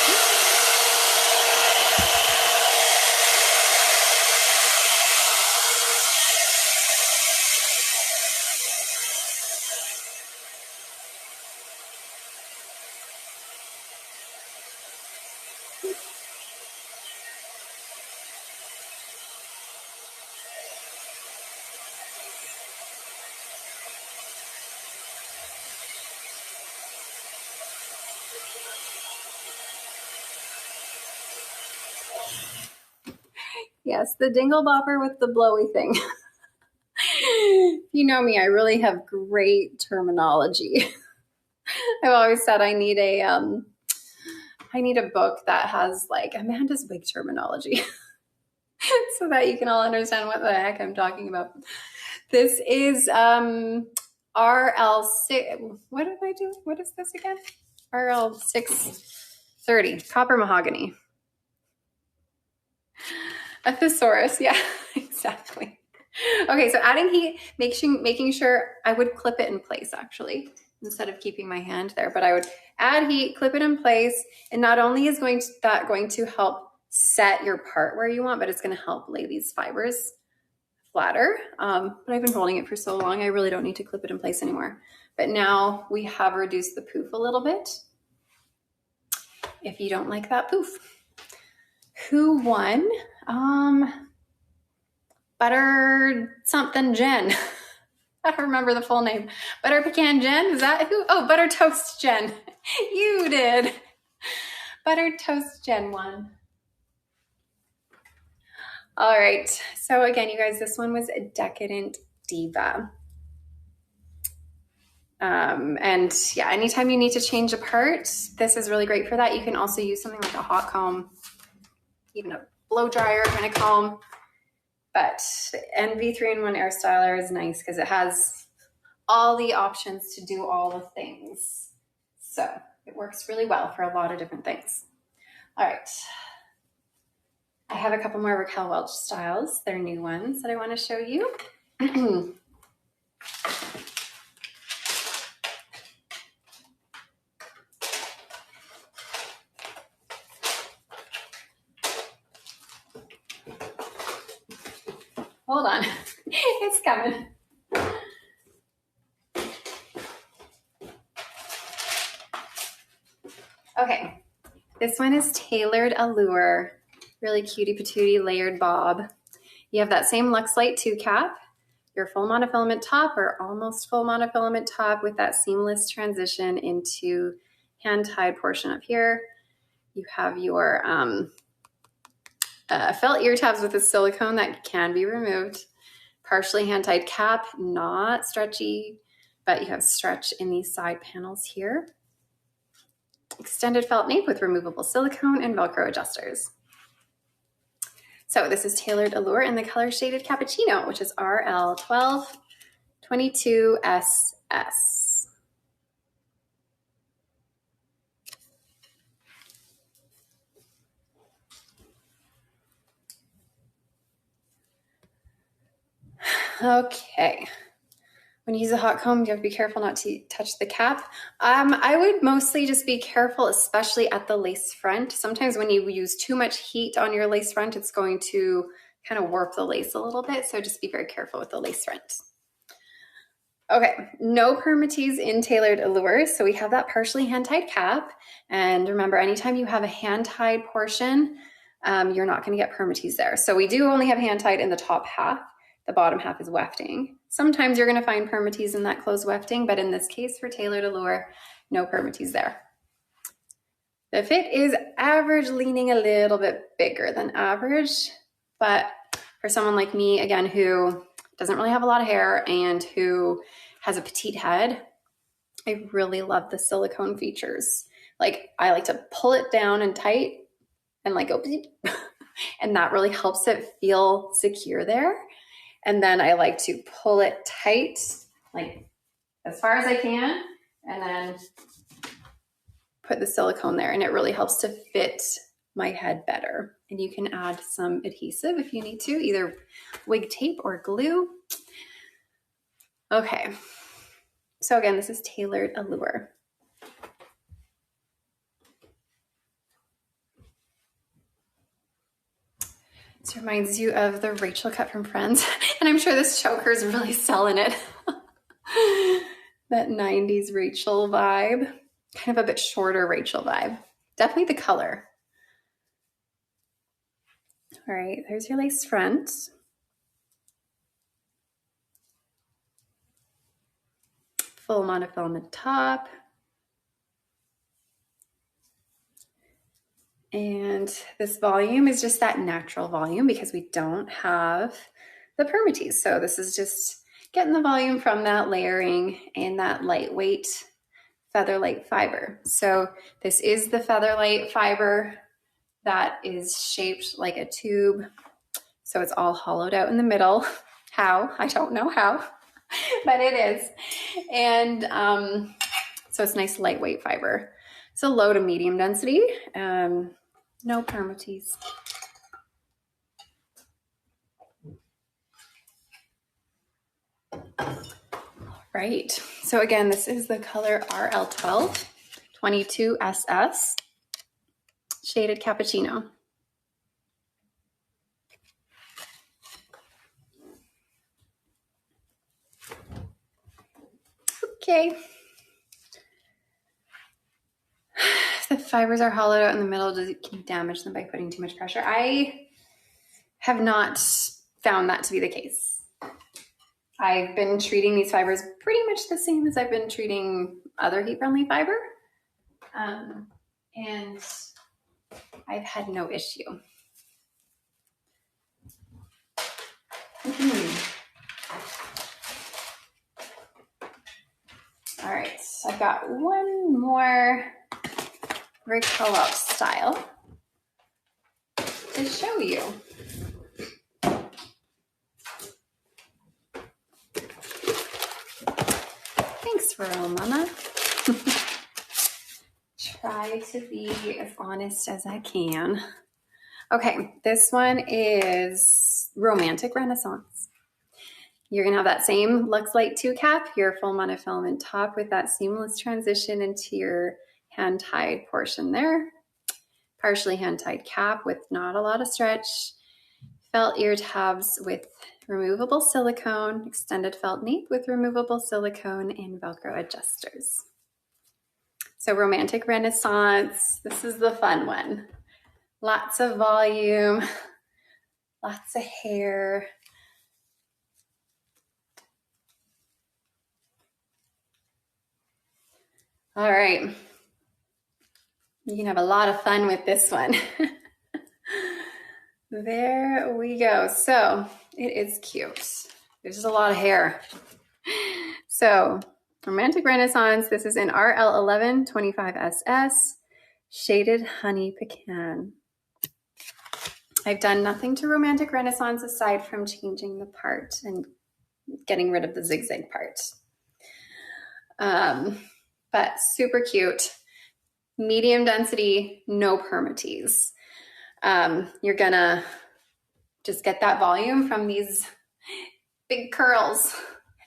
Speaker 1: Yes, the dingle bopper with the blowy thing. You know me, I really have great terminology. I've always said I need a book that has like Amanda's wig terminology so that you can all understand what the heck I'm talking about. This is RL6. What did I do? What is this again? RL630, copper mahogany. A thesaurus, yeah, exactly. Okay, so adding heat, making sure I would clip it in place actually, instead of keeping my hand there, but I would add heat, clip it in place, and not only is that going to help set your part where you want, but it's gonna help lay these fibers flatter. But I've been holding it for so long, I really don't need to clip it in place anymore. But now we have reduced the poof a little bit. If you don't like that poof. Who won? Butter something Jen. I don't remember the full name. Butter Pecan Jen, is that who? Oh, Butter Toast Jen. You did. Butter Toast Jen won. All right, so again, you guys, this one was a Decadent Diva. And yeah, anytime you need to change a part, this is really great for that. You can also use something like a hot comb, even a blow dryer kind of comb. But NV 3-in-1 Airstyler is nice because it has all the options to do all the things. So it works really well for a lot of different things. All right. I have a couple more Raquel Welch styles. They're new ones that I want to show you. Hold on. It's coming. Okay. This one is tailored Allure. Really cutie patootie layered bob. You have that same Luxe Light 2 cap, your full monofilament top or almost full monofilament top with that seamless transition into hand-tied portion up here. You have your felt ear tabs with a silicone that can be removed. Partially hand-tied cap, not stretchy, but you have stretch in these side panels here. Extended felt nape with removable silicone and Velcro adjusters. So this is tailored Allure in the color shaded cappuccino, which is RL1222SS. Okay. When you use a hot comb, you have to be careful not to touch the cap. I would mostly just be careful, especially at the lace front. Sometimes when you use too much heat on your lace front, it's going to kind of warp the lace a little bit. So just be very careful with the lace front. Okay, no permatease in tailored Allure. So we have that partially hand-tied cap. And remember, anytime you have a hand-tied portion, you're not going to get permatease there. So we do only have hand-tied in the top half. The bottom half is wefting. Sometimes you're going to find permatease in that closed wefting, but in this case for tailored Allure, no permatease there. The fit is average, leaning a little bit bigger than average, but for someone like me, again, who doesn't really have a lot of hair and who has a petite head, I really love the silicone features. Like I like to pull it down and tight and like go beep, and that really helps it feel secure there. And then I like to pull it tight, like as far as I can, and then put the silicone there, and it really helps to fit my head better. And you can add some adhesive if you need to, either wig tape or glue. Okay, so again, this is tailored Allure. This reminds you of the Rachel cut from Friends. And I'm sure this choker is really selling it. That 90s Rachel vibe. Kind of a bit shorter Rachel vibe. Definitely the color. All right, there's your lace front. Full monofilament top. And this volume is just that natural volume because we don't have the permatease. So this is just getting the volume from that layering and that lightweight Featherlight fiber. So this is the Featherlight fiber that is shaped like a tube. So it's all hollowed out in the middle. How? I don't know how, but it is. And so it's nice lightweight fiber. So low to medium density. No permatease. Right. So again, this is the color RL1222SS, shaded cappuccino. Okay. The fibers are hollowed out in the middle. Can you damage them by putting too much pressure? I have not found that to be the case. I've been treating these fibers pretty much the same as I've been treating other heat-friendly fiber. And I've had no issue. All right, so I've got one more co-op style to show you. Thanks, Renau Mama. Try to be as honest as I can. Okay, this one is Romantic Renaissance. You're gonna have that same Luxe Light 2 cap, your full monofilament top with that seamless transition into your hand-tied portion there. Partially hand-tied cap with not a lot of stretch. Felt ear tabs with removable silicone, extended felt nape with removable silicone and Velcro adjusters. So romantic renaissance, this is the fun one. Lots of volume, lots of hair. All right, you can have a lot of fun with this one. There we go. So it is cute. There's just a lot of hair. So romantic renaissance, this is in RL11 25SS, shaded honey pecan. I've done nothing to romantic renaissance aside from changing the part and getting rid of the zigzag part. But super cute, medium density, no permatease. You're gonna just get that volume from these big curls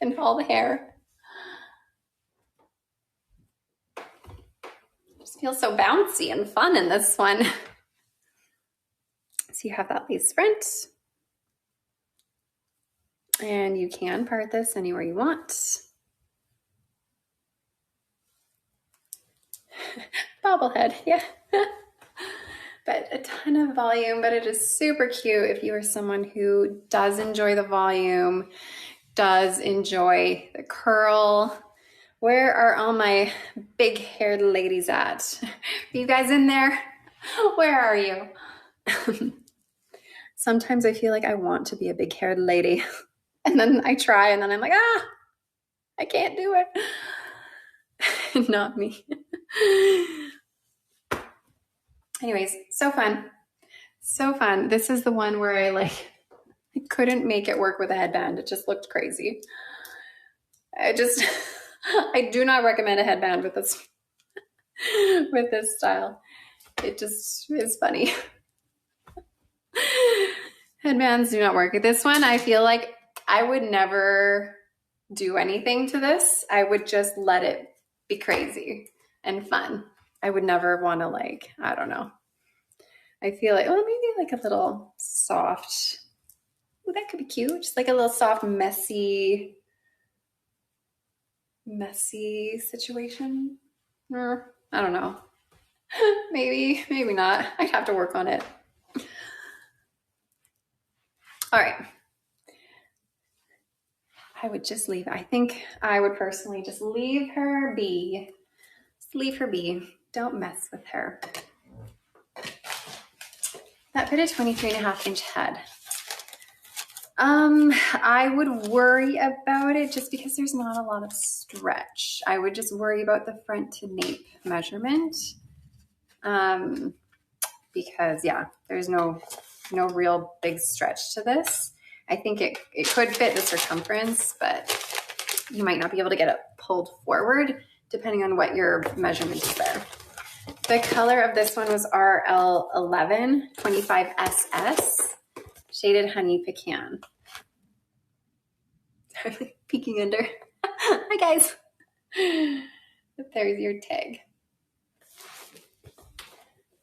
Speaker 1: and all the hair. Just feels so bouncy and fun in this one. So you have that lace front, and you can part this anywhere you want. Bobblehead, yeah. But a ton of volume, but it is super cute if you are someone who does enjoy the volume, does enjoy the curl. Where are all my big haired ladies at? Are you guys in there? Where are you? Sometimes I feel like I want to be a big haired lady. And then I try and then I'm like, I can't do it. Not me. Anyways, so fun. So fun. This is the one where I couldn't make it work with a headband. It just looked crazy. I do not recommend a headband with this style. It just is funny. Headbands do not work. This one, I feel like I would never do anything to this. I would just let it be crazy and fun. I would never want to I don't know. I feel like, well, maybe like a little soft. Oh, that could be cute. Just like a little soft, messy situation. I don't know. Maybe not. I'd have to work on it. All right. I would just leave. I think I would personally just leave her be. Just leave her be. Don't mess with her. That fit a 23.5-inch head. I would worry about it just because there's not a lot of stretch. I would just worry about the front to nape measurement. Because yeah, there's no real big stretch to this. I think it could fit the circumference, but you might not be able to get it pulled forward depending on what your measurement is there. The color of this one was RL11 25SS, shaded honey pecan. Sorry, peeking under. Hi guys. There's your tag.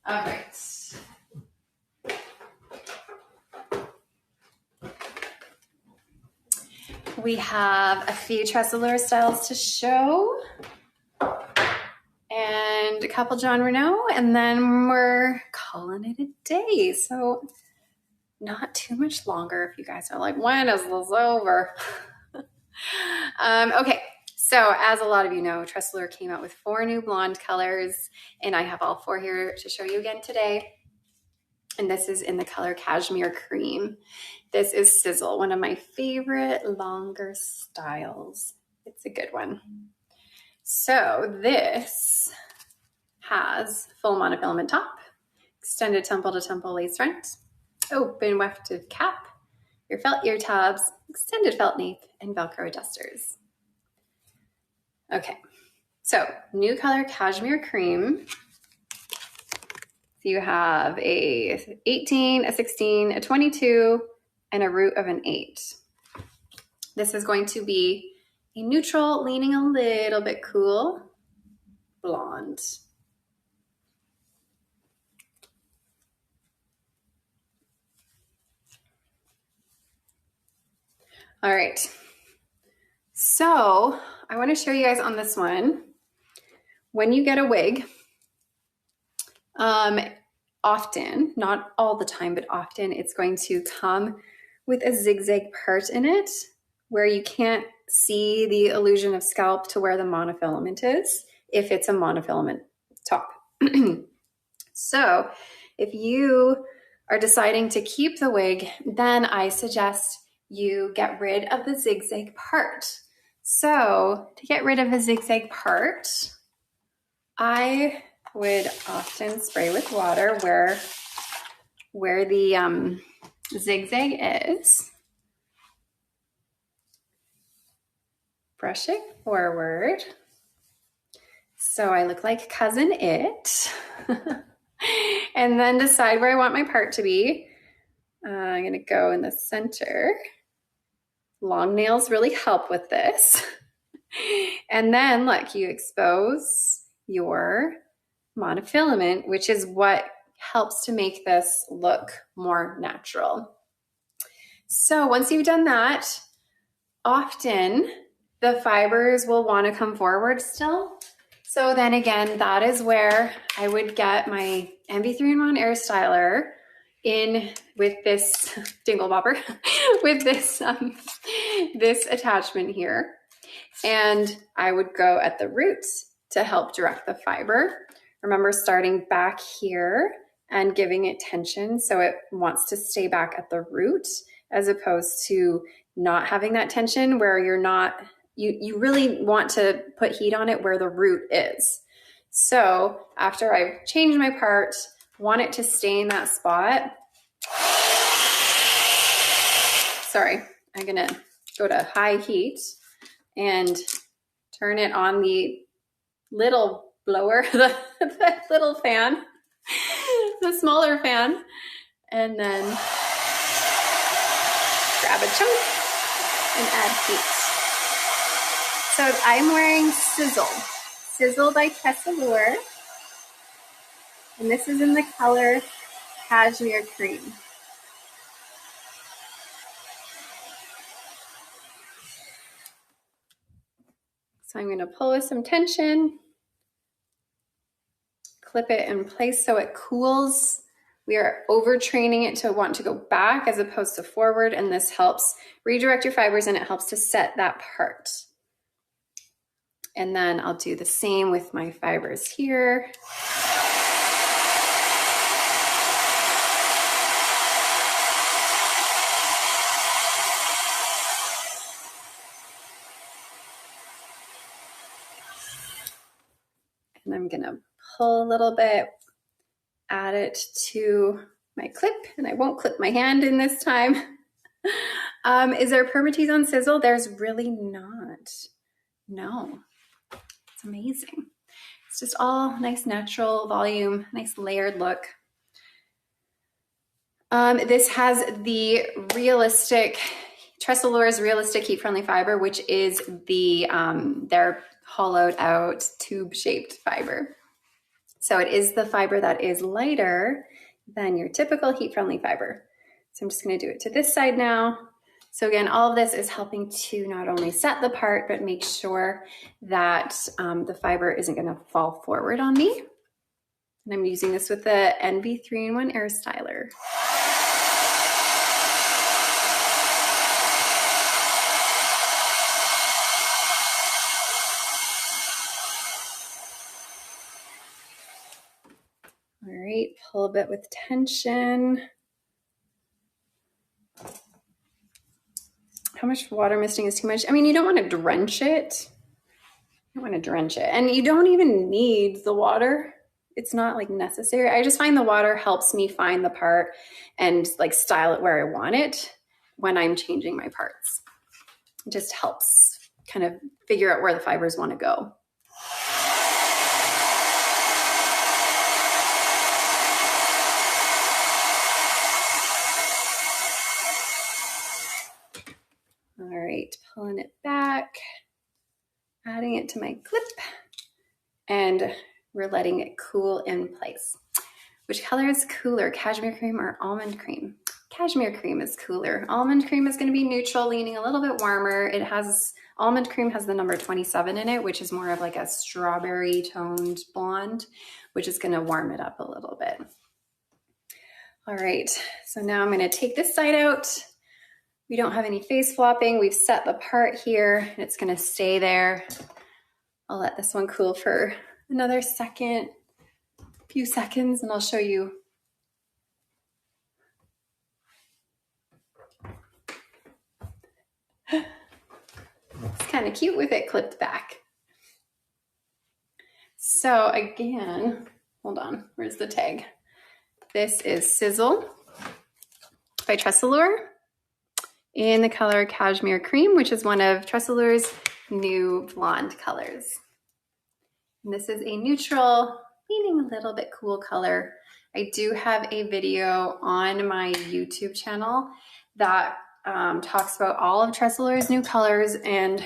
Speaker 1: All right. We have a few Tressallure styles to show and a couple John Renau, and then we're calling it a day. So not too much longer if you guys are like, when is this over? Okay, so as a lot of you know, Tressallure came out with 4 new blonde colors, and I have all 4 here to show you again today. And this is in the color Cashmere Cream. This is Sizzle, one of my favorite longer styles. It's a good one. So this has full monofilament top, extended temple to temple lace front, open wefted cap, your felt ear tabs, extended felt nape, and Velcro adjusters. Okay, so new color Cashmere Cream. You have a 18, a 16, a 22, and a root of an 8. This is going to be a neutral, leaning a little bit cool, blonde. All right. So I want to show you guys on this one, when you get a wig, often, not all the time, but often it's going to come with a zigzag part in it where you can't see the illusion of scalp to where the monofilament is, if it's a monofilament top. So if you are deciding to keep the wig, then I suggest you get rid of the zigzag part. So to get rid of the zigzag part, I would often spray with water where the zigzag is. Brush it forward. So I look like Cousin It. And then decide where I want my part to be. I'm gonna go in the center. Long nails really help with this. And then look, you expose your monofilament, which is what helps to make this look more natural. So once you've done that, often the fibers will want to come forward still. So then again, that is where I would get my MV3-in-1 Airstyler in with this dingle bopper, with this, this attachment here. And I would go at the roots to help direct the fiber. Remember, starting back here and giving it tension so it wants to stay back at the root, as opposed to not having that tension where you're not, you really want to put heat on it where the root is. So after I've changed my part, want it to stay in that spot. Sorry, I'm gonna go to high heat and turn it on the little blower, the little fan, the smaller fan, and then grab a chunk and add heat. So I'm wearing Sizzle by Tressallure, and this is in the color Cashmere Cream. So I'm going to pull with some tension, clip it in place so it cools. We are overtraining it to want to go back as opposed to forward, and this helps redirect your fibers and it helps to set that part. And then I'll do the same with my fibers here. And I'm gonna pull a little bit, add it to my clip, and I won't clip my hand in this time. Is there permatex on Sizzle? There's really not. No, it's amazing. It's just all nice natural volume, nice layered look. This has the realistic, Tressallure's realistic heat-friendly fiber, which is the their hollowed out tube-shaped fiber. So it is the fiber that is lighter than your typical heat-friendly fiber. So I'm just gonna do it to this side now. So again, all of this is helping to not only set the part, but make sure that the fiber isn't gonna fall forward on me. And I'm using this with the NV3-in-1 Airstyler. All right, pull a bit with tension. How much water misting is too much? I mean, you don't want to drench it. You don't want to drench it. And you don't even need the water. It's not like necessary. I just find the water helps me find the part and like style it where I want it when I'm changing my parts. It just helps kind of figure out where the fibers want to go. All right, pulling it back, adding it to my clip, and we're letting it cool in place. Which color is cooler, cashmere cream or almond cream? Cashmere cream is cooler. Almond cream is going to be neutral, leaning a little bit warmer. Almond cream has the number 27 in it, which is more of like a strawberry toned blonde, which is going to warm it up a little bit. All right, so now I'm going to take this side out. We don't have any face flopping. We've set the part here and it's going to stay there. I'll let this one cool for another few seconds, and I'll show you. It's kind of cute with it clipped back. So again, hold on, where's the tag? This is Sizzle by Tressallure in the color Cashmere Cream, which is one of Tressallure's new blonde colors. And this is a neutral, leaning a little bit cool color. I do have a video on my YouTube channel that talks about all of Tressallure's new colors and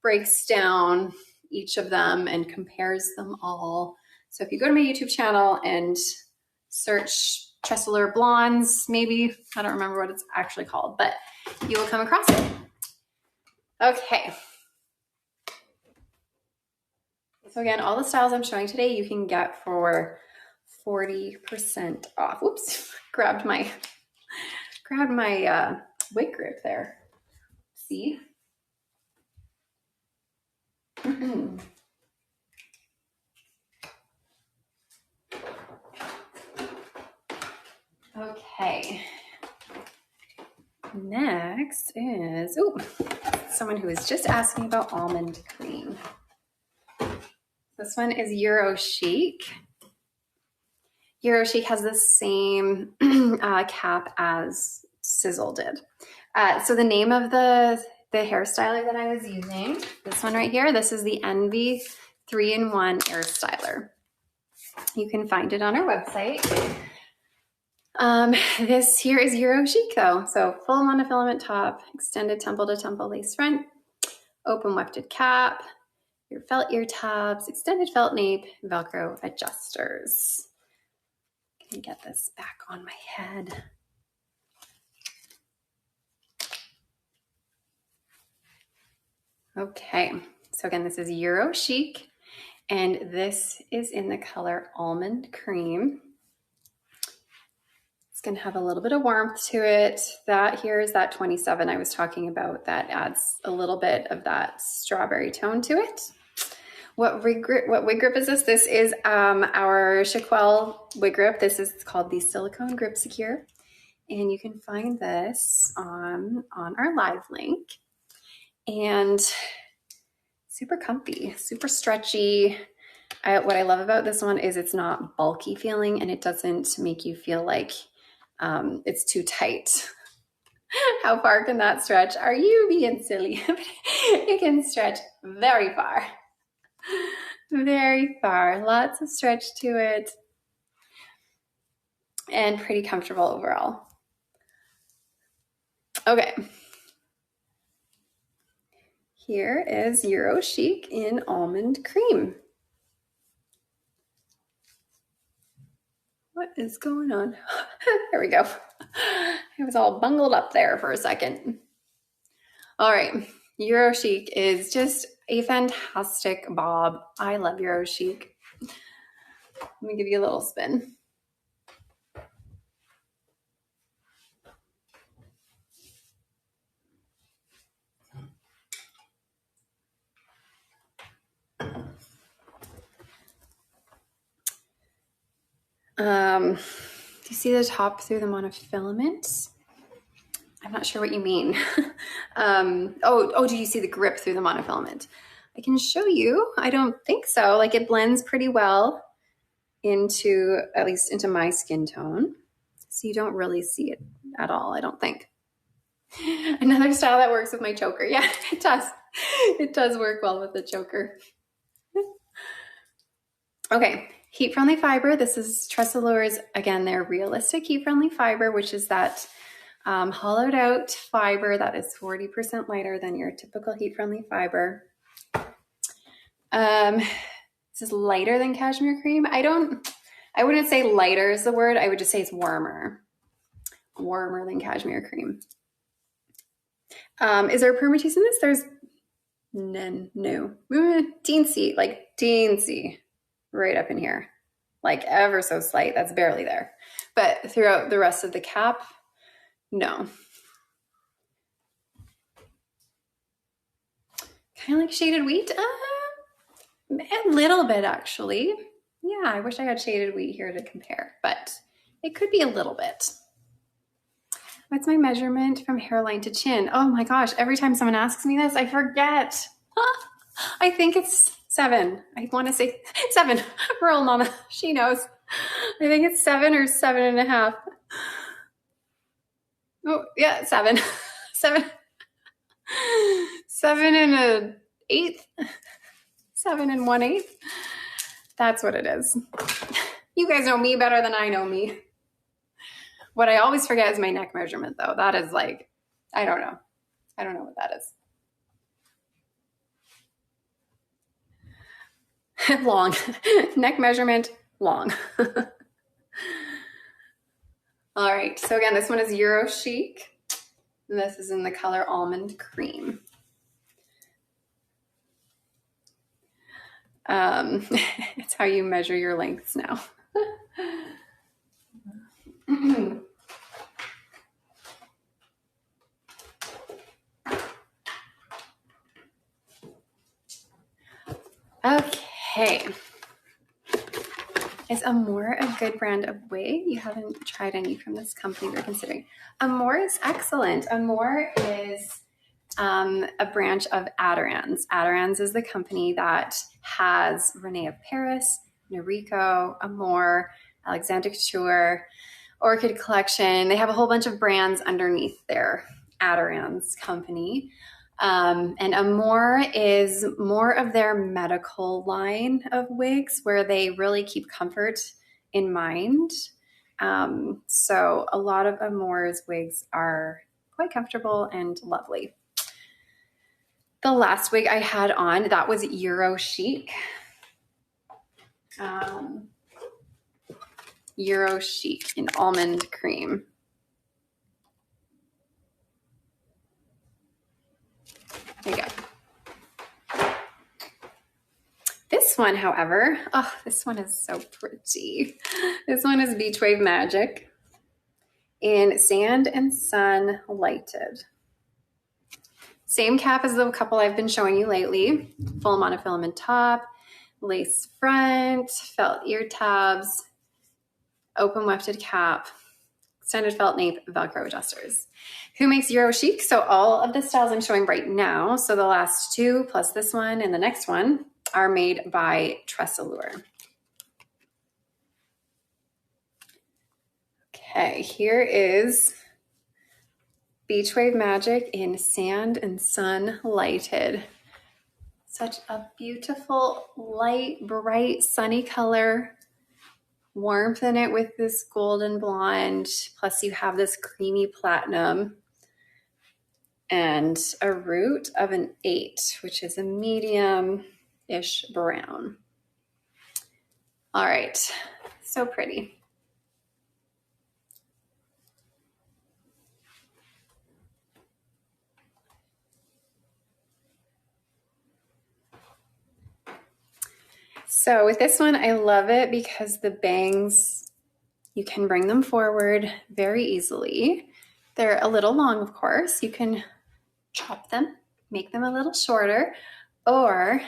Speaker 1: breaks down each of them and compares them all. So if you go to my YouTube channel and search Tressallure Blondes, maybe, I don't remember what it's actually called, but you will come across it. Okay. So again, all the styles I'm showing today, you can get for 40% off. Whoops, grabbed my wig grip there. See? Okay. Next is, someone who was just asking about almond cream. This one is Euro Chic. Euro Chic has the same cap as Sizzle did. So the name of the hairstyler that I was using, this one right here, this is the Envy 3-in-1 Airstyler. You can find it on our website. This here is Euro Chic though. So full monofilament top, extended temple to temple lace front, open wefted cap, your felt ear tabs, extended felt nape, Velcro adjusters. Can get this back on my head. Okay, so again, this is Euro Chic, and this is in the color Almond Cream. It's gonna have a little bit of warmth to it. That here is that 27 I was talking about. That adds a little bit of that strawberry tone to it. What wig grip is this? This is our Shaquelle wig grip. This is called the Silicone Grip Secure. And you can find this on our live link. And super comfy, super stretchy. What I love about this one is it's not bulky feeling and it doesn't make you feel like it's too tight. How far can that stretch? Are you being silly? It can stretch very far. Very far. Lots of stretch to it. And pretty comfortable overall. Okay. Here is Euro Chic in Almond Cream. What is going on? There we go. I was all bungled up there for a second. All right. Euro Chic is just a fantastic bob. I love Euro Chic. Let me give you a little spin. Do you see the top through the monofilament? I'm not sure what you mean. Do you see the grip through the monofilament? I can show you. I don't think so. Like it blends pretty well into, at least into my skin tone. So you don't really see it at all, I don't think. Another style that works with my choker. Yeah, it does. It does work well with the choker. Okay, heat-friendly fiber. This is Tressallure's, again, their realistic heat-friendly fiber, which is that hollowed out fiber that is 40% lighter than your typical heat-friendly fiber. This is lighter than cashmere cream. I wouldn't say lighter is the word. I would just say it's warmer. warmer than cashmere cream. Is there permatex in this? There's none, no. Teensy, like teensy, right up in here. Like ever so slight, that's barely there. But throughout the rest of the cap, no. Kind of like shaded wheat? A little bit, actually. Yeah, I wish I had shaded wheat here to compare, but it could be a little bit. What's my measurement from hairline to chin? Oh my gosh, every time someone asks me this, I forget. I think it's 7. I want to say 7. Rural mama, she knows. I think it's 7 or 7.5. Oh, yeah, 7. 7. 7 and an 1/8. 7 and 1/8. That's what it is. You guys know me better than I know me. What I always forget is my neck measurement, though. That is like, I don't know. I don't know what that is. Long. Neck measurement, long. All right. So again, this one is Euro Chic. And this is in the color Almond Cream. It's how you measure your lengths now. Okay. Is Amore a good brand of wig? You haven't tried any from this company we're considering. Amore is excellent. Amore is a branch of Adorans. Adorans is the company that has Renau of Paris, Noriko, Amore, Alexander Couture, Orchid Collection. They have a whole bunch of brands underneath their Adorans company. And Amore is more of their medical line of wigs where they really keep comfort in mind. So a lot of Amore's wigs are quite comfortable and lovely. The last wig I had on, that was Euro Chic. Euro Chic in Almond Cream. There you go. This one, however, oh, this one is so pretty. This one is Beach Wave Magic in Sand and Sun Lighted. Same cap as the couple I've been showing you lately. Full monofilament top, lace front, felt ear tabs, open wefted cap, extended felt nape, Velcro adjusters. Who makes Euro Chic? So all of the styles I'm showing right now, so the last 2 plus this one and the next one, are made by Tressallure. Okay, here is Beach Wave Magic in Sand and Sun Lighted. Such a beautiful, light, bright, sunny color. Warmth in it with this golden blonde. Plus you have this creamy platinum. And a root of an 8, which is a medium-ish brown. All right, so pretty. So with this one, I love it because the bangs, you can bring them forward very easily. They're a little long, of course. You can chop them, make them a little shorter, or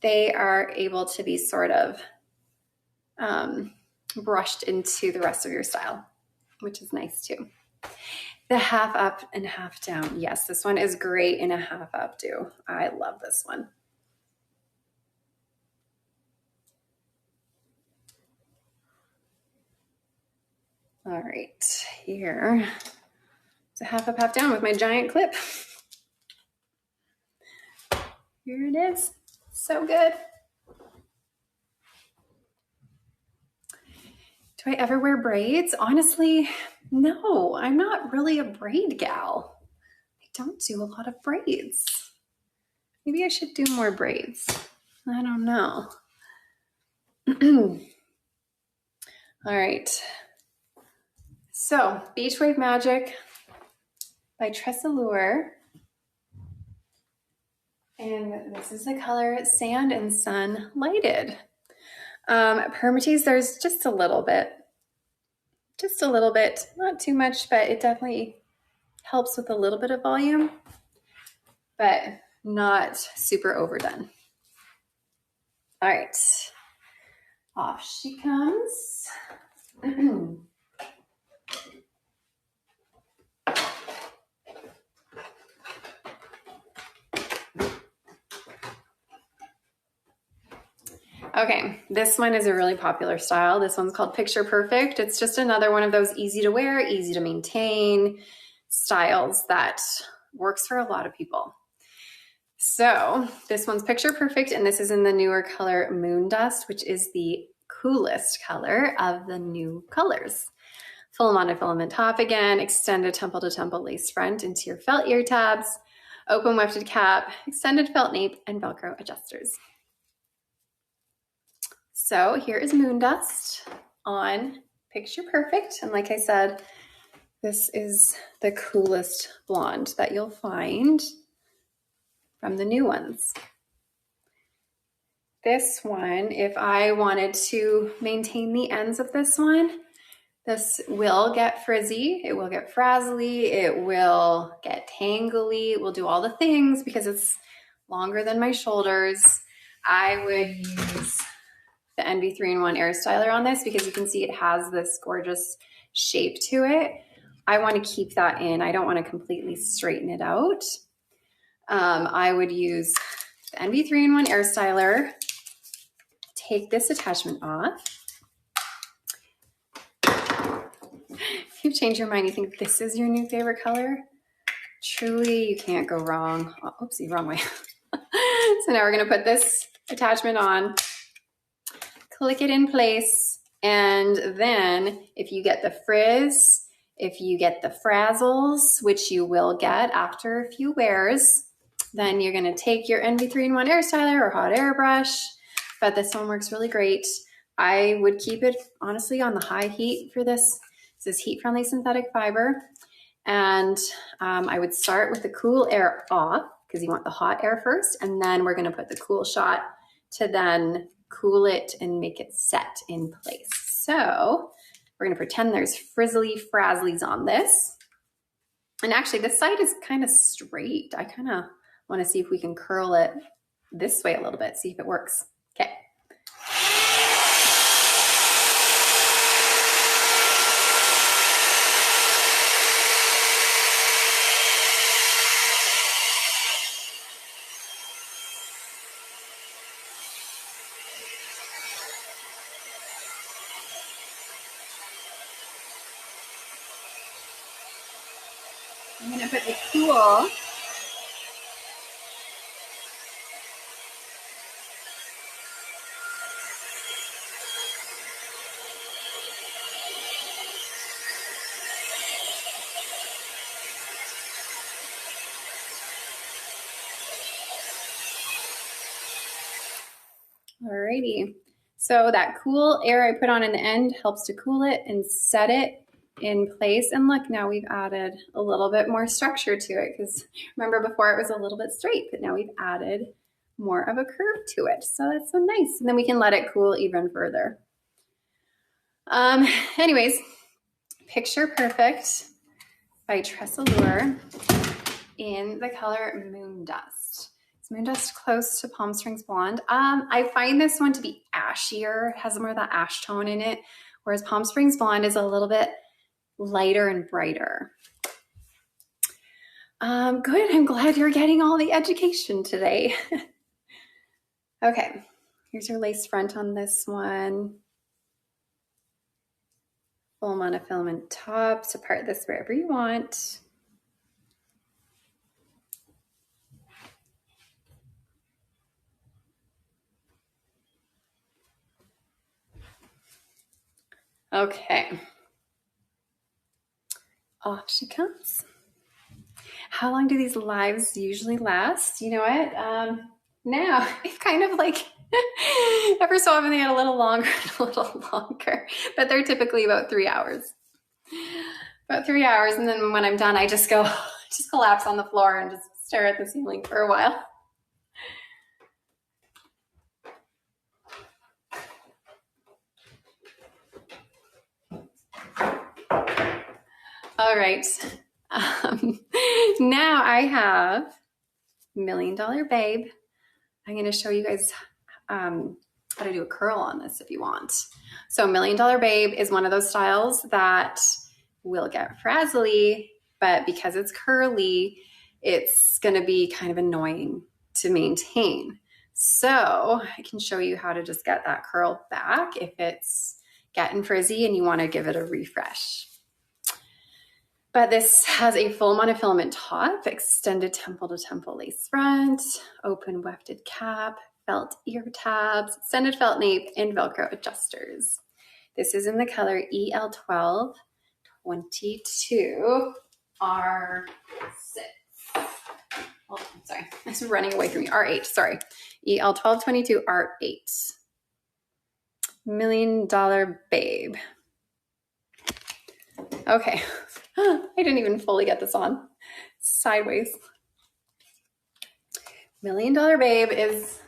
Speaker 1: they are able to be sort of brushed into the rest of your style, which is nice too. The half up and half down. Yes, this one is great in a half up too. I love this one. All right, here. It's a half up, half down with my giant clip. Here it is. So good. Do I ever wear braids? Honestly, no. I'm not really a braid gal. I don't do a lot of braids. Maybe I should do more braids. I don't know. All right. So, Beach Wave Magic by Tressallure. And this is the color Sand and Sun Lighted. Permatex, there's just a little bit, not too much, but it definitely helps with a little bit of volume, but not super overdone. All right, off she comes. Okay, this one is a really popular style. This one's called Picture Perfect. It's just another one of those easy to wear, easy to maintain styles that works for a lot of people. So this one's Picture Perfect, and this is in the newer color Moon Dust, which is the coolest color of the new colors. Full monofilament top again, extended temple to temple lace front into your felt ear tabs, open wefted cap, extended felt nape, and Velcro adjusters. So here is Moon Dust on Picture Perfect. And like I said, this is the coolest blonde that you'll find from the new ones. This one, if I wanted to maintain the ends of this one, this will get frizzy, it will get frazzly, it will get tangly, it will do all the things because it's longer than my shoulders. I would use the NB 3-in-1 Airstyler on this because you can see it has this gorgeous shape to it. I want to keep that in. I don't want to completely straighten it out. I would use the NB 3-in-1 Airstyler, take this attachment off. If you've changed your mind, you think this is your new favorite color, truly you can't go wrong. Oh, oopsie, wrong way. So now we're going to put this attachment on, click it in place, and then if you get the frizz, if you get the frazzles, which you will get after a few wears, then you're going to take your NB 3-in-1 Airstyler or hot air brush, but this one works really great. I would keep it honestly on the high heat for this. This is heat-friendly synthetic fiber, and I would start with the cool air off because you want the hot air first, and then we're going to put the cool shot to then cool it and make it set in place. So we're going to pretend there's frizzly frazzlies on this. And actually this side is kind of straight. I kind of want to see if we can curl it this way a little bit, see if it works. Okay. I'm going to put the cool Alrighty. So that cool air I put on in the end helps to cool it and set it in place. And look, now we've added a little bit more structure to it because remember before it was a little bit straight, but now we've added more of a curve to it. So that's so nice. And then we can let it cool even further. Anyways, Picture Perfect by Tressallure in the color Moon Dust. Is Moon Dust close to Palm Springs Blonde? I find this one to be ashier, it has more of that ash tone in it, whereas Palm Springs Blonde is a little bit lighter and brighter. Good, I'm glad you're getting all the education today. Okay, here's your lace front on this one. Full monofilament top, so part this wherever you want. Okay. Off she comes. How long do these lives usually last? You know what? Now it's kind of like ever so often they get a little longer and a little longer, but they're typically about 3 hours. About 3 hours. And then when I'm done, I just go, just collapse on the floor and just stare at the ceiling for a while. All right. Now I have $1 Million Babe. I'm going to show you guys how to do a curl on this if you want. So $1 Million Babe is one of those styles that will get frazzly, but because it's curly, it's going to be kind of annoying to maintain. So I can show you how to just get that curl back if it's getting frizzy and you want to give it a refresh. But this has a full monofilament top, extended temple to temple lace front, open wefted cap, felt ear tabs, extended felt nape, and Velcro adjusters. This is in the color EL12 22 R6. Oh, sorry, this is running away from me. R8, sorry. EL12 22 R8. $1 Million Babe. Okay. I didn't even fully get this on. Sideways. $1 Million Babe is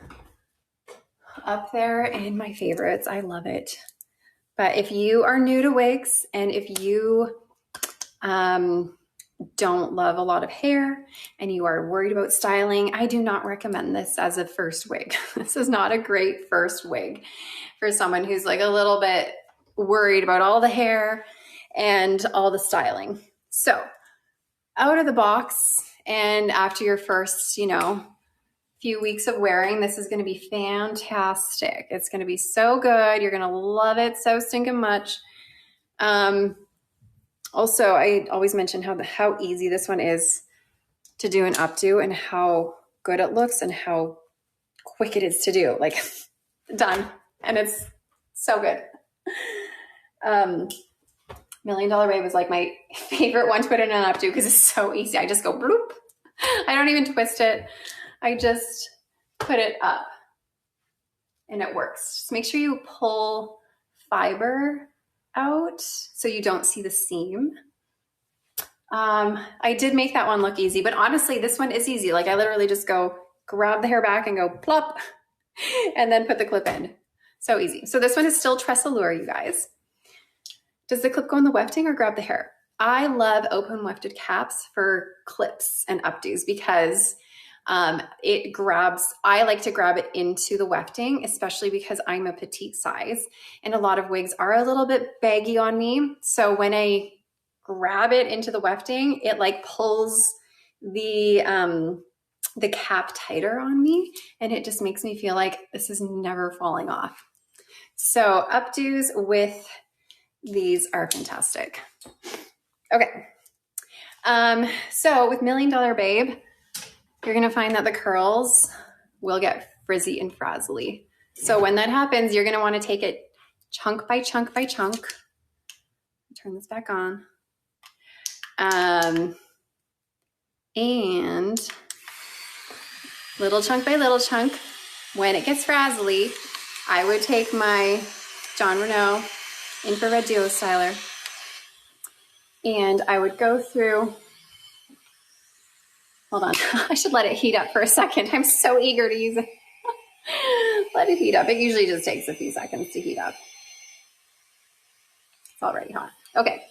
Speaker 1: up there in my favorites. I love it. But if you are new to wigs and if you don't love a lot of hair and you are worried about styling, I do not recommend this as a first wig. This is not a great first wig for someone who's like a little bit worried about all the hair and all the styling. So out of the box and after your first, few weeks of wearing, this is going to be fantastic. It's going to be so good. You're going to love it so stinking much. Also, I always mention how easy this one is to do an updo and how good it looks and how quick it is to do. Like, done. And it's so good. $1 Million Babe is like my favorite one to put in an updo because it's so easy. I just go bloop. I don't even twist it. I just put it up and it works. Just make sure you pull fiber out so you don't see the seam. I did make that one look easy, but honestly, this one is easy. Like I literally just go grab the hair back and go plop and then put the clip in. So easy. So this one is still Tressallure, you guys. Does the clip go in the wefting or grab the hair? I love open wefted caps for clips and updos because it grabs, I like to grab it into the wefting, especially because I'm a petite size and a lot of wigs are a little bit baggy on me. So when I grab it into the wefting, it like pulls the cap tighter on me and it just makes me feel like this is never falling off. So updos with these are fantastic. Okay. So with $1 Million Babe, you're going to find that the curls will get frizzy and frazzly. So when that happens, you're going to want to take it chunk by chunk by chunk. Turn this back on. And little chunk by little chunk. When it gets frazzly, I would take my Renau infrared duo styler and I would go through. Hold on, I should let it heat up for a second. I'm so eager to use it. Let it heat up. It usually just takes a few seconds to heat up. It's already hot. Okay,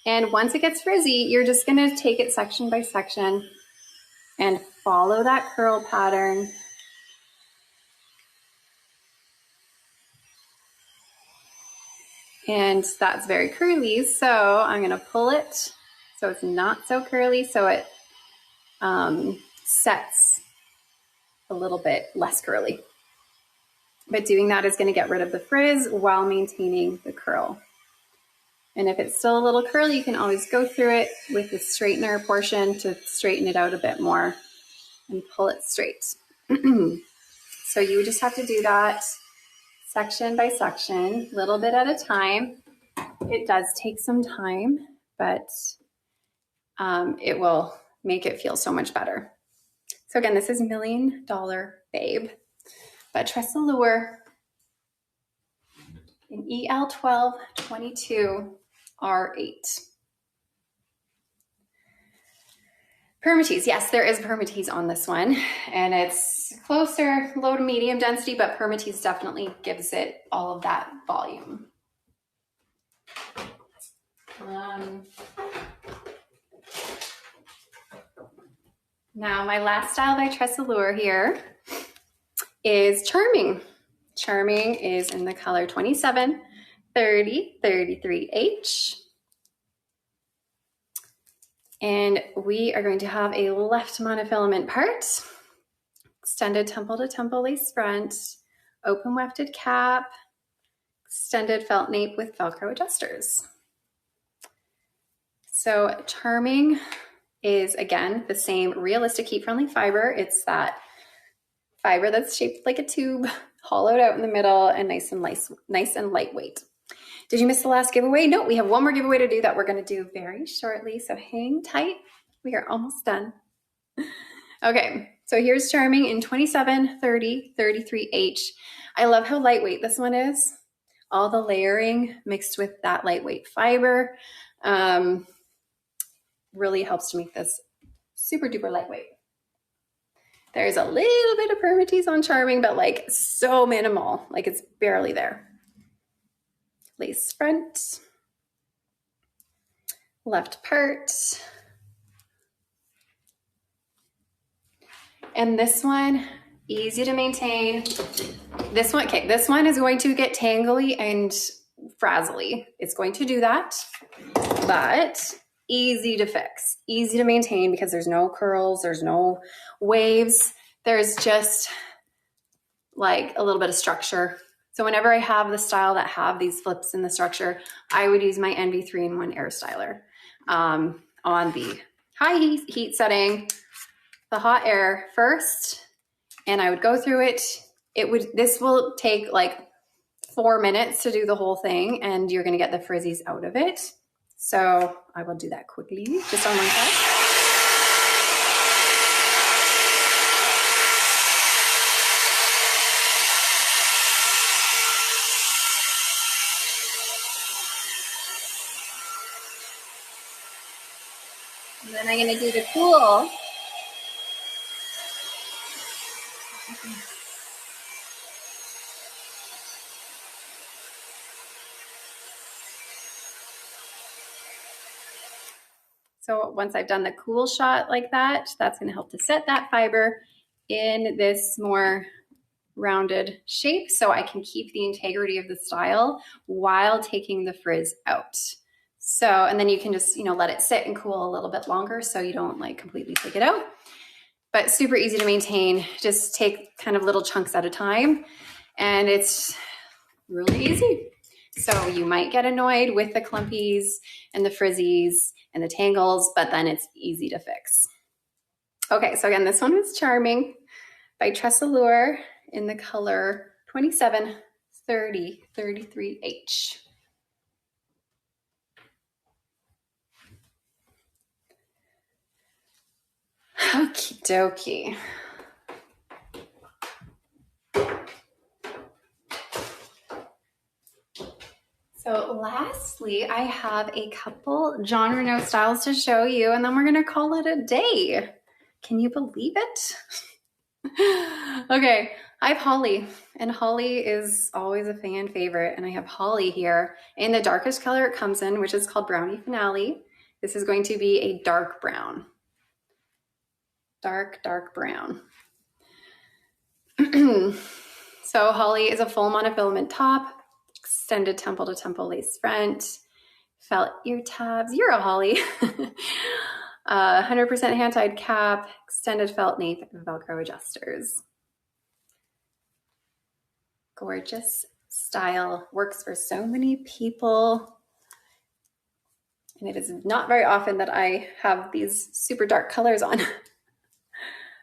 Speaker 1: and once it gets frizzy, you're just gonna take it section by section and follow that curl pattern. And that's very curly, so I'm gonna pull it so it's not so curly, so it sets a little bit less curly. But doing that is going to get rid of the frizz while maintaining the curl. And if it's still a little curly, you can always go through it with the straightener portion to straighten it out a bit more and pull it straight. So you just have to do that section by section, a little bit at a time. It does take some time, but it will make it feel so much better. So again, this is $1 Million Babe, but Tressallure in EL12 22 R8. Permatease, yes, there is permatease on this one, and it's closer, low to medium density, but permatease definitely gives it all of that volume. Now my last style by Tressallure here is Charming. Charming is in the color 27, 30, 33H. And we are going to have a left monofilament part, extended temple to temple lace front, open wefted cap, extended felt nape with Velcro adjusters. So Charming is, again, the same realistic heat-friendly fiber. It's that fiber that's shaped like a tube, hollowed out in the middle, and nice and lightweight. Did you miss the last giveaway? No, we have one more giveaway to do that we're going to do very shortly, so hang tight. We are almost done. Okay, so here's Charming in 27, 30, 33H. I love how lightweight this one is. All the layering mixed with that lightweight fiber really helps to make this super duper lightweight. There's a little bit of permatease on Charming, but like so minimal, like it's barely there. Lace front, left part. And this one, easy to maintain. This one, okay, this one is going to get tangly and frazzly. It's going to do that, but easy to fix, easy to maintain because there's no curls, there's no waves. There's just like a little bit of structure. So whenever I have the style that have these flips in the structure, I would use my NV 3-in-1 Airstyler on the high heat setting, the hot air first, and I would go through it. This will take like 4 minutes to do the whole thing, and you're gonna get the frizzies out of it. So I will do that quickly, just on one side. And then I'm going to do the cool. So once I've done the cool shot like that, that's going to help to set that fiber in this more rounded shape so I can keep the integrity of the style while taking the frizz out. So, and then you can just, let it sit and cool a little bit longer so you don't like completely take it out. But super easy to maintain. Just take kind of little chunks at a time, and it's really easy. So you might get annoyed with the clumpies and the frizzies and the tangles, but then it's easy to fix. Okay, so again, this one is Charming by Tressallure in the color 27, 30, 33H. Okie dokie. So lastly, I have a couple John Renau styles to show you, and then we're gonna call it a day. Can you believe it? Okay, I have Holly, and Holly is always a fan favorite, and I have Holly here in the darkest color it comes in, which is called Brownie Finale. This is going to be a dark brown. Dark brown. So Holly is a full monofilament top, extended temple to temple lace front, felt ear tabs. You're a Holly. 100% hand-tied cap, extended felt nape, Velcro adjusters. Gorgeous style, works for so many people. And it is not very often that I have these super dark colors on.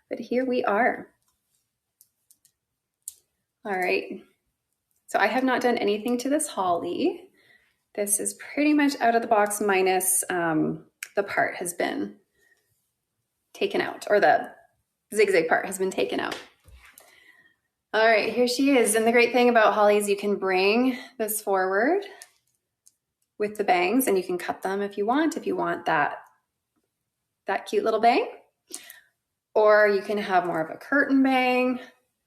Speaker 1: But here we are. All right. So I have not done anything to this Holly. This is pretty much out of the box minus the part has been taken out, or the zigzag part has been taken out. All right, here she is. And the great thing about Holly is you can bring this forward with the bangs, and you can cut them if you want that cute little bang. or you can have more of a curtain bang,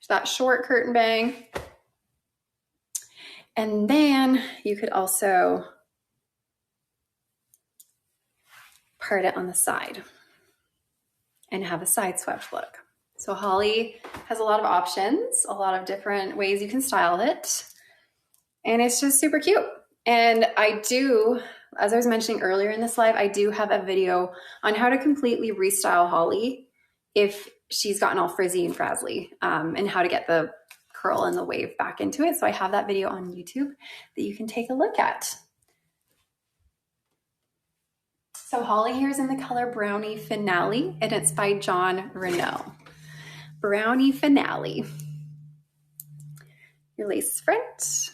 Speaker 1: that short curtain bang. And then you could also part it on the side and have a side swept look. So Holly has a lot of options, a lot of different ways you can style it. And it's just super cute. And I do, as I was mentioning earlier in this live, I do have a video on how to completely restyle Holly if she's gotten all frizzy and frazzly, and how to get the curl and the wave back into it. So I have that video on YouTube that you can take a look at. So Holly here is in the color Brownie Finale, and it's by John Renau. Brownie Finale. Your lace front.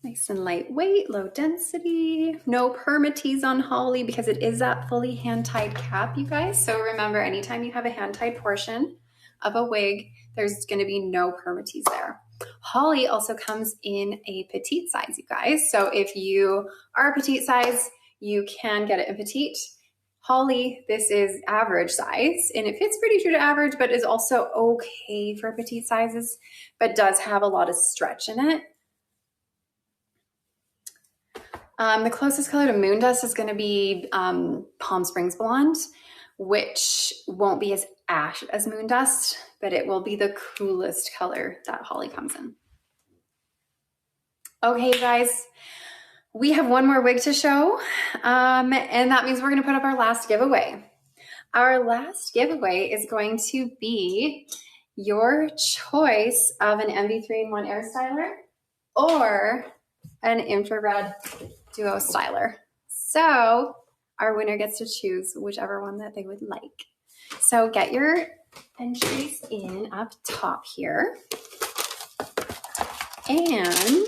Speaker 1: Nice and lightweight, low density. No permatease on Holly because it is that fully hand-tied cap, you guys. So remember, anytime you have a hand-tied portion of a wig, there's gonna be no permatease there. Holly also comes in a petite size, you guys. So if you are a petite size, you can get it in petite. Holly, this is average size, and it fits pretty true to average, but is also okay for petite sizes, but does have a lot of stretch in it. The closest color to Moon Dust is going to be Palm Springs Blonde, which won't be as ash as Moon Dust, but it will be the coolest color that Holly comes in. Okay, guys. We have one more wig to show, and that means we're going to put up our last giveaway. Our last giveaway is going to be your choice of an MV3-in-1 Airstyler or an infrared duo styler. So our winner gets to choose whichever one that they would like. So get your entries in up top here, and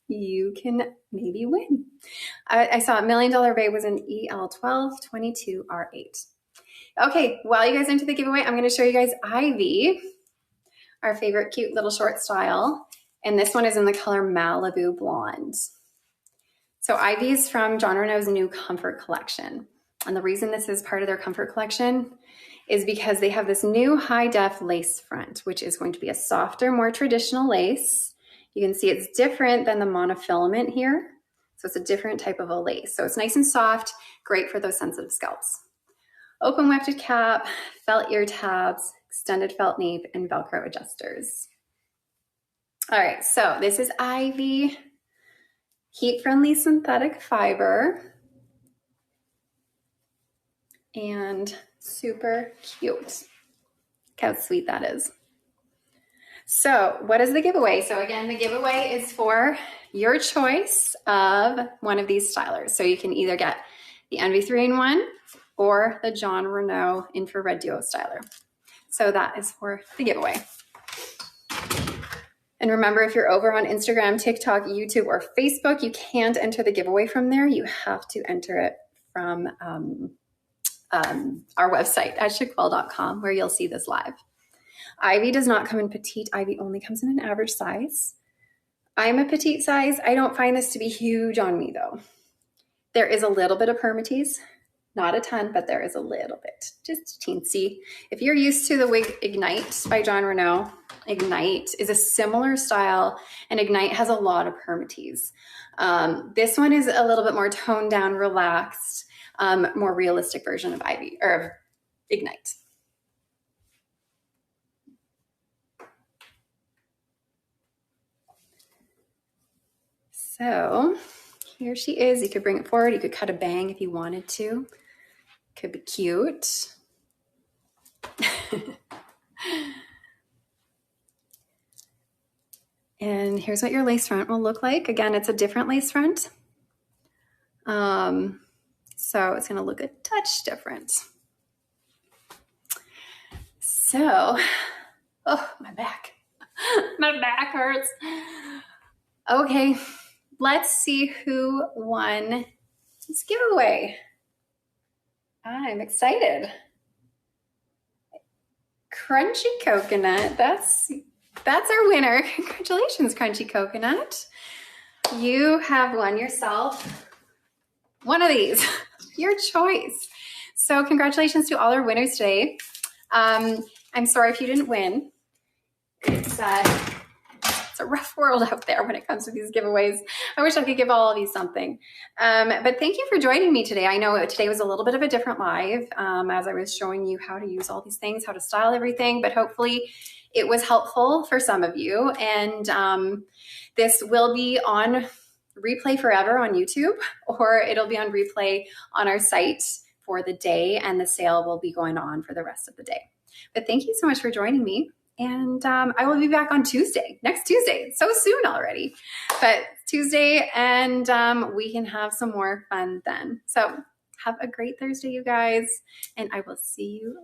Speaker 1: you can maybe win. I saw $1 Million Babe was an EL12 22R8. Okay, while you guys enter the giveaway, I'm going to show you guys Ivy, our favorite cute little short style. And this one is in the color Malibu Blonde. So Ivy is from John Renau's new Comfort collection. And the reason this is part of their Comfort collection is because they have this new high def lace front, which is going to be a softer, more traditional lace. You can see it's different than the monofilament here. So it's a different type of a lace. So it's nice and soft, great for those sensitive scalps. Open wefted cap, felt ear tabs, extended felt nape, and Velcro adjusters. All right, so this is Ivy, heat-friendly synthetic fiber, and super cute. Look how sweet that is. So what is the giveaway? So again, the giveaway is for your choice of one of these stylers. So you can either get the MV3-in-1 or the John Renau Infrared Duo Styler. So that is for the giveaway. And remember, if you're over on Instagram, TikTok, YouTube, or Facebook, you can't enter the giveaway from there. You have to enter it from our website at shaquille.com, where you'll see this live. Ivy does not come in petite. Ivy only comes in an average size. I'm a petite size. I don't find this to be huge on me, though. There is a little bit of permatease. Not a ton, but there is a little bit, just teensy. If you're used to the wig Ignite by John Renau, Ignite is a similar style, and Ignite has a lot of permatease. This one is a little bit more toned down, relaxed, more realistic version of Ivy or Ignite. So here she is. You could bring it forward. You could cut a bang if you wanted to. Could be cute. And here's what your lace front will look like. Again, it's a different lace front. So it's gonna look a touch different. So, oh, my back. My back hurts. Okay, let's see who won this giveaway. I'm excited. Crunchy Coconut, that's our winner. Congratulations, Crunchy Coconut. You have won yourself one of these, your choice. So congratulations to all our winners today. I'm sorry if you didn't win. It's a rough world out there when it comes to these giveaways. I wish I could give all of you something. But thank you for joining me today. I know today was a little bit of a different live as I was showing you how to use all these things, how to style everything, but hopefully it was helpful for some of you. And this will be on replay forever on YouTube, or it'll be on replay on our site for the day, and the sale will be going on for the rest of the day. But thank you so much for joining me. And I will be back on Tuesday, next Tuesday, so soon already, but Tuesday, and we can have some more fun then. So have a great Thursday, you guys, and I will see you